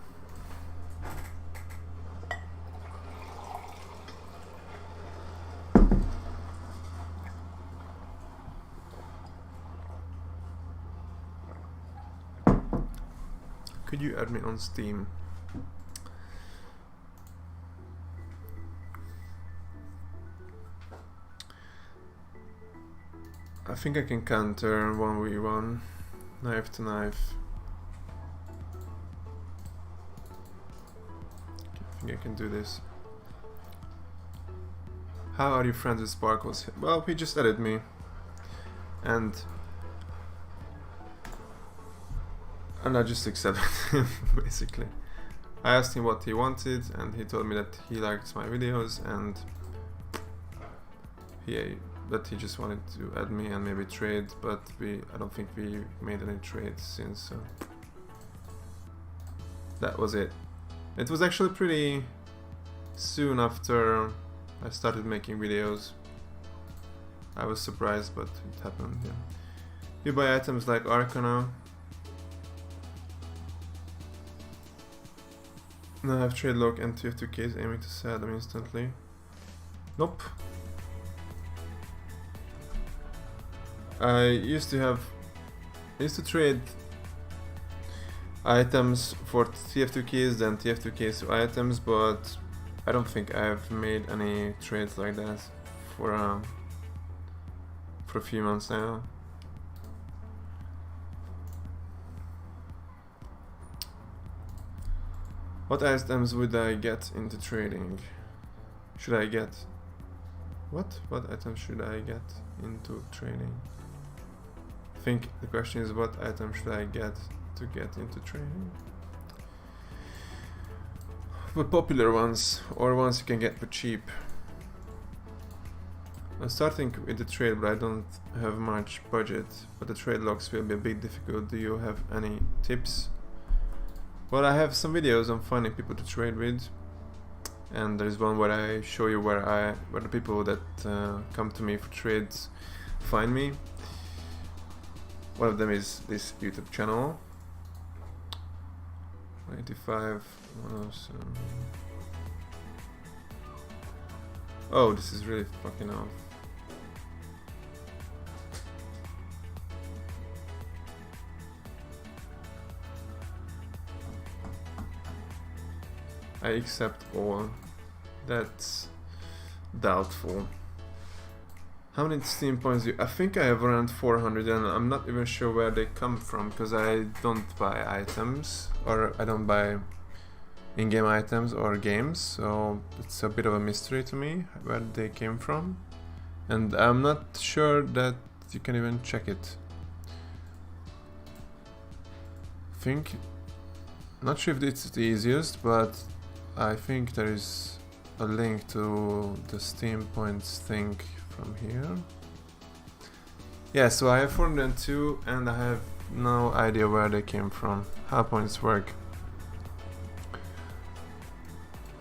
Could you add me on Steam? I think I can counter 1v1, knife to knife. I think I can do this. How are you friends with Sparkles? Well, he just added me. And I just accepted him, basically. I asked him what he wanted, and he told me that he liked my videos, and that he just wanted to add me and maybe trade, but I don't think we made any trades since, so that was it. It was actually pretty soon after I started making videos. I was surprised, but it happened, yeah. You buy items like Arcana. Now I have trade lock and TF2Ks aiming to sell them instantly. Nope. I used to trade items for TF2 keys, then TF2 keys to items, but I don't think I've made any trades like that for a few months now. What items would I get into trading? Should I get... What items should I get into trading? I think the question is, what item should I get to get into trading? The popular ones, or ones you can get for cheap. I'm starting with the trade, but I don't have much budget, but the trade locks will be a bit difficult. Do you have any tips? Well, I have some videos on finding people to trade with, and there's one where I show you where the people that come to me for trades find me. One of them is this YouTube channel. 85, 107. Oh, this is really fucking off. I accept all. That's doubtful. How many Steam points do you... I think I have around 400, and I'm not even sure where they come from, because I don't buy items, or I don't buy in-game items or games, so it's a bit of a mystery to me where they came from, and I'm not sure that you can even check it. Not sure if it's the easiest, but I think there is a link to the Steam points thing from here. Yeah, so I have 402 and I have no idea where they came from, how points work.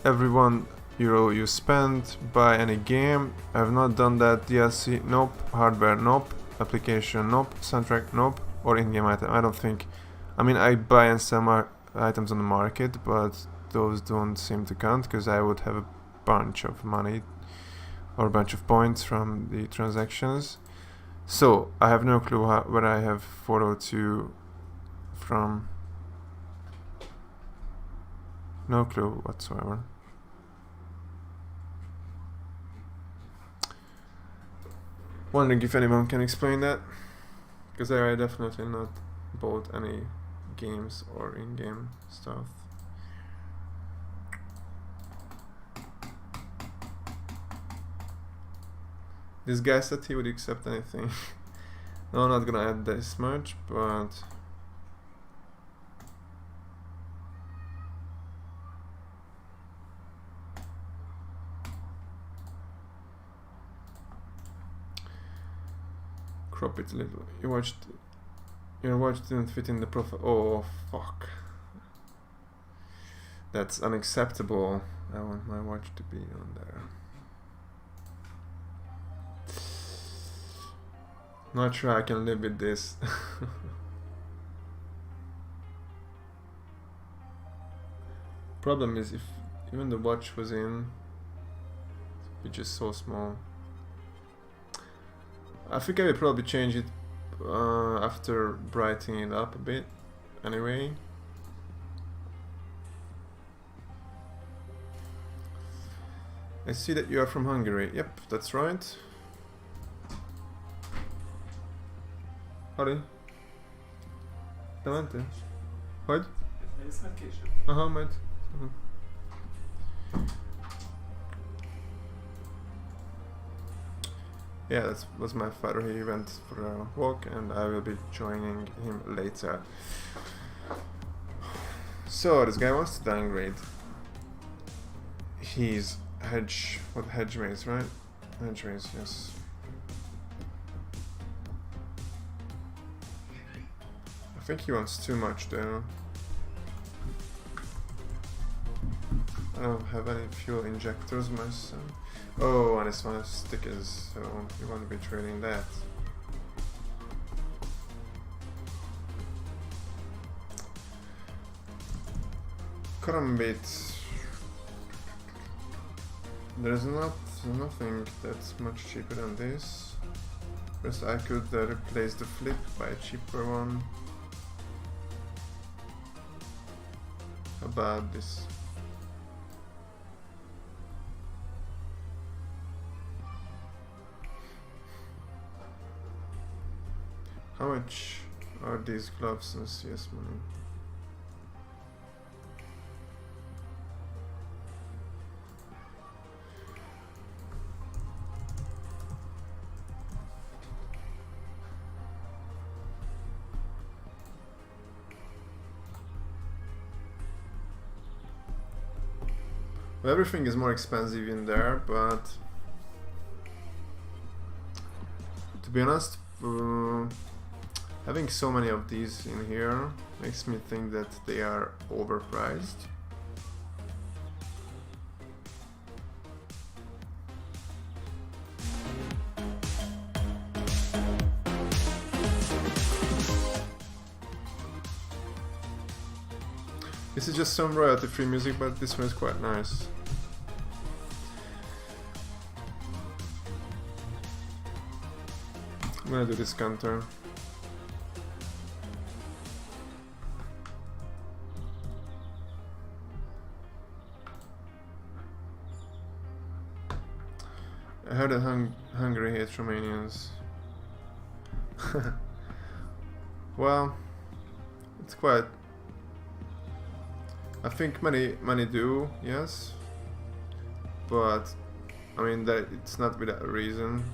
Every €1 you spend, buy any game. I have not done that. DLC, nope. Hardware, nope. Application, nope. Soundtrack, nope. Or in-game item, I don't think. I mean, I buy and sell items on the market, but those don't seem to count, because I would have a bunch of money or a bunch of points from the transactions. So I have no clue where I have 402 from. No clue whatsoever. Wondering if anyone can explain that, because I definitely not bought any games or in-game stuff. This guy said he would accept anything. No, I'm not gonna add this much, but crop it a little. Your watch didn't fit in the profile. Oh fuck. That's unacceptable. I want my watch to be on there. Not sure I can live with this. Problem is, if even the watch was in, it's just so small. I think I will probably change it after brightening it up a bit. Anyway. I see that you are from Hungary. Yep, that's right. Harry? Te mentél? Hogy? Mész meg később? Aha, majd. Yeah, that was my father. He went for a walk and I will be joining him later. So this guy wants to downgrade. He's hedge, what, hedge maze, right? Hedge maze, yes. I think he wants too much though. I don't have any fuel injectors myself. Oh, and this one has stickers, so you want to be trading that. Karambit. There's nothing that's much cheaper than this. First I could replace the flip by a cheaper one. How about this? How much are these gloves and CS money? Well, everything is more expensive in there, but to be honest, having so many of these in here makes me think that they are overpriced. This is just some royalty-free music, but this one is quite nice. I'm gonna do this counter. I heard that Hungary hates Romanians. Well, it's quite... I think many do, yes. But, I mean, that it's not without a reason.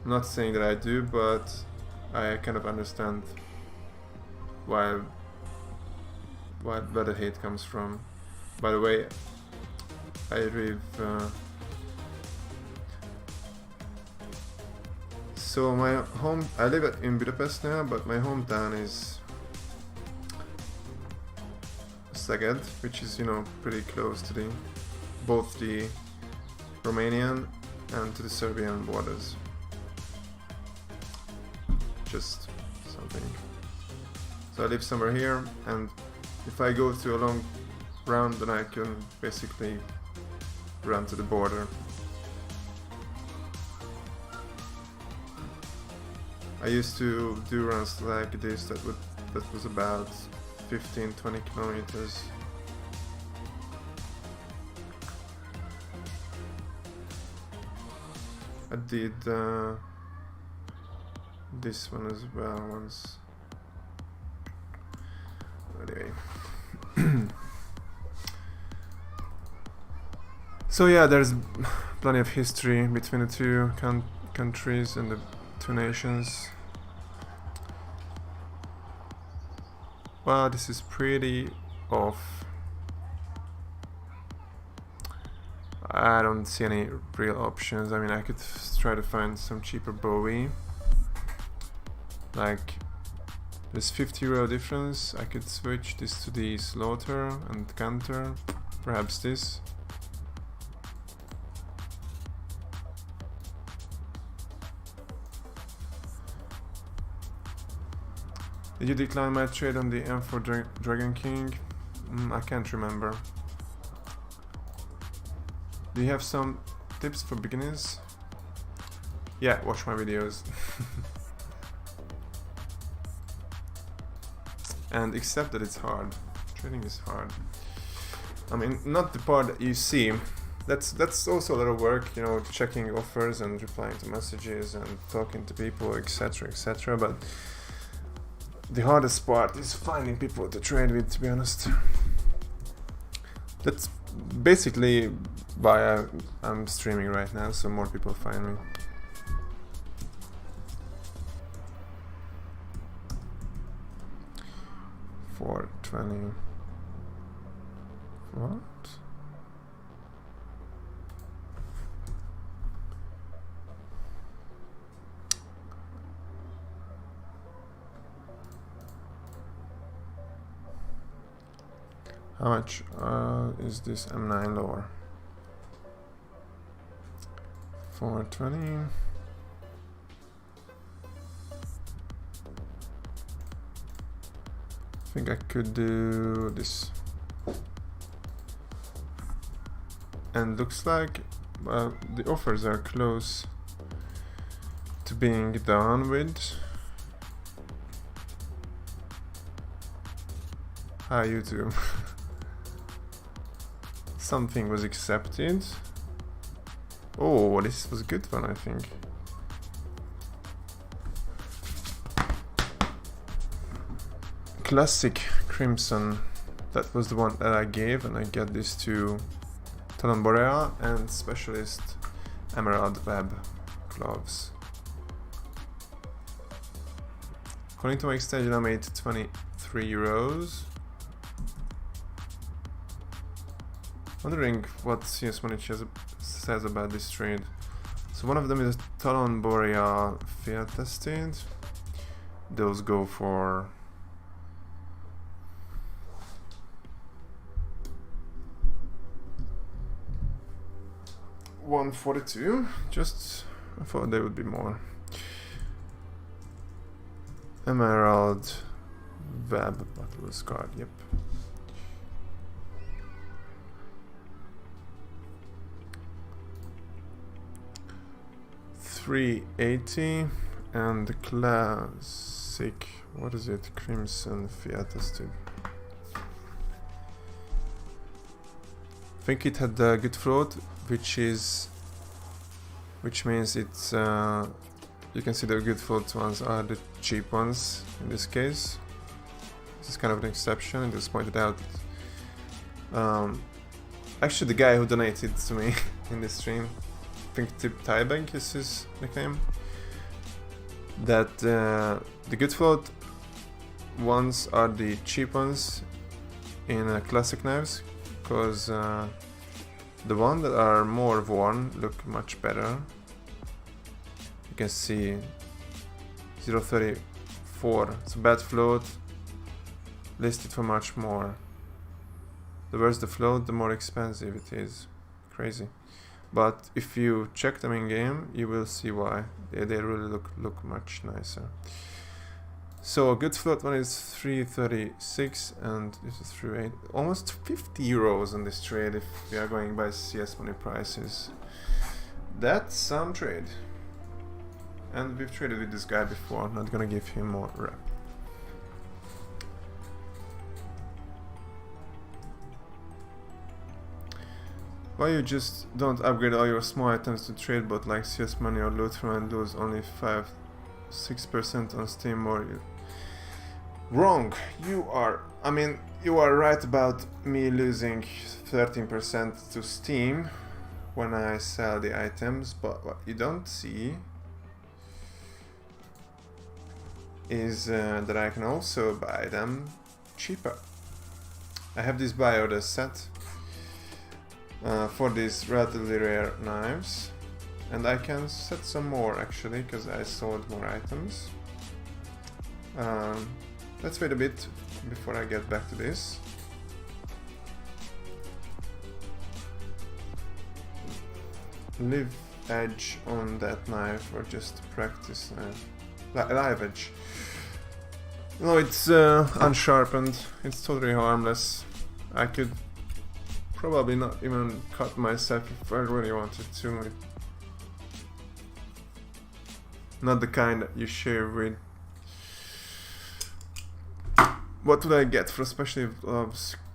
I'm not saying that I do, but I kind of understand where the hate comes from. By the way, I live so I live in Budapest now, but my hometown is Szeged, which is, you know, pretty close to both the Romanian and to the Serbian borders. Just something. So I live somewhere here, and if I go to a long round, then I can basically run to the border. I used to do runs like this that was about 15-20 kilometers. I did this one as well once. Anyway. So yeah, there's plenty of history between the two countries and the two nations. Wow, this is pretty off. I don't see any real options. I mean, I could try to find some cheaper Bowie. Like, there's 50 € difference. I could switch this to the slaughter and counter. Perhaps this. Did you decline my trade on the M4 Dragon King? I can't remember. Do you have some tips for beginners? Yeah, watch my videos. And accept that it's hard. Trading is hard. I mean, not the part that you see. That's also a lot of work, you know, checking offers and replying to messages and talking to people, etc., etc. But the hardest part is finding people to trade with, to be honest. That's basically why I'm streaming right now, so more people find me. 420. What? How much is this M9 lower? 420. I think I could do this. And looks like the offers are close to being done with. Hi YouTube. Something was accepted. Oh, this was a good one, I think. Classic Crimson. That was the one that I gave, and I get this to Talon Borea and Specialist Emerald Web gloves. According to my extension, I made 23 euros. Wondering what CS Money says about this trade. So one of them is Talon Borea field tested. Those go for $142. Just I thought they would be more. Emerald Web Battle card, yep. $380 and the classic, what is it? Crimson Fiat tested. I think it had a good float, which means it's you can see the good float ones are the cheap ones in this case. This is kind of an exception, and just pointed out. Actually, the guy who donated to me in this stream, I think Tip Tiebank is his nickname, that the good float ones are the cheap ones in classic knives, because the ones that are more worn look much better. You can see 0.34, it's a bad float, listed for much more. The worse the float, the more expensive it is. Crazy. But if you check them in game, you will see why. They really look much nicer. So a good float one is 336 and this is 38. Almost 50 euros on this trade if we are going by CS Money prices. That's some trade. And we've traded with this guy before, I'm not gonna give him more rep. Why you just don't upgrade all your small items to trade bot like CS Money or Lootro and lose only 5-6% on Steam or you? Wrong! You are right about me losing 13% to Steam when I sell the items, but what you don't see is that I can also buy them cheaper. I have this buy order set for these relatively rare knives, and I can set some more actually because I sold more items. Let's wait a bit before I get back to this. Live edge on that knife or just practice knife? Live edge. No, it's unsharpened. It's totally harmless. I could probably not even cut myself if I really wanted to. Not the kind that you share with. What would I get for especially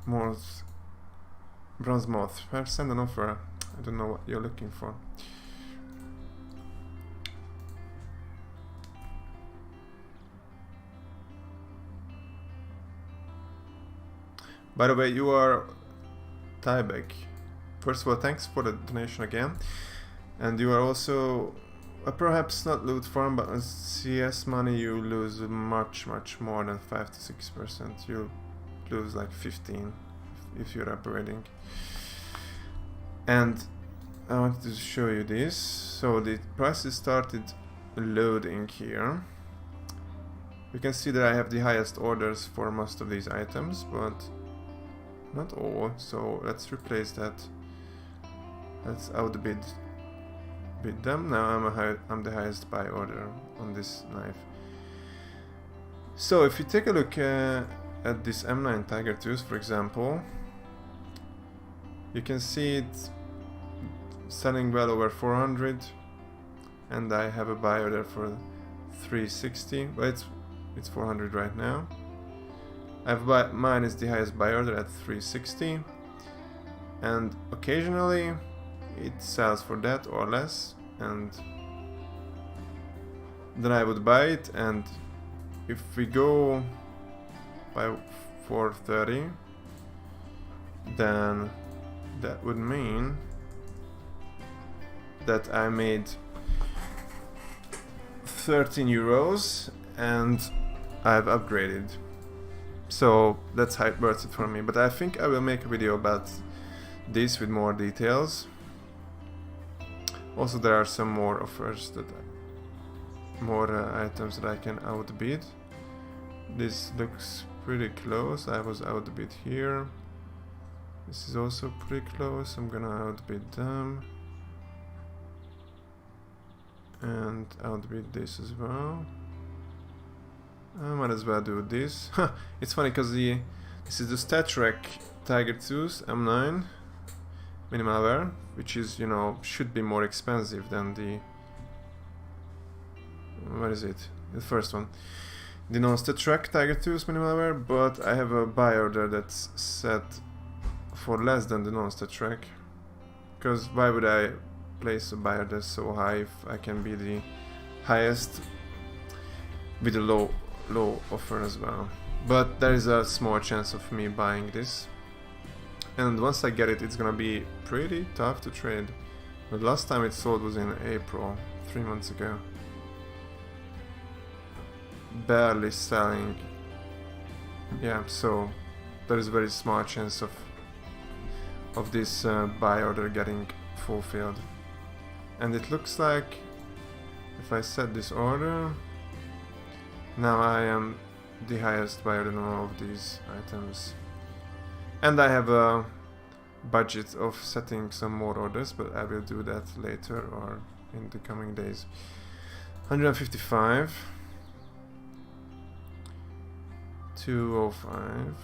more bronze moth? Perhaps send an offer. I don't know what you're looking for. By the way, you are Tybeck. First of all, thanks for the donation again. And you are also perhaps not loot farm, but on CS Money you lose much more than 5 to 6%. You lose like 15 if you're upgrading. And I wanted to show you this. So the prices started loading here. You can see that I have the highest orders for most of these items, but not all. So let's replace that. Let's outbid them. Now I'm the highest buy order on this knife. So if you take a look at this M9 Tiger Tooth, for example, you can see it selling well over 400, and I have a buy order for 360, but it's 400 right now. Mine is the highest buy order at 360, and occasionally it sells for that or less, and then I would buy it. And if we go by 430, then that would mean that I made 13 euros and I've upgraded. So that's how it worth it for me. But I think I will make a video about this with more details. Also, there are some more offers that items that I can outbid. This looks pretty close. I was outbid here. This is also pretty close. I'm gonna outbid them. And outbid this as well. I might as well do this. It's funny because this is the StatTrak Tiger Tooth M9 minimal wear, which is, you know, should be more expensive than the, what is it? The first one. The non-StatTrak Tiger Tooth minimal wear, but I have a buy order that's set for less than the non-StatTrak. Because why would I place a buy order so high if I can be the highest with a low offer as well? But there is a small chance of me buying this. And once I get it, it's gonna be pretty tough to trade. The last time it sold was in April, 3 months ago. Barely selling. Yeah, so there is a very small chance of this buy order getting fulfilled. And it looks like if I set this order, now I am the highest buyer in all of these items. And I have a budget of setting some more orders, but I will do that later or in the coming days. 155. 205.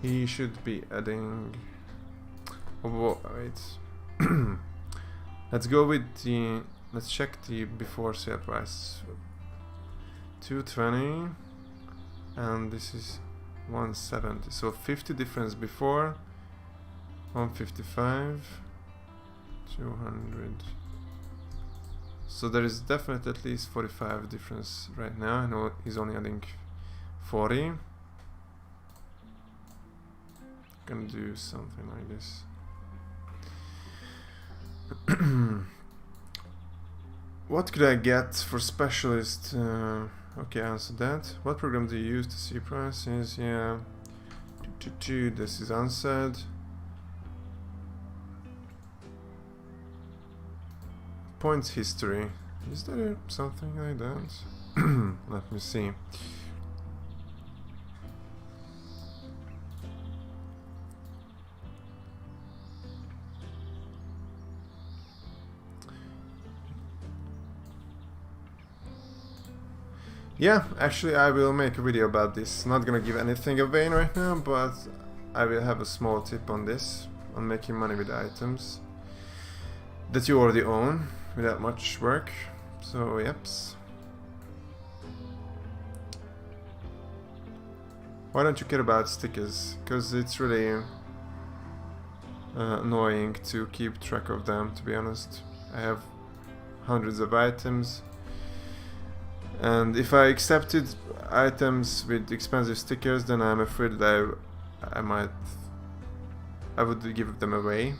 He should be adding... Oh, wait. Let's go with the... Let's check the before sale price. 220. And this is 170. So 50 difference before. 155. 200. So there is definitely at least 45 difference right now. I know he's only adding 40. Gonna do something like this. What could I get for specialist? Okay, answer that. What program do you use to see prices? Yeah. This is answered. Points history. Is there something like that? Let me see. Yeah, actually I will make a video about this. Not gonna give anything away right now, but I will have a small tip on this, on making money with items that you already own without much work. So, yeps. Why don't you care about stickers? Because it's really annoying to keep track of them, to be honest. I have hundreds of items. And if I accepted items with expensive stickers, then I'm afraid that I would give them away,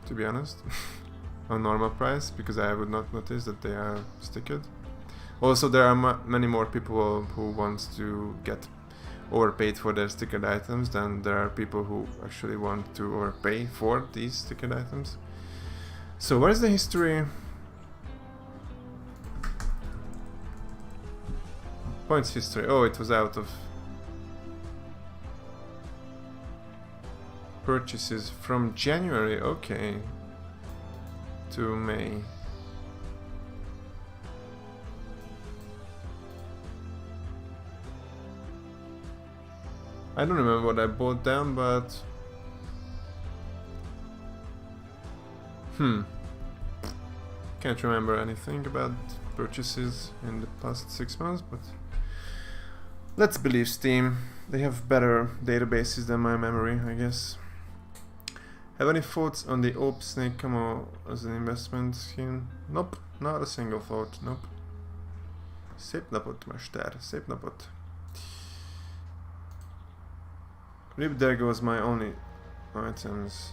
to be honest, on normal price, because I would not notice that they are stickered. Also, there are many more people who want to get overpaid for their stickered items than there are people who actually want to overpay for these stickered items. So what is the history? Points history. Oh, it was out of purchases from January, okay, to May. I don't remember what I bought down, but can't remember anything about purchases in the past 6 months, but let's believe Steam. They have better databases than my memory, I guess. Have any thoughts on the Op Snake Camo as an investment scheme? Nope, not a single thought, nope. Szép napot, Mester, szép napot. Rip, there goes my only items.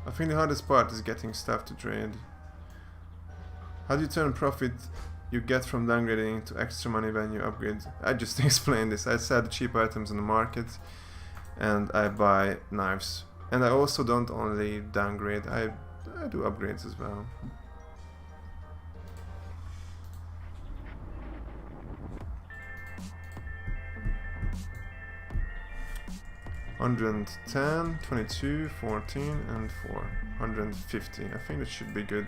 I think the hardest part is getting stuff to trade. How do you turn profit you get from downgrading into extra money when you upgrade? I just explained this. I sell the cheap items in the market and I buy knives. And I also don't only downgrade, I do upgrades as well. $110, 22, 14, and 4. $150. I think that should be good.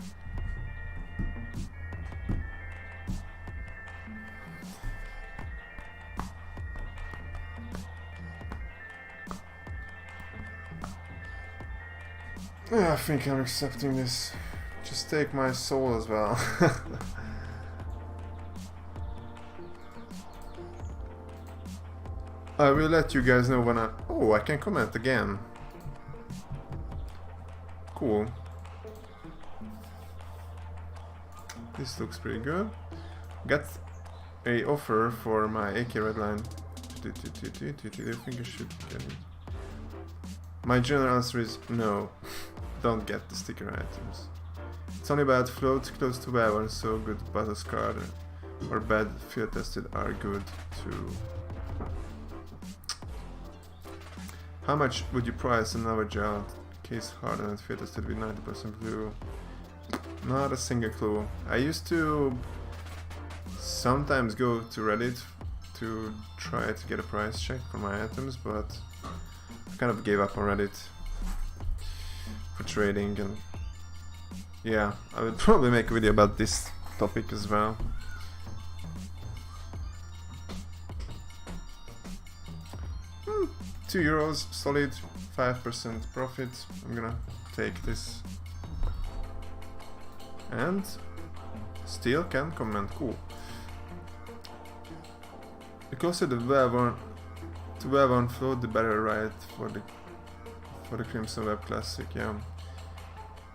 Yeah, I think I'm accepting this. Just take my soul as well. I will let you guys know when I... Oh, I can comment again. Cool. This looks pretty good. Got a offer for my AK Redline. I think I should get it. My general answer is no. Don't get the sticker items. It's only bad float close to Weber, so good battle scarred or bad field tested are good too. How much would you price another gel case hardened and field tested with 90% glue? Not a single clue. I used to sometimes go to Reddit to try to get a price check for my items, but I kind of gave up on Reddit for trading, and yeah, I would probably make a video about this topic as well. €2, solid, 5% profit. I'm gonna take this. And still can comment, cool. The closer the web on float, the better, right? For the Crimson Web Classic, yeah.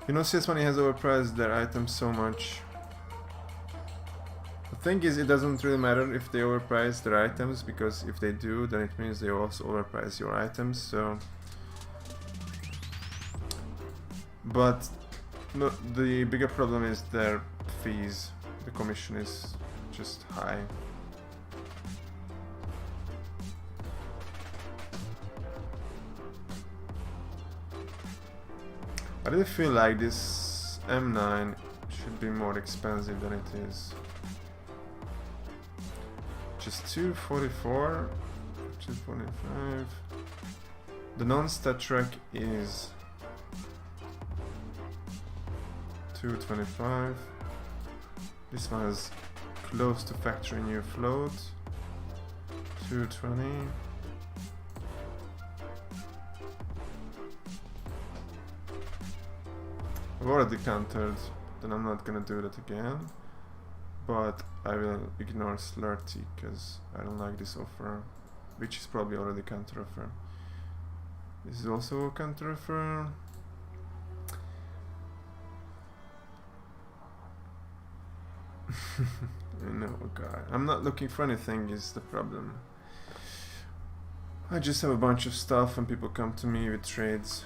You know, CS Money has overpriced their items so much. The thing is, it doesn't really matter if they overprice their items, because if they do, then it means they also overprice your items, so... But no, the bigger problem is their fees. The commission is just high. I really feel like this M9 should be more expensive than it is. Just 244, 245. The non-stat track is 225. This one is close to factory new float. 220. I've already countered, then I'm not gonna do that again. But I will ignore Slurty because I don't like this offer, which is probably already counter offer. This is also a counter offer. No, God, I'm not looking for anything is the problem. I just have a bunch of stuff and people come to me with trades.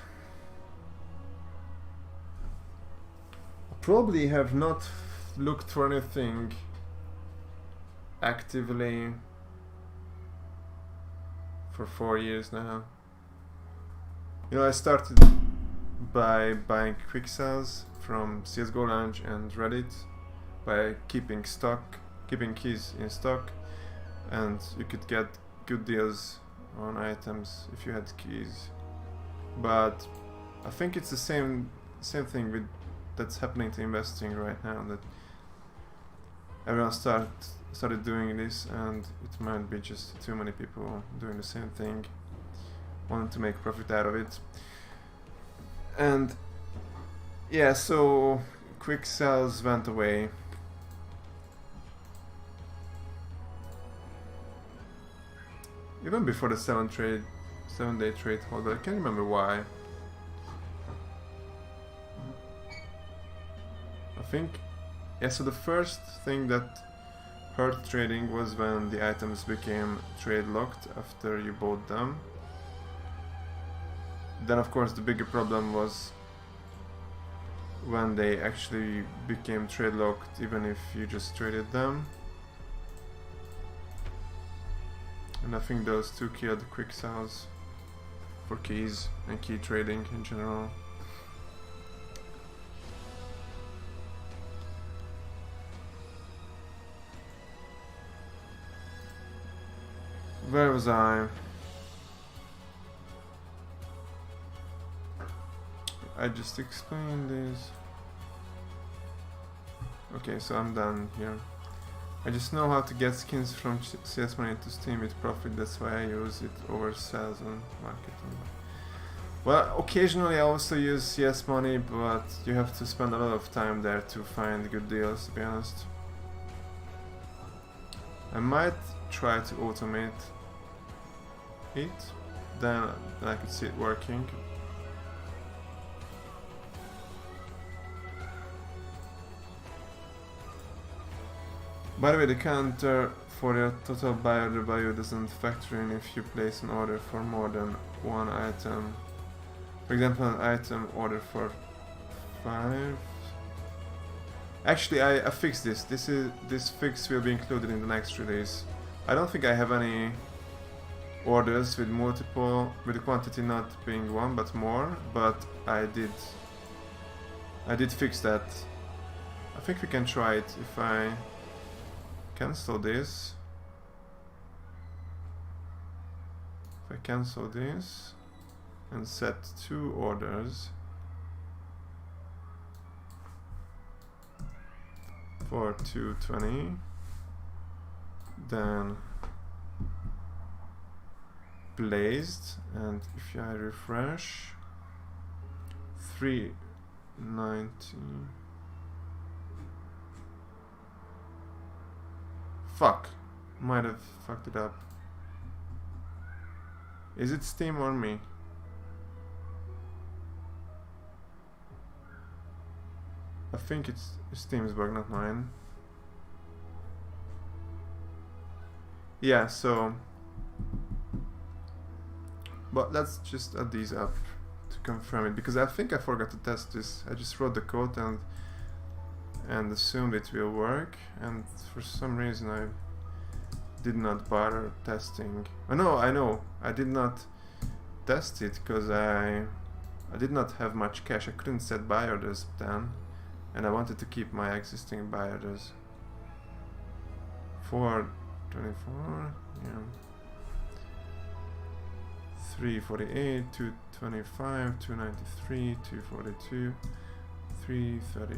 Probably have not looked for anything actively for 4 years now. You know, I started by buying quick sales from CSGO Lounge and Reddit by keeping keys in stock, and you could get good deals on items if you had keys. But I think it's the same thing that's happening to investing right now, that everyone started doing this, and it might be just too many people doing the same thing, wanting to make profit out of it. And yeah, so quick sales went away. Even before the 7-day trade hold, but I can't remember why. I think, yeah, so the first thing that hurt trading was when the items became trade locked after you bought them. Then of course the bigger problem was when they actually became trade locked even if you just traded them. And I think those two killed quick sales for keys and key trading in general. Where was I? I just explained this. Okay, so I'm done here. I just know how to get skins from CS Money to Steam with profit, that's why I use it over sales on marketing. Well, occasionally I also use CS Money, but you have to spend a lot of time there to find good deals, to be honest. I might try to automate it, then I could see it working. By the way, the counter for your total buy order value doesn't factor in if you place an order for more than one item. For example, an item order for 5. Actually, I fixed this. This fix will be included in the next release. I don't think I have any orders with the quantity not being 1 but more, but I did fix that. I think we can try it if I cancel this. If I cancel this and set 2 orders for 220, then placed, and if I refresh 390. Fuck, might have fucked it up. Is it Steam or me? I think it's Steam's bug, not mine. Yeah, so, but let's just add these up to confirm it, because I think I forgot to test this. I just wrote the code and assumed it will work, and for some reason I did not bother testing. Oh no, I know, I did not test it because I did not have much cash. I couldn't set buy orders then, and I wanted to keep my existing buy orders. 424, yeah. 348, 225, 293, 242, 338.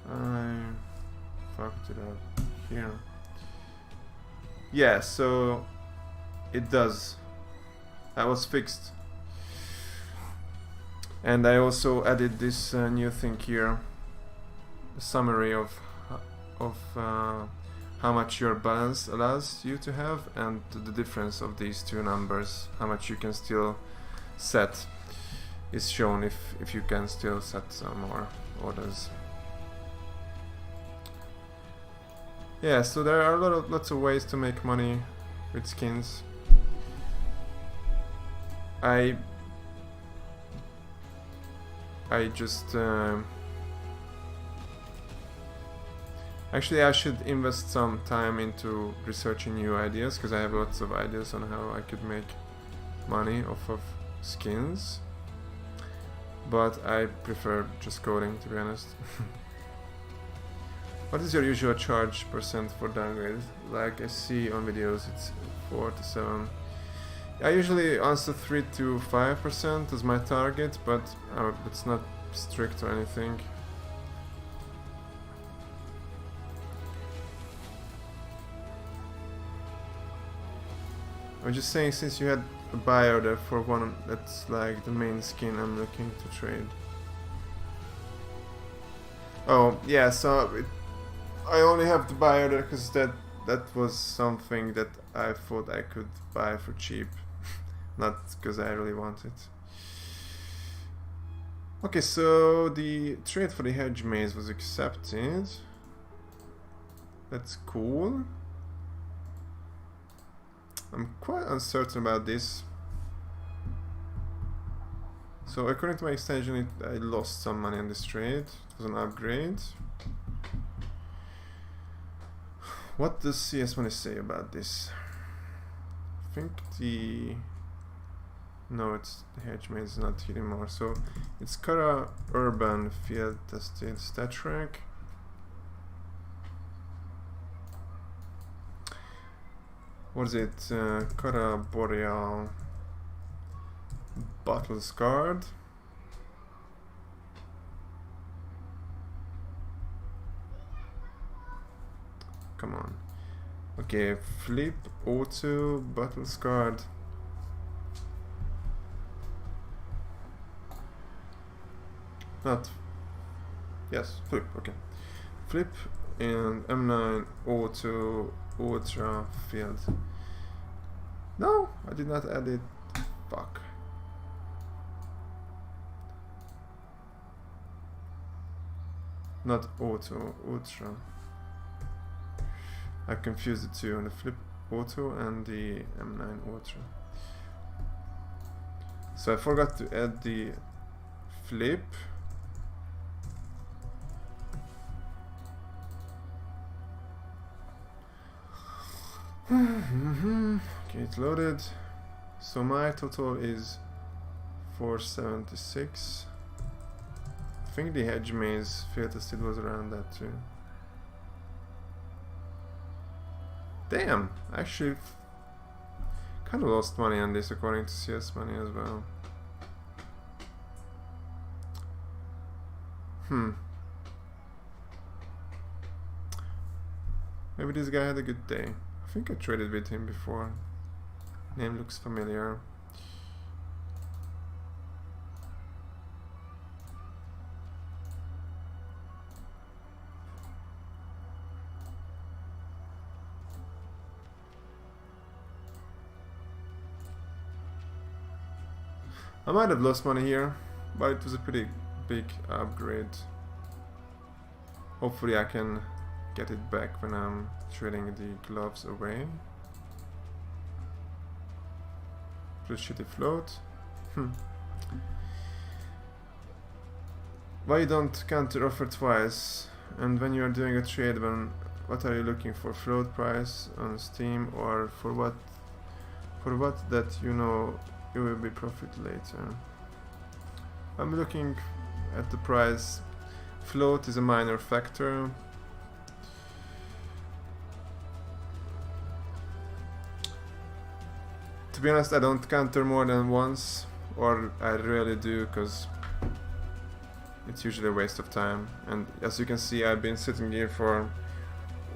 I fucked it up here. Yeah, so it does. That was fixed. And I also added this new thing here, a summary of how much your balance allows you to have, and the difference of these two numbers, how much you can still set, is shown if you can still set some more orders. Yeah, so there are lots of ways to make money with skins. I I just actually I should invest some time into researching new ideas, because I have lots of ideas on how I could make money off of skins, but I prefer just coding, to be honest. What is your usual charge percent for downgrade? Like I see on videos it's 4 to 7. I usually answer 3 to 5% as my target, but it's not strict or anything. I'm just saying, since you had a buy order for one that's like the main skin I'm looking to trade. Oh yeah, so I only have the buy order because that was something that I thought I could buy for cheap, not because I really want it. Okay, so the trade for the hedge maze was accepted. That's cool. I'm quite uncertain about this. So according to my extension, I lost some money on this trade. It was an upgrade. What does CS Money say about this? I think the... No, it's the hedge maze is not here anymore. So it's Kara Urban Field Tested Stat Rank. What is it? Kara Boreal Battle Scarred. Come on. Okay, Flip, Auto, Battle Scarred. Not. Yes, Flip, okay. Flip and M9, Auto, Ultra Field. No, I did not add it. Fuck. Not Auto, Ultra. I confused the two on the Flip Auto and the M9 Ultra. So I forgot to add the Flip. Okay, it's loaded. So my total is 476. I think the hedge maze field tested was around that too. Damn, I actually kind of lost money on this according to CS Money as well. Maybe this guy had a good day. I think I traded with him before. Name looks familiar. I might have lost money here, but it was a pretty big upgrade. Hopefully I can get it back when I'm trading the gloves away. Plus shitty float. Why you don't counter offer twice? And when you are doing a trade, what are you looking for? Float price on Steam, or for what that you know you will be profit later? I'm looking at the price. Float is a minor factor. To be honest, I don't counter more than once, or I rarely do, because it's usually a waste of time. And as you can see, I've been sitting here for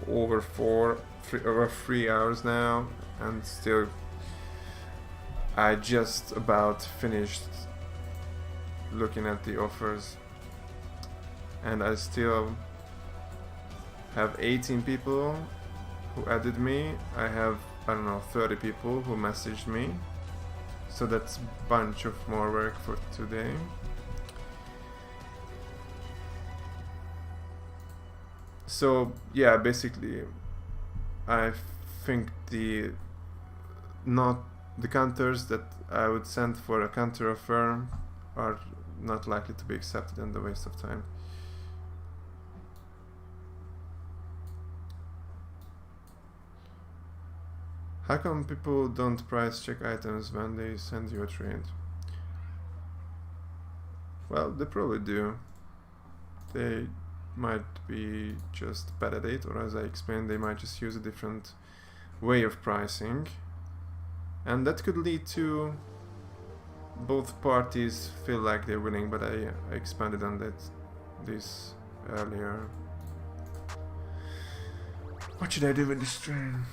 over 3 hours now, and still I just about finished looking at the offers, and I still have 18 people who added me. I have, I don't know, 30 people who messaged me, so that's a bunch of more work for today. So yeah, basically I think the counters that I would send for a counter offer are not likely to be accepted and a waste of time. How come people don't price check items when they send you a trade? Well, they probably do. They might be just bad at it, or as I explained, they might just use a different way of pricing. And that could lead to both parties feel like they're winning, but I expanded on this earlier. What should I do with this train?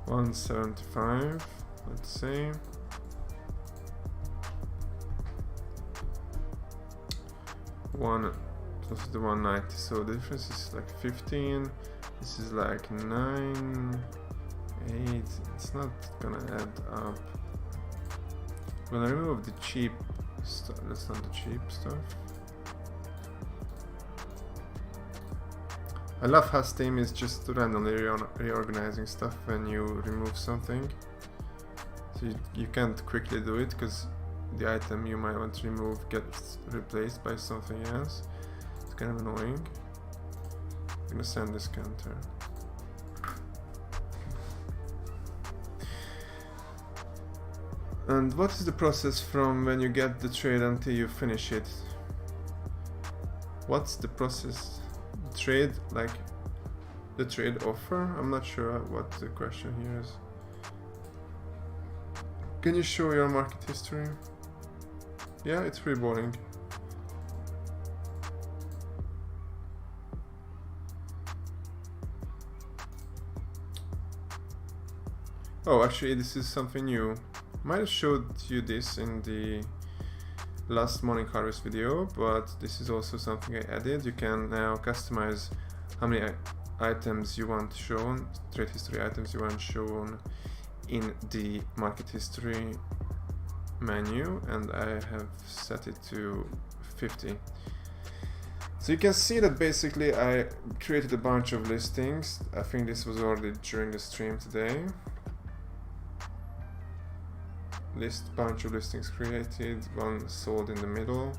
$175, let's say. Plus the 190, so the difference is like 15. This is like 9, 8. It's not gonna add up. I'm gonna remove the cheap stuff. That's not the cheap stuff. I love how Steam is just randomly reorganizing stuff when you remove something. So you can't quickly do it because the item you might want to remove gets replaced by something else. It's kind of annoying. I'm gonna send this counter. And what is the process from when you get the trade until you finish it? What's the process? Trade, like the trade offer? I'm not sure what the question here is. Can you show your market history? Yeah, it's pretty boring. Oh, actually this is something new. Might have showed you this in the last morning harvest video, but this is also something I added. You can now customize how many items you want shown, trade history items you want shown in the market history menu, and I have set it to 50. So you can see that basically I created a bunch of listings. I think this was already during the stream today. Bunch of listings created, one sold in the middle,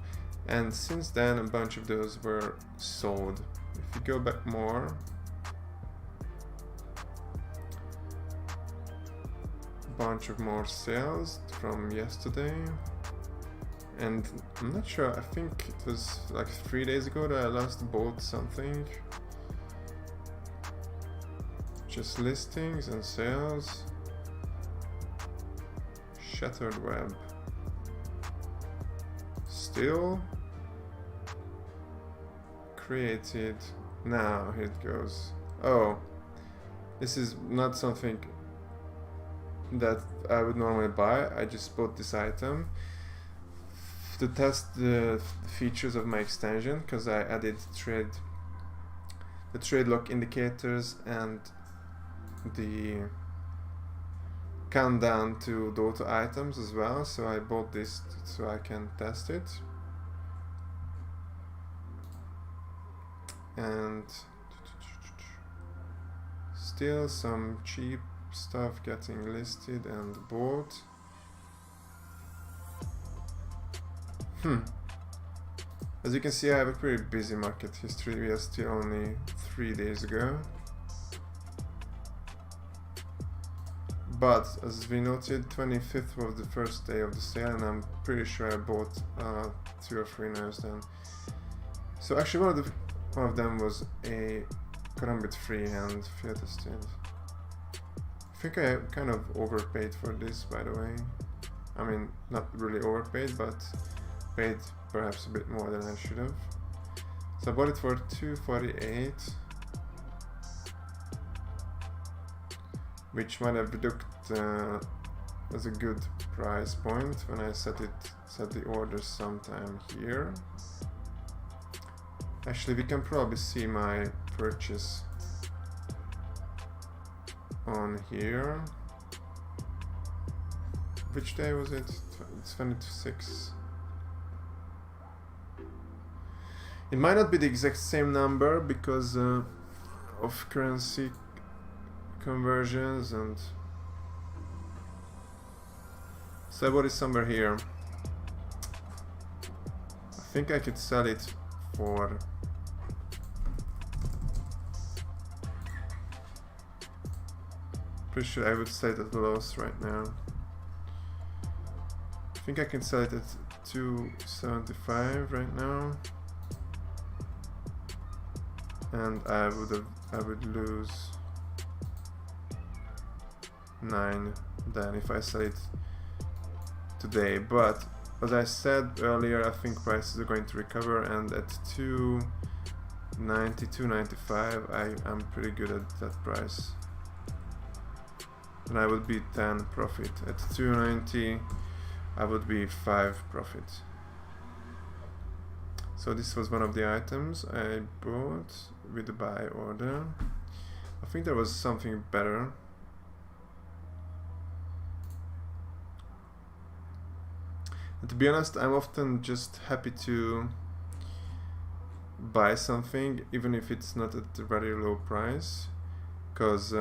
and since then a bunch of those were sold. If you go back more, a bunch of more sales from yesterday, and I'm not sure, I think it was like 3 days ago that I last bought something. Just listings and sales. Shattered web. Still created. Now here it goes. Oh, this is not something that I would normally buy. I just bought this item to test the features of my extension, because I added the trade lock indicators and the countdown to Dota items as well, so I bought this so I can test it. And still some cheap stuff getting listed and bought. As you can see, I have a pretty busy market history. We are still only 3 days ago. But as we noted, 25th was the first day of the sale, and I'm pretty sure I bought 2 or 3 knives then. So actually one of them was a Karambit freehand field tested. I think I kind of overpaid for this, by the way. I mean, not really overpaid, but paid perhaps a bit more than I should have. So I bought it for 248. Which might have looked as a good price point when I set the order sometime here. Actually, we can probably see my purchase on here. Which day was it? It's 26. It might not be the exact same number because of currency conversions, and Szabo is somewhere here. I think I could sell it for pretty sure I would sell it at a loss right now. I think I can sell it at 275 right now, and I would lose 9 then if I sell it today. But as I said earlier, I think prices are going to recover, and at 290, 295 I'm pretty good at that price. And I would be 10 profit. At 290 I would be 5 profit. So this was one of the items I bought with the buy order. I think there was something better. And to be honest, I'm often just happy to buy something even if it's not at a very low price, because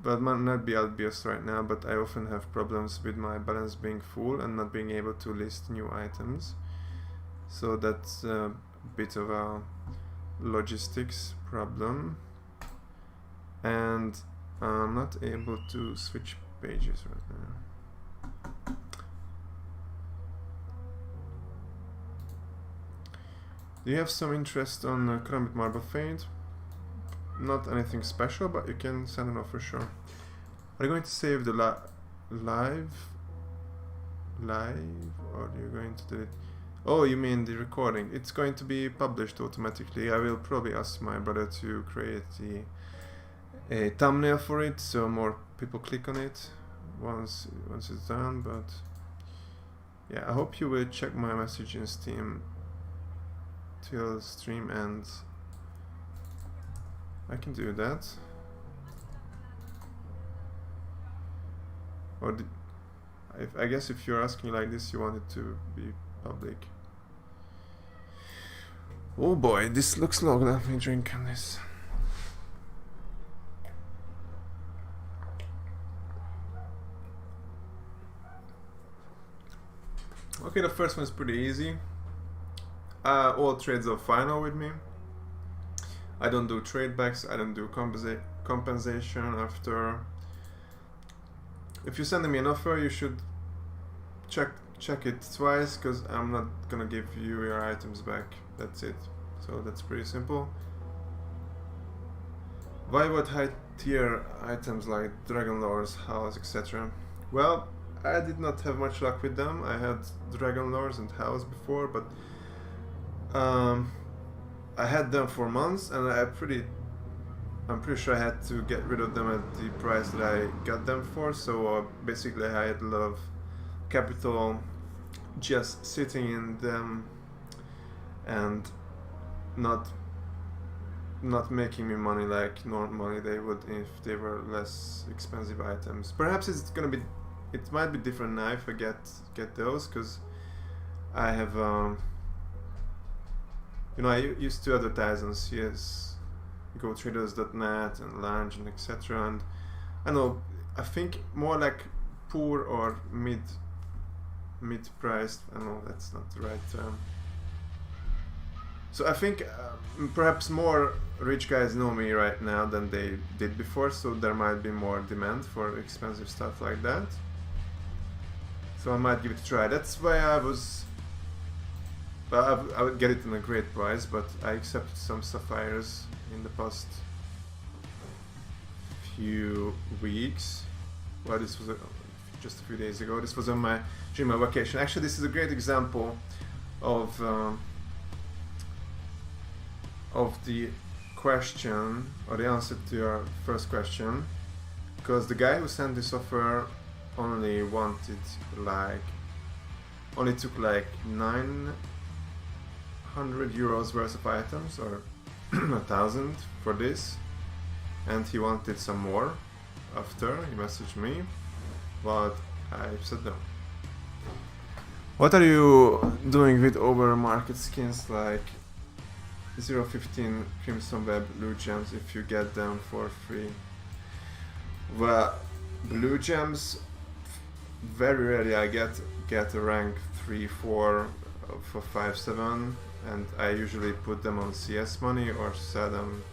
that might not be obvious right now, but I often have problems with my balance being full and not being able to list new items. So that's a bit of a logistics problem, and I'm not able to switch pages right now. Do you have some interest on Keramic Marble Fade? Not anything special, but you can send an offer, sure. Are you going to save the live, or are you going to delete? Oh, you mean the recording? It's going to be published automatically. I will probably ask my brother to create a thumbnail for it, so more people click on it once it's done. But yeah, I hope you will check my message in Steam till stream ends. I can do that. Or I guess if you're asking like this, you want it to be public. Oh boy, this looks long. Let me drink on this. Okay, the first one is pretty easy. All trades are final with me. I don't do trade backs, I don't do compensation after. If you're sending me an offer, you should check it twice, because I'm not gonna give you your items back. That's it. So that's pretty simple. Why would high tier items like Dragon Lores, House, etc.? Well, I did not have much luck with them. I had Dragon Lores and House before, but I had them for months, and I'm pretty sure I had to get rid of them at the price that I got them for. So basically I had a lot of capital just sitting in them and not making me money like normally they would if they were less expensive items. Perhaps it might be different now if I get those, because I have I used to advertise on GoTraders.net and Lounge and etc. And I think more like poor or mid-priced. I know that's not the right term. So I think perhaps more rich guys know me right now than they did before, so there might be more demand for expensive stuff like that. So I might give it a try. That's why I would get it in a great price, but I accepted some sapphires in the past few weeks. Well, this was just a few days ago. This was on my vacation. Actually, this is a great example of the question, or the answer to your first question, because the guy who sent this offer only took like 900 euros worth of items, or 1,000 for this, and he wanted some more after he messaged me, but I said no. What are you doing with overmarket skins like 0.15 Crimson Web blue gems if you get them for free? Well, blue gems, very rarely I get a rank 3, 4 for 5, 7, and I usually put them on CS money or sell them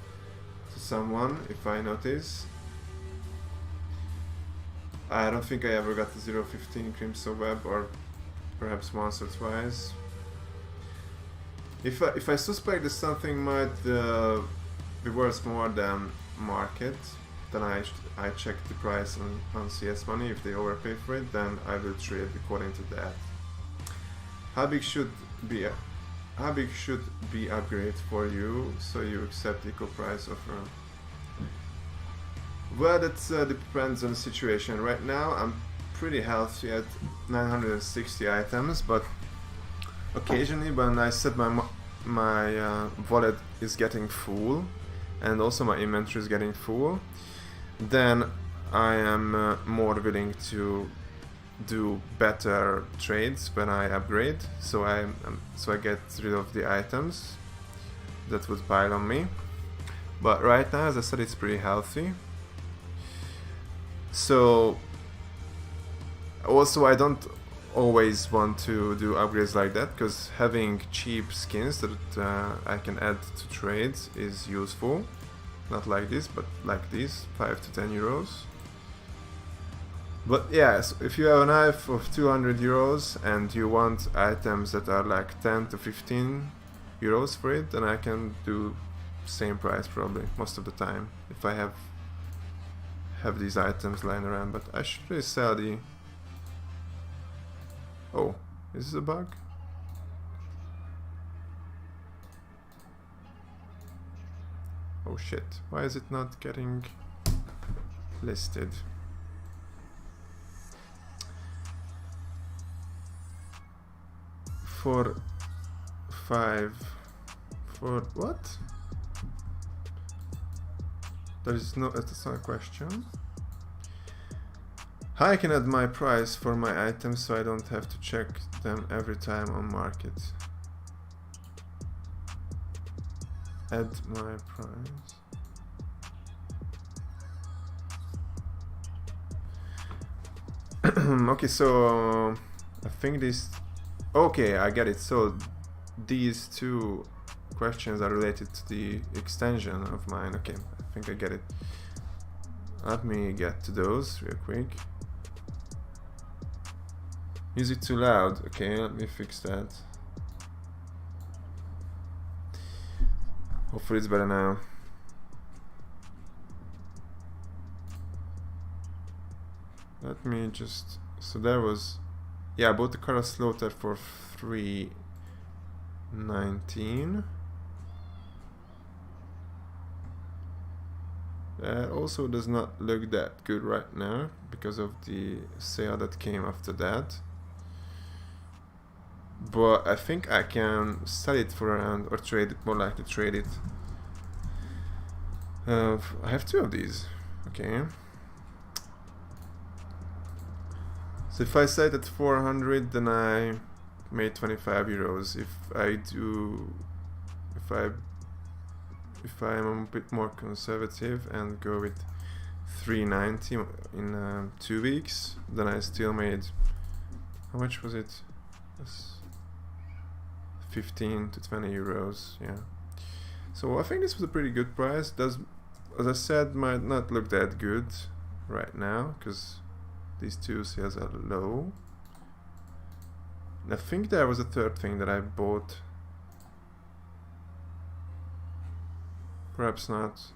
to someone if I notice. I don't think I ever got the 0.15 Crimson Web, or perhaps once or twice. If I suspect that something might be worth more than market, then I check the price on CS money. If they overpay for it, then I will trade according to that. How big should be upgrade for you so you accept equal price offer? Well, that depends on the situation. Right now I'm pretty healthy at 960 items, but occasionally when I said my wallet is getting full and also my inventory is getting full, then I am more willing to do better trades when I upgrade, so I get rid of the items that would pile on me. But right now, as I said, it's pretty healthy. So also I don't always want to do upgrades like that, because having cheap skins that I can add to trades is useful. Not like this, but like this, 5 to 10 euros. But yeah, so if you have a knife of 200 euros and you want items that are like 10 to 15 euros for it, then I can do same price probably most of the time if I have these items lying around. But I should really sell the... Oh, is this a bug? Oh shit, why is it not getting listed? For what? That's not a question. How I can add my price for my items so I don't have to check them every time on market. Add my price. Okay, so I think this... Okay, I get it. So these two questions are related to the extension of mine. Okay, I think I get it. Let me get to those real quick. Music too loud. Okay, let me fix that. Hopefully it's better now. Let me just... So there was... Yeah, I bought the Cara Slaughter for 319. Also does not look that good right now because of the sale that came after that. But I think I can sell it for around, or trade it, more likely trade it. I have two of these. Okay. So if I sell it at 400, then I made 25 euros. If I'm a bit more conservative and go with 390 in 2 weeks, then I still made, how much was it? 15 to 20 euros, yeah. So I think this was a pretty good price. Does, as I said, might not look that good right now because these two sales are low. I think there was a third thing that I bought. Perhaps not.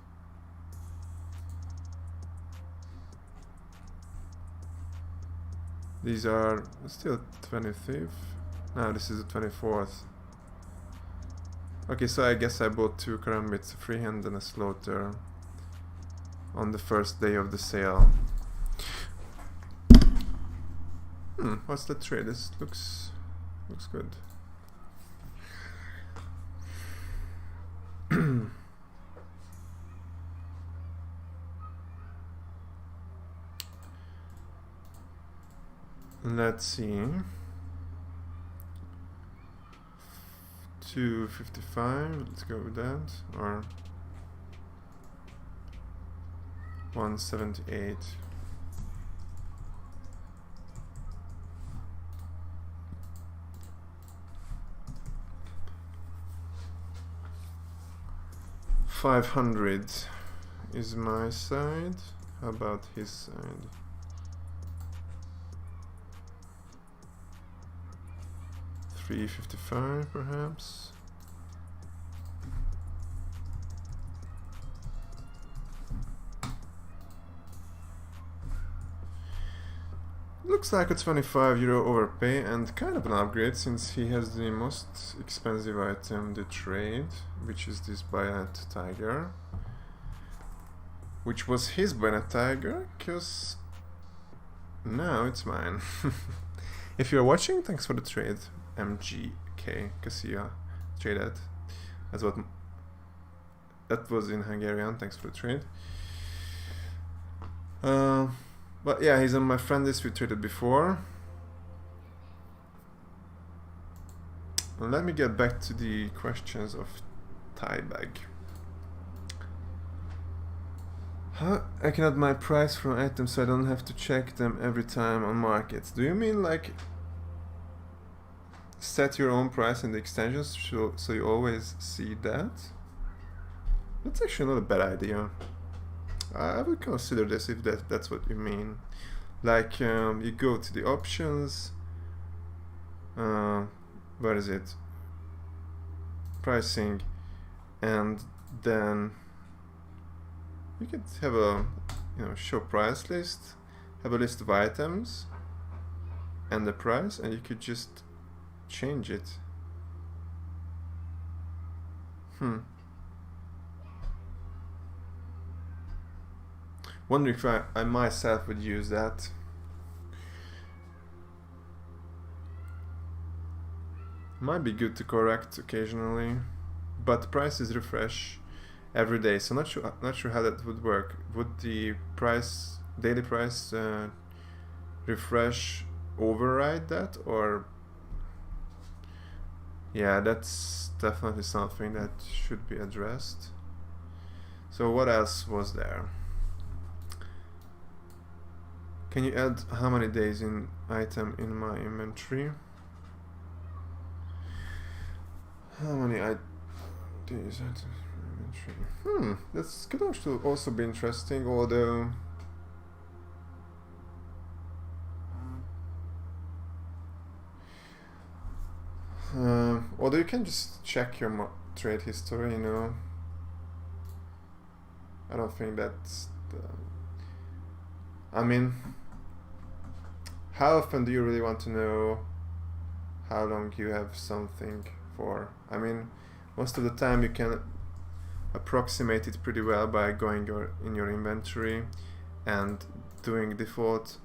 These are still 25th. No, this is the 24th. Okay, so I guess I bought two karambits, a freehand and a slaughter on the first day of the sale. What's the trade? This looks good. Let's see. 255, let's go with that, or 178. $500 is my side. How about his side? $355 perhaps. Looks like a €25 overpay and kind of an upgrade since he has the most expensive item, the trade, which is this bayonet tiger, which was his bayonet tiger, because now it's mine. If you're watching, thanks for the trade, MGK, Cassia traded. That's what that was in Hungarian. Thanks for the trade. But yeah, he's on my friend list. We traded before. Let me get back to the questions of tie bag. I can add my price from items so I don't have to check them every time on markets. Do you mean like set your own price in the extensions so you always see that? That's actually not a bad idea. I would consider this if that's what you mean. Like you go to the options, where is it? Pricing, and then you could have a show price list, have a list of items and the price, and you could just change it. Wonder if I myself would use that. Might be good to correct occasionally, but prices refresh every day, so not sure how that would work. Would the daily price refresh override that, or? Yeah, that's definitely something that should be addressed. So what else was there? Can you add how many days in item in my inventory? How many days items in inventory? This could also be interesting, although you can just check your trade history, I don't think that's I mean, how often do you really want to know how long you have something for? I mean, most of the time you can approximate it pretty well by going in your inventory and doing default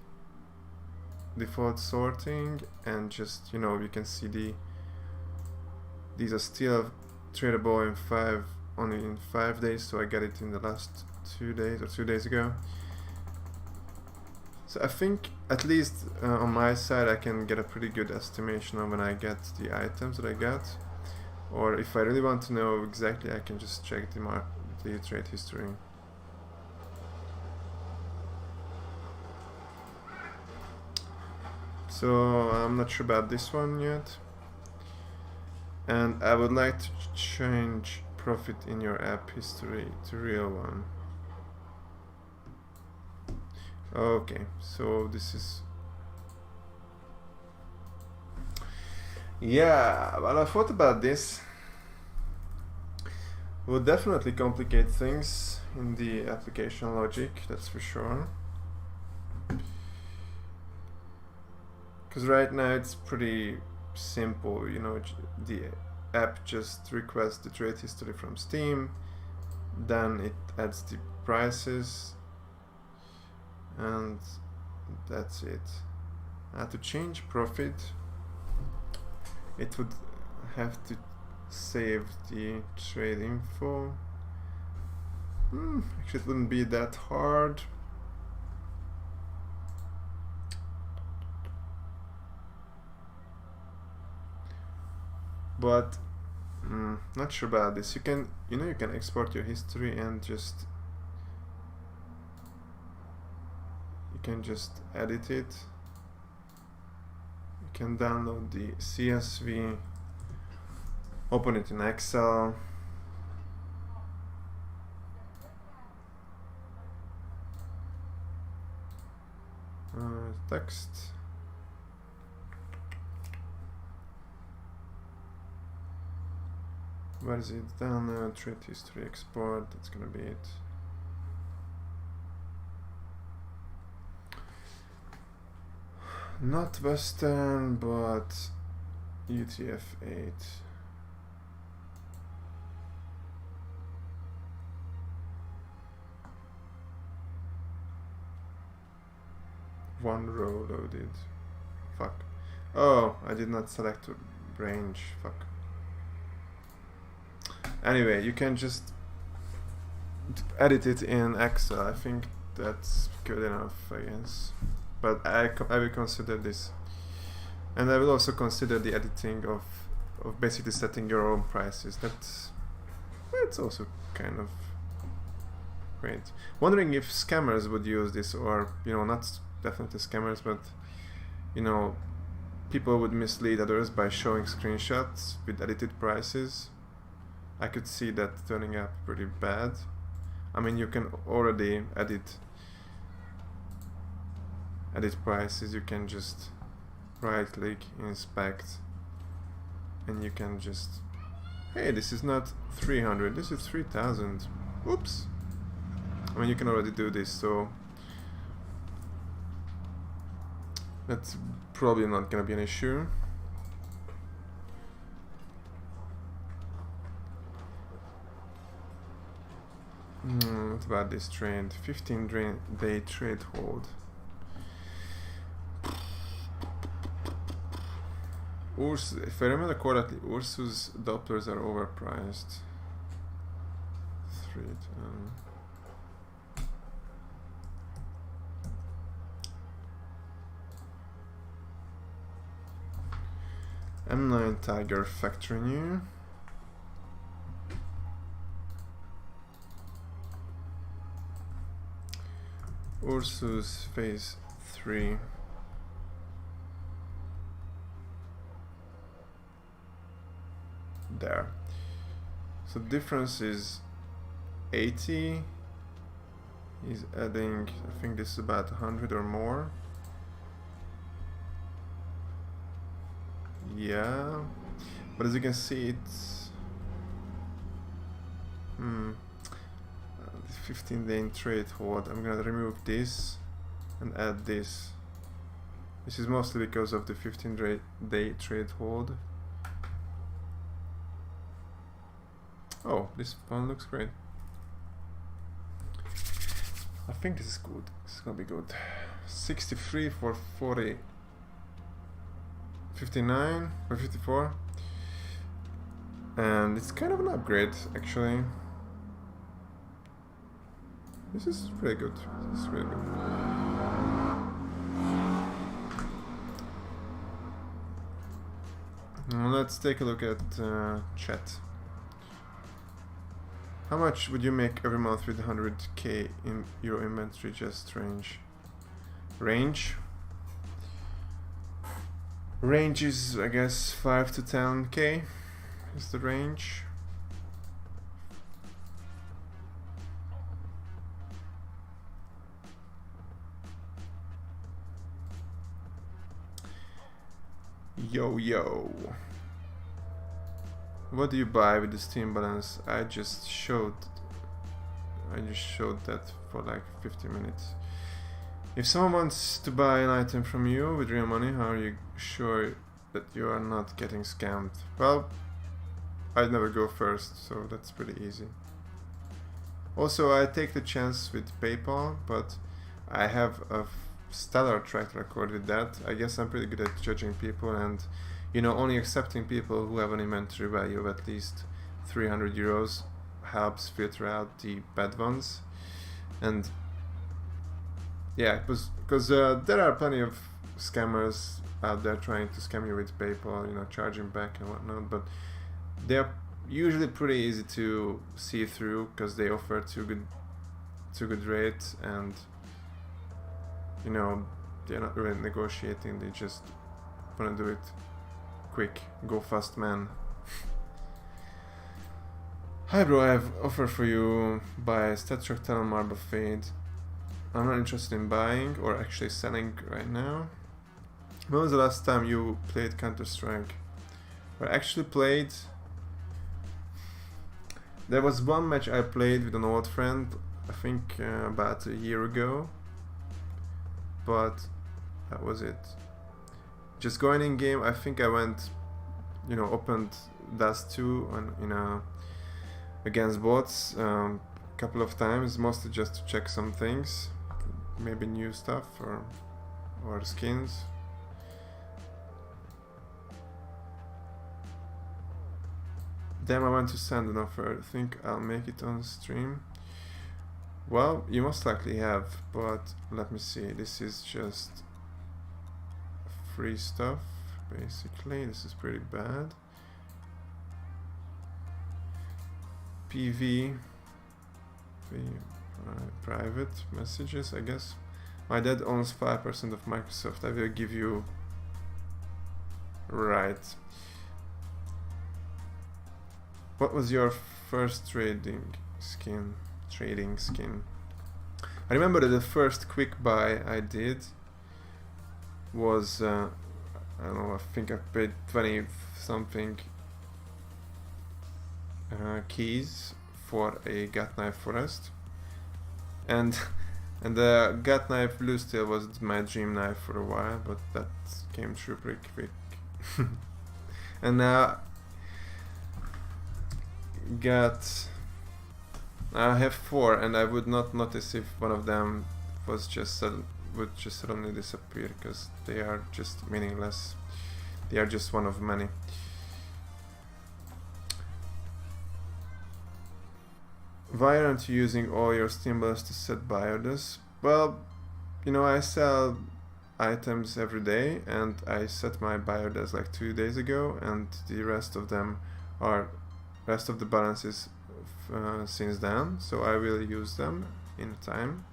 sorting, and just you can see these are still tradable only in 5 days, so I got it in the last 2 days or 2 days ago. So I think at least on my side I can get a pretty good estimation of when I get the items that I got. Or if I really want to know exactly, I can just check the trade history. So I'm not sure about this one yet. And I would like to change profit in your app history to real one. Okay, so this is... Yeah, well, I thought about this. It would definitely complicate things in the application logic, that's for sure. Because right now it's pretty simple, the app just requests the trade history from Steam, then it adds the prices, and that's it. To change profit, it would have to save the trade info. Actually, it wouldn't be that hard. But Not sure about this. You can, you can export your history and just edit it. You can download the CSV, open it in Excel. Text. Where is it? Download, trade history, export. That's gonna be it. Not Western, but UTF-8. One row loaded. Fuck. Oh, I did not select range. Fuck. Anyway, you can just edit it in Excel. I think that's good enough, I guess. But I will consider this. And I will also consider the editing of basically setting your own prices. That's also kind of great. Wondering if scammers would use this, or not definitely scammers, but people would mislead others by showing screenshots with edited prices. I could see that turning up pretty bad. I mean, you can already edit prices. You can just right click, inspect, and you can just, hey, this is not 300, this is 3000. Oops. I mean, you can already do this, so that's probably not gonna be an issue. What about this trade? 15-day trade hold. If I remember correctly, Ursus Dopplers are overpriced. 3 M9 Tiger factory new. Ursus phase 3. There. So difference is 80. He's adding, I think this is about 100 or more. Yeah, but as you can see, it's 15-day trade hold. I'm gonna remove this and add this. This is mostly because of the 15-day trade hold. Oh, this one looks great. I think this is good. This is gonna be good. 63 for 40. 59 or 54. And it's kind of an upgrade, actually. This is really good. This is really good. Now let's take a look at chat. How much would you make every month with 100k in your inventory? Just range. Range is, I guess, 5 to 10k is the range. Yo. What do you buy with the Steam balance? I just showed that for like 50 minutes. If someone wants to buy an item from you with real money, how are you sure that you are not getting scammed? Well, I'd never go first, so that's pretty easy. Also, I take the chance with PayPal, but I have a stellar track record with that. I guess I'm pretty good at judging people and, only accepting people who have an inventory value of at least 300 euros helps filter out the bad ones. And yeah, because there are plenty of scammers out there trying to scam you with PayPal, charging back and whatnot, but they're usually pretty easy to see through because they offer too good rates, and you know, they're not really negotiating, they just wanna do it quick, go fast man. Hi bro, I have offer for you. Buy StatTrack Talon Marble Fade. I'm not interested in buying or actually selling right now. When was the last time you played Counter-Strike? I actually played... There was one match I played with an old friend, I think about a year ago. But that was it. Just going in game, I think I went, you know, opened Dust 2 on, you know, against bots a couple of times, mostly just to check some things, maybe new stuff or skins. Damn, I want to send an offer. I think I'll make it on stream. Well, you most likely have, but let me see. This is just free stuff, basically. This is pretty bad. PV, private messages, I guess. My dad owns 5% of Microsoft. I will give you... Right. What was your first trading skin? I remember that the first quick buy I did was, I don't know, I think I paid 20 something keys for a gut knife forest, and the gut knife blue steel was my dream knife for a while, but that came true pretty quick. And now I have 4, and I would not notice if one of them was would just suddenly disappear, because they are just meaningless. They are just one of many. Why aren't you using all your stimulus to set buy orders? Well, you know, I sell items every day, and I set my buy orders like 2 days ago, and the rest of the balances since then, so I will use them in time.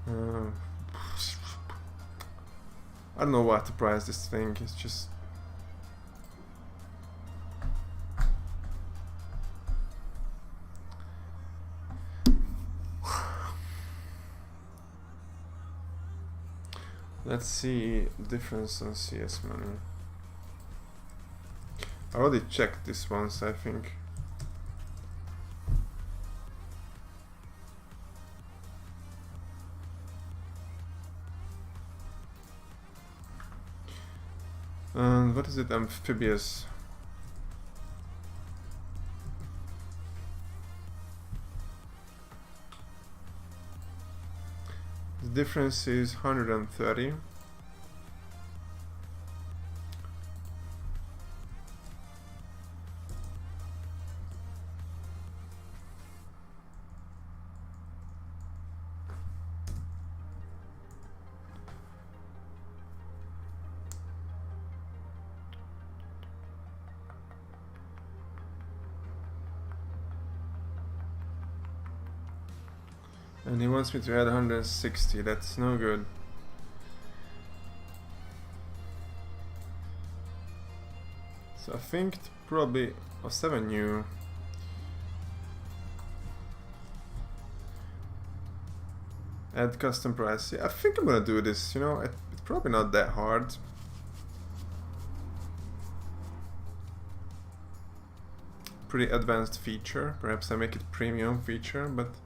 I don't know what to price this thing. It's just... Let's see difference on CS money. I already checked this once, I think. And what is it? Amphibious. The difference is 130. And he wants me to add 160, that's no good. So I think probably 7 new. Add custom price. Yeah, I think I'm gonna do this, you know, it's probably not that hard. Pretty advanced feature, perhaps I make it premium feature, but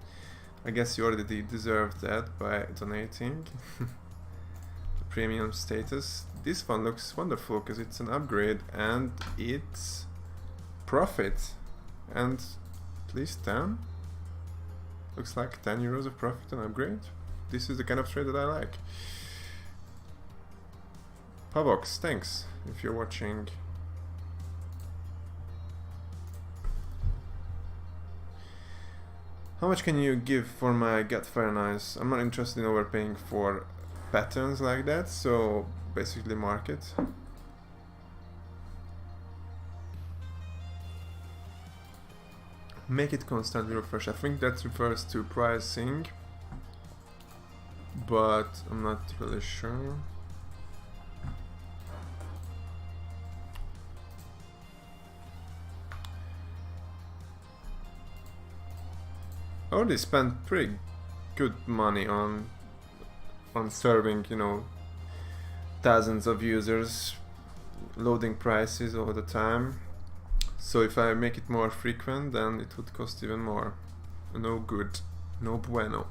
I guess you already deserved that by donating. The premium status. This one looks wonderful because it's an upgrade and it's profit. And at least 10. Looks like 10 euros of profit and upgrade. This is the kind of trade that I like. Pavox, thanks if you're watching. How much can you give for my Get Fire Knives? I'm not interested in overpaying for patterns like that, so basically market. Make it constantly refresh. I think that refers to pricing, but I'm not really sure. I already spent pretty good money on serving, you know, thousands of users, loading prices all the time. So if I make it more frequent, then it would cost even more. No good. No bueno.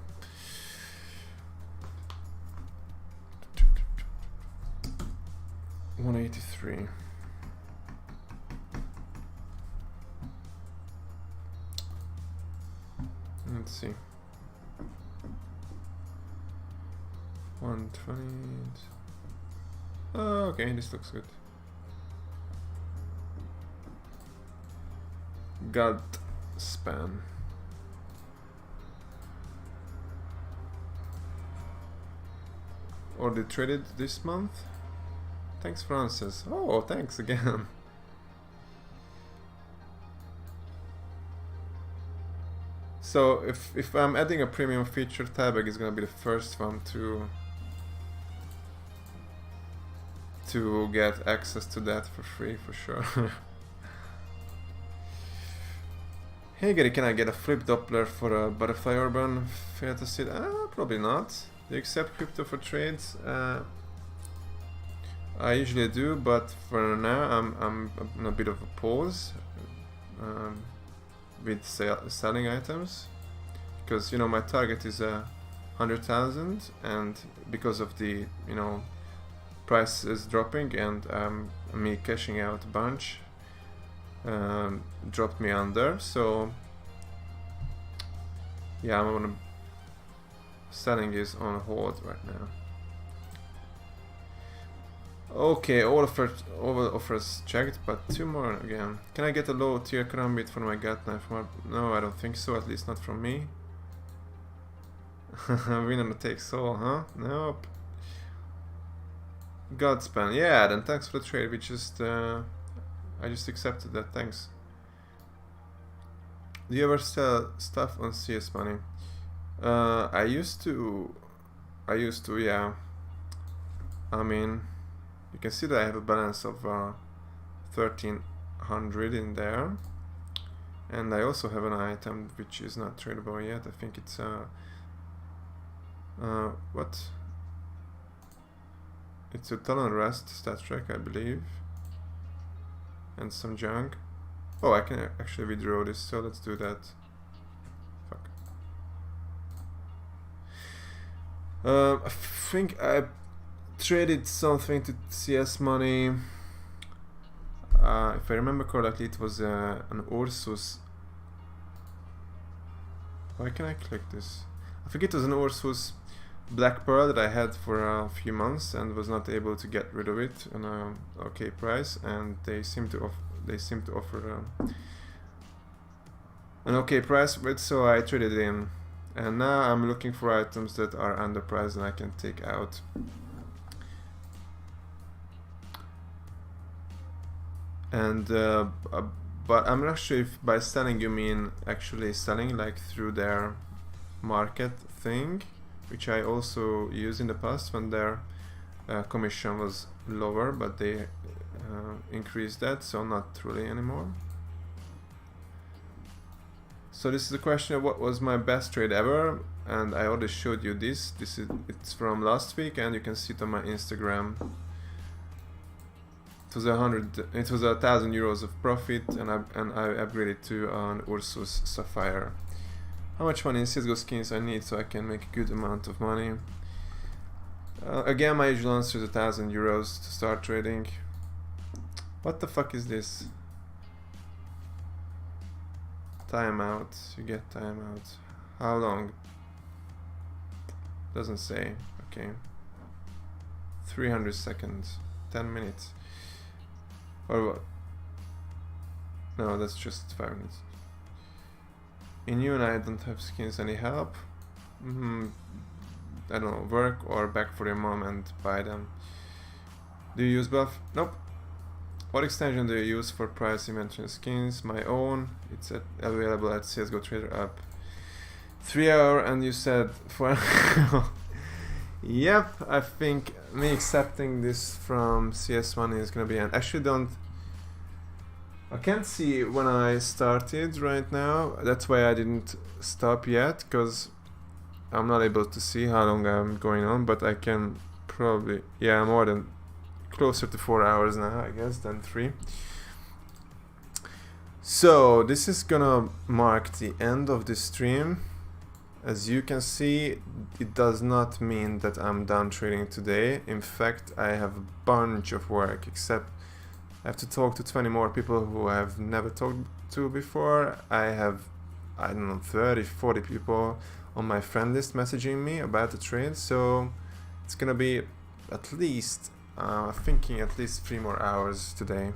$183. Let's see. 120. Oh, okay, this looks good. God span. Or they traded this month? Thanks, Francis. Oh, thanks again. So if I'm adding a premium feature, Tabag is gonna be the first one to get access to that for free, for sure. Hey Gary, can I get a flip Doppler for a butterfly urban fantasy? Probably not. Do you accept crypto for trades? I usually do, but for now I'm in a bit of a pause with selling items, because, you know, my target is 100,000, and because of the, you know, price is dropping and me cashing out a bunch dropped me under. So yeah, selling is on hold right now. Okay, all offers checked, but 2 more again. Can I get a low tier karambit for my gut knife? No, I don't think so, at least not from me. Winner takes all, huh? Nope. Godspan, yeah, then thanks for the trade. I just accepted that, thanks. Do you ever sell stuff on CS Money? I used to, yeah. I mean, you can see that I have a balance of 1300 in there, and I also have an item which is not tradable yet. I think it's what? It's a Talon Rest stat track, I believe, and some junk. Oh, I can actually withdraw this, so let's do that. Fuck. I think I traded something to CS Money. If I remember correctly, it was an Ursus. Why can I click this? I think it was an Ursus Black Pearl that I had for a few months and was not able to get rid of it on a okay price, and they seem to offer an okay price for it, so I traded it in. And now I'm looking for items that are underpriced and I can take out. And but I'm not sure if by selling you mean actually selling, like through their market thing, which I also used in the past when their commission was lower, but they increased that, so not really anymore. So this is the question of what was my best trade ever, and I already showed you this. It's from last week, and you can see it on my Instagram. It was 1,000 euros of profit, and I upgraded to an Ursus Sapphire. How much money in CSGO skins I need so I can make a good amount of money? Again, my usual answer is 1,000 euros to start trading. What the fuck is this? Timeout. You get timeout. How long? Doesn't say. Okay. 300 seconds. 10 minutes. Or what? No, that's just 5 minutes. In you and I don't have skins. Any help? I don't know. Work or back for your mom and buy them. Do you use buff? Nope. What extension do you use for price inventory skins? My own. It's available at CSGO Trader app. 3 hour, and you said 4 Yep, I think me accepting this from CS1 is gonna be an actually I can't see when I started right now. That's why I didn't stop yet, because I'm not able to see how long I'm going on, but I can probably, yeah, more than closer to 4 hours now, I guess, than 3. So this is gonna mark the end of the stream. As you can see, it does not mean that I'm done trading today. In fact, I have a bunch of work, except I have to talk to 20 more people who I've never talked to before. I have, I don't know, 30, 40 people on my friend list messaging me about the trade, so it's gonna be at least, thinking at least 3 more hours today.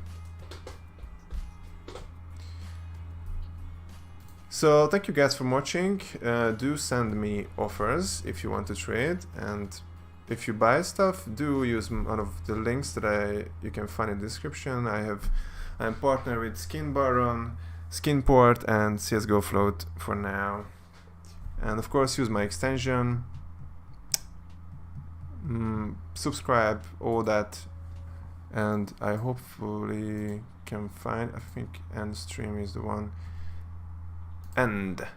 So thank you guys for watching. Do send me offers if you want to trade, and if you buy stuff, do use one of the links that you can find in the description. I'm partnered with Skin Baron, Skinport, and CSGO Float for now. And of course, use my extension. Subscribe, all that, and I hopefully can find. I think end stream is the one. End.